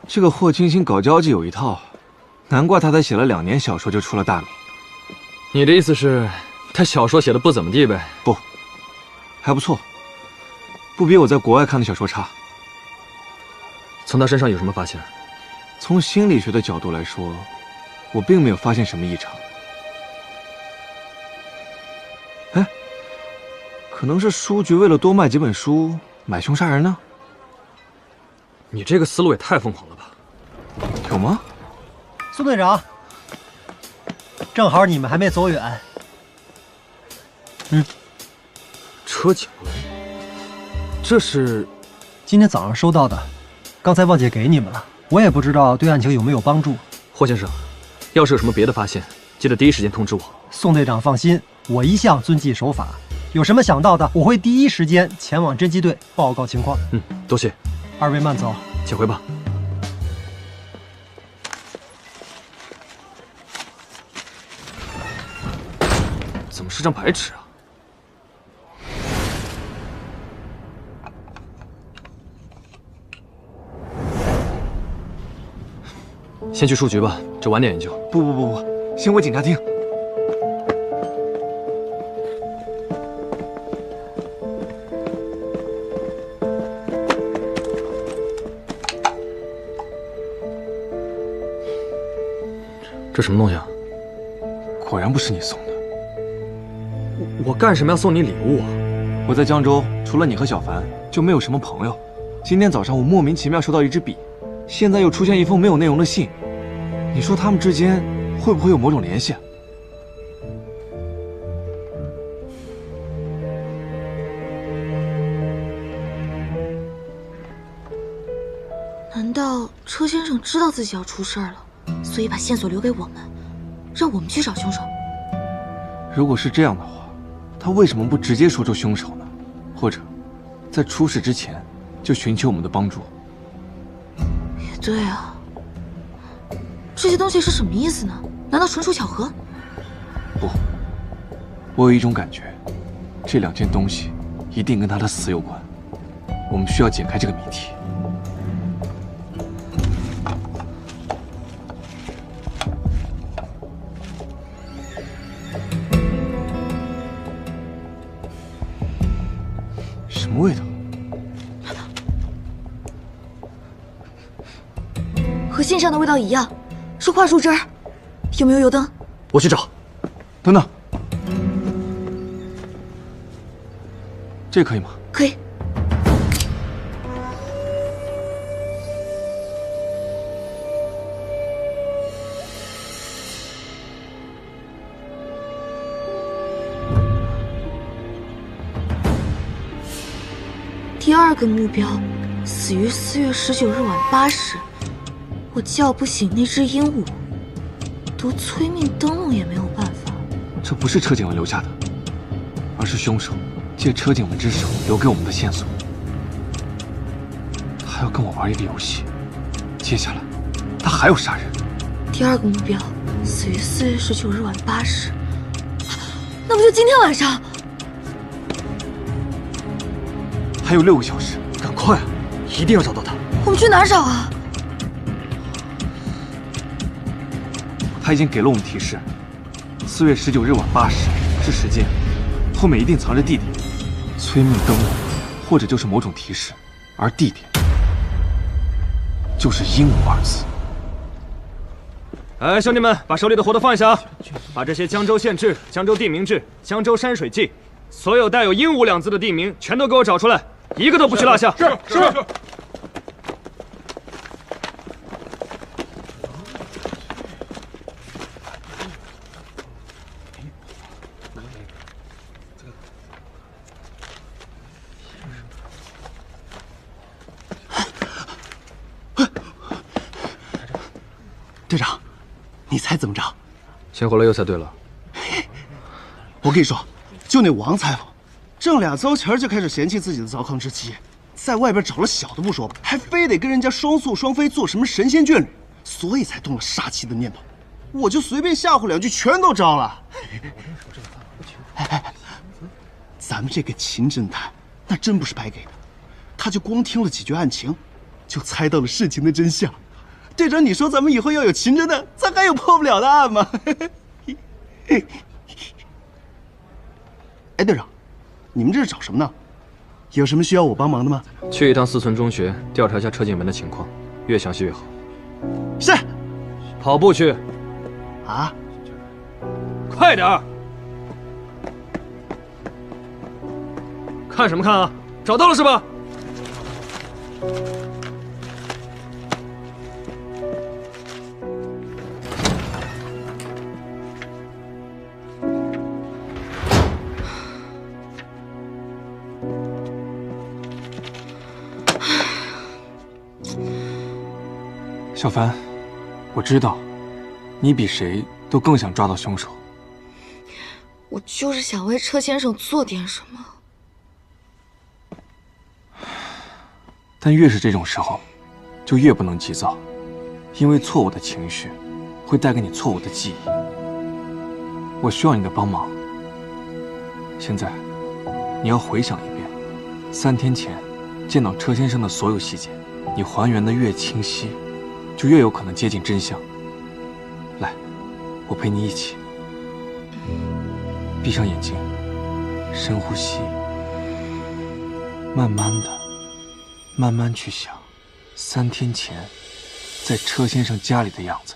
这个霍青青搞交际有一套，难怪他才写了2年小说就出了大名。你的意思是，他小说写的不怎么地呗？不，还不错，不比我在国外看的小说差。从他身上有什么发现？从心理学的角度来说，我并没有发现什么异常。哎，可能是书局为了多卖几本书，买凶杀人呢？你这个思路也太疯狂了吧？有吗？苏队长，正好你们还没走远。车景文，这是今天早上收到的，刚才忘记给你们了。我也不知道对案情有没有帮助。霍先生，要是有什么别的发现，记得第一时间通知我。宋队长放心，我一向遵纪守法，有什么想到的，我会第一时间前往侦缉队报告情况。多谢。二位慢走，请回吧。怎么是张白纸啊？先去书局吧，这晚点研究。不，先回警察厅。这什么东西啊？果然不是你送的。我干什么要送你礼物啊？我在江州，除了你和小凡，就没有什么朋友。今天早上我莫名其妙收到一支笔，现在又出现一封没有内容的信。你说他们之间会不会有某种联系啊？难道车先生知道自己要出事了，所以把线索留给我们，让我们去找凶手？如果是这样的话，他为什么不直接说出凶手呢？或者，在出事之前就寻求我们的帮助？也对啊，这些东西是什么意思呢？难难道纯属巧合？不，我有一种感觉，这2件东西一定跟他的死有关。我们需要解开这个谜题。什么味道？和信上的味道一样，是桦树汁儿。有没有油灯？我去找。等等，这可以吗？可以。第2个目标，死于4月19日晚8时。我叫不醒那只鹦鹉，读催命灯笼也没有办法。这不是车景文留下的，而是凶手借车景文之手留给我们的线索。他要跟我玩一个游戏，接下来他还要杀人。第2个目标，死于4月19日晚8时，那不就今天晚上？还有6个小时，赶快啊！一定要找到他。我们去哪儿找啊？他已经给了我们提示，4月19日晚8时是时间，后面一定藏着地点，催命灯笼，或者就是某种提示，而地点就是鹦鹉2字。兄弟们，把手里的活动放一下啊！把这些江州县志、江州地名志、江州山水记，所有带有鹦鹉2字的地名，全都给我找出来，一个都不许落下。是。队长，你猜怎么着？先后来又猜对了。我跟你说，就那王裁缝，挣俩糟钱就开始嫌弃自己的糟糠之妻，在外边找了小的不说，还非得跟人家双宿双飞，做什么神仙眷侣，所以才动了杀妻的念头。我就随便吓唬2句，全都招了。咱们这个秦侦探，那真不是白给的，他就光听了几句案情，就猜到了事情的真相。队长，你说咱们以后要有秦侦探，咱还有破不了的案吗？哎，队长，你们这是找什么呢？有什么需要我帮忙的吗？去一趟4村中学，调查一下车景文的情况，越详细越好。是。跑步去。啊？快点儿！看什么看啊？找到了是吧？小凡，我知道，你比谁都更想抓到凶手。我就是想为车先生做点什么。但越是这种时候，就越不能急躁，因为错误的情绪会带给你错误的记忆。我需要你的帮忙。现在，你要回想一遍3天前见到车先生的所有细节，你还原的越清晰，就越有可能接近真相。来，我陪你一起。闭上眼睛，深呼吸，慢慢的。慢慢去想，3天前，在车先生家里的样子。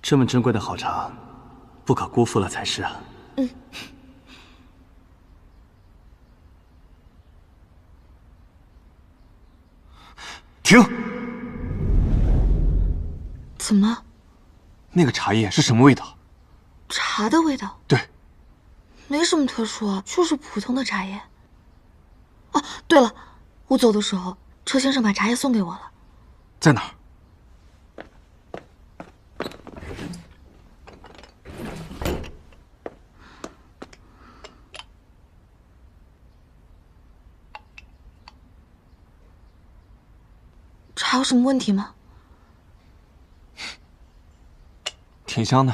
这么珍贵的好茶，不可辜负了才是啊。停！怎么？那个茶叶是什么味道？茶的味道？对，没什么特殊啊，就是普通的茶叶。哦，对了，我走的时候，车先生把茶叶送给我了。在哪儿？还有什么问题吗？挺香的。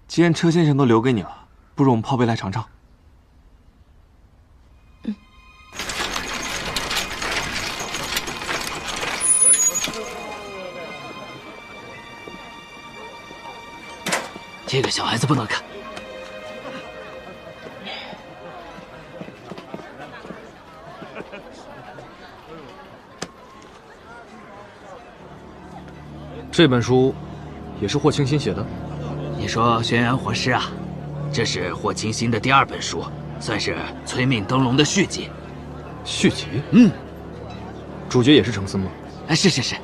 既然车先生都留给你了，不如我们泡杯来尝尝。这个小孩子不能看。这本书也是霍清新写的。你说轩辕活尸啊？这是霍清新的第2本书，算是《催命灯笼》的续集。续集？嗯。主角也是程森吗？哎，是。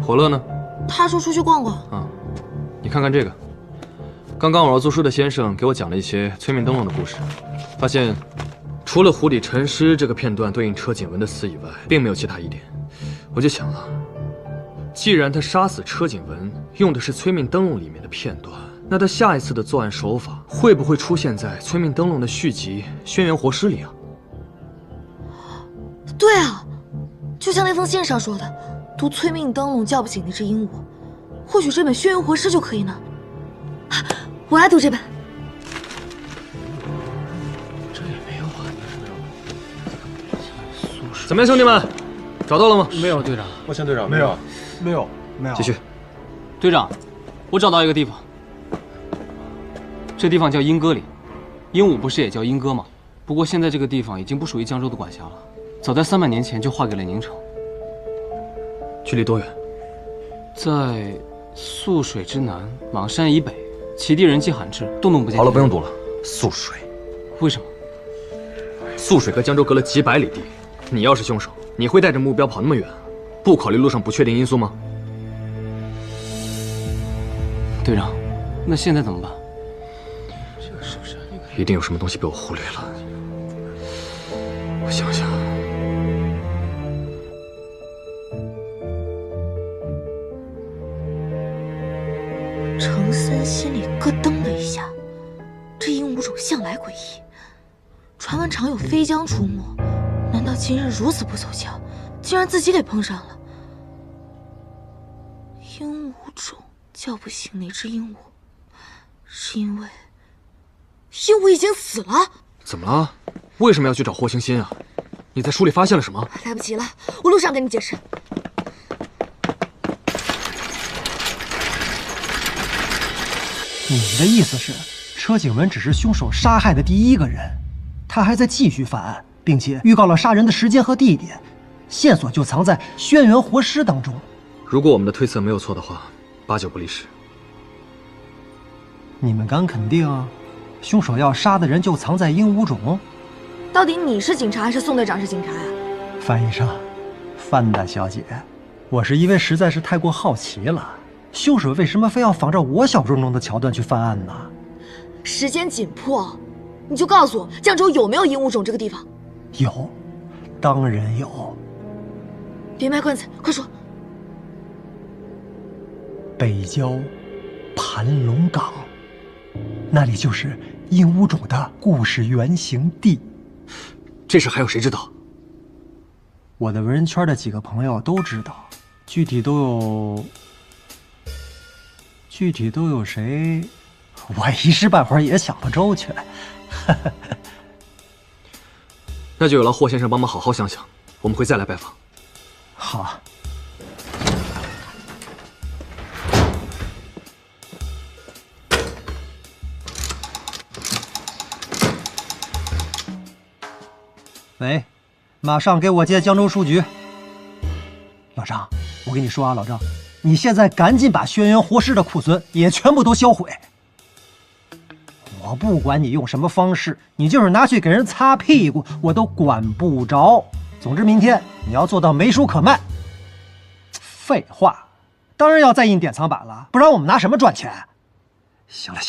火乐呢？他说出去逛逛。啊，你看看这个。刚刚我要做书的先生给我讲了一些催命灯笼的故事，发现除了湖底沉尸这个片段对应车景文的死以外，并没有其他疑点。我就想了，既然他杀死车景文用的是催命灯笼里面的片段，那他下一次的作案手法会不会出现在催命灯笼的续集《轩辕活尸》里啊？对啊，就像那封信上说的，读催命灯笼叫不醒那只鹦鹉，或许这本《轩辕活尸》就可以呢。我来读这本。这也没有啊。怎么样，兄弟们，找到了吗？没有，队长。抱歉，队长，没有。继续。队长，我找到一个地方。这地方叫莺歌岭，鹦鹉不是也叫莺歌吗？不过现在这个地方已经不属于江州的管辖了，早在300年前就划给了宁城。距离多远？在涑水之南，莽山以北。其地人迹罕至，动动不见。好了，不用读了。涑水，为什么？涑水和江州隔了几百里地，你要是凶手，你会带着目标跑那么远，不考虑路上不确定因素吗？队长，那现在怎么办？一定有什么东西被我忽略了。我想想。程森心里咯噔了一下，这鹦鹉种向来诡异，传闻常有飞将出没，难道今日如此不凑巧，竟然自己给碰上了？鹦鹉种叫不醒那只鹦鹉，是因为鹦鹉已经死了。怎么了？为什么要去找霍清新啊？你在书里发现了什么？来不及了，我路上跟你解释。你的意思是，车景文只是凶手杀害的第1个人，他还在继续犯案，并且预告了杀人的时间和地点，线索就藏在轩辕活尸当中。如果我们的推测没有错的话，8、9不离十。你们敢肯定，凶手要杀的人就藏在鹦鹉种？到底你是警察还是宋队长是警察呀？翻译上，范大小姐，我是因为实在是太过好奇了。凶手为什么非要仿照我小说中的桥段去犯案呢？时间紧迫，你就告诉我，江州有没有鹦鹉种这个地方？有，当然有。别卖关子，快说。北郊盘龙岗，那里就是鹦鹉种的故事原型地。这事还有谁知道？我的文人圈的几个朋友都知道，具体都有谁，我一时半会儿也想不周全。那就有劳霍先生帮忙好好想想，我们会再来拜访。好。喂，马上给我接江州书局。老张，我跟你说啊，老张，你现在赶紧把轩辕活尸的库存也全部都销毁。我不管你用什么方式，你就是拿去给人擦屁股，我都管不着。总之，明天你要做到没书可卖。废话，当然要再印典藏版了，不然我们拿什么赚钱？行了，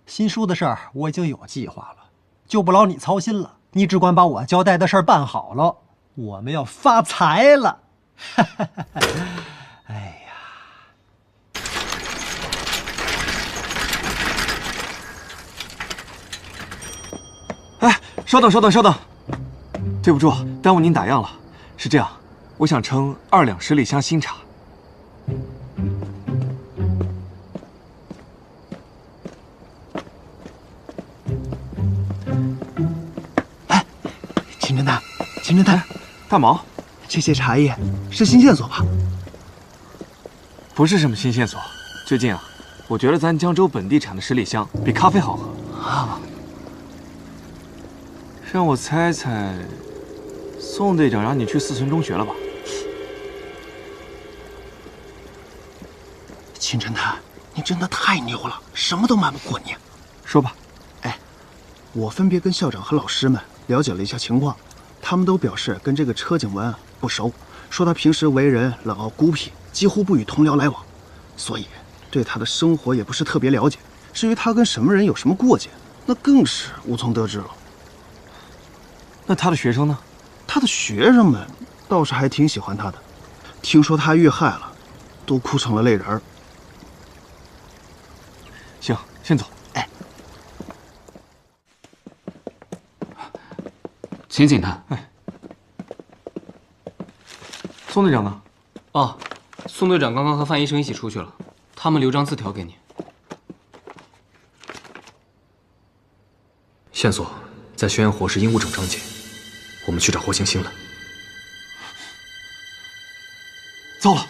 新书的事儿我已经有计划了，就不劳你操心了。你只管把我交代的事儿办好了，我们要发财了。哎呀，哎，稍等，稍等，稍等，对不住，耽误您打烊了。是这样，我想称2两10里香新茶。秦侦探，秦侦探，大毛，这些茶叶是新线索吧？不是什么新线索。最近啊，我觉得咱江州本地产的10里香比咖啡好喝啊。让我猜猜，宋队长让你去4村中学了吧？秦侦探，你真的太牛了，什么都瞒不过你。说吧。哎，我分别跟校长和老师们了解了一下情况，他们都表示跟这个车景文不熟，说他平时为人冷傲孤僻，几乎不与同僚来往，所以对他的生活也不是特别了解。至于他跟什么人有什么过节，那更是无从得知了。那他的学生呢？他的学生们倒是还挺喜欢他的，听说他遇害了，都哭成了泪人儿。行，先走。哎，秦警探，宋队长呢？哦，宋队长刚刚和范医生一起出去了，他们留张字条给你。线索在宣阳火石鹦鹉整章节，我们去找霍星星了。糟了！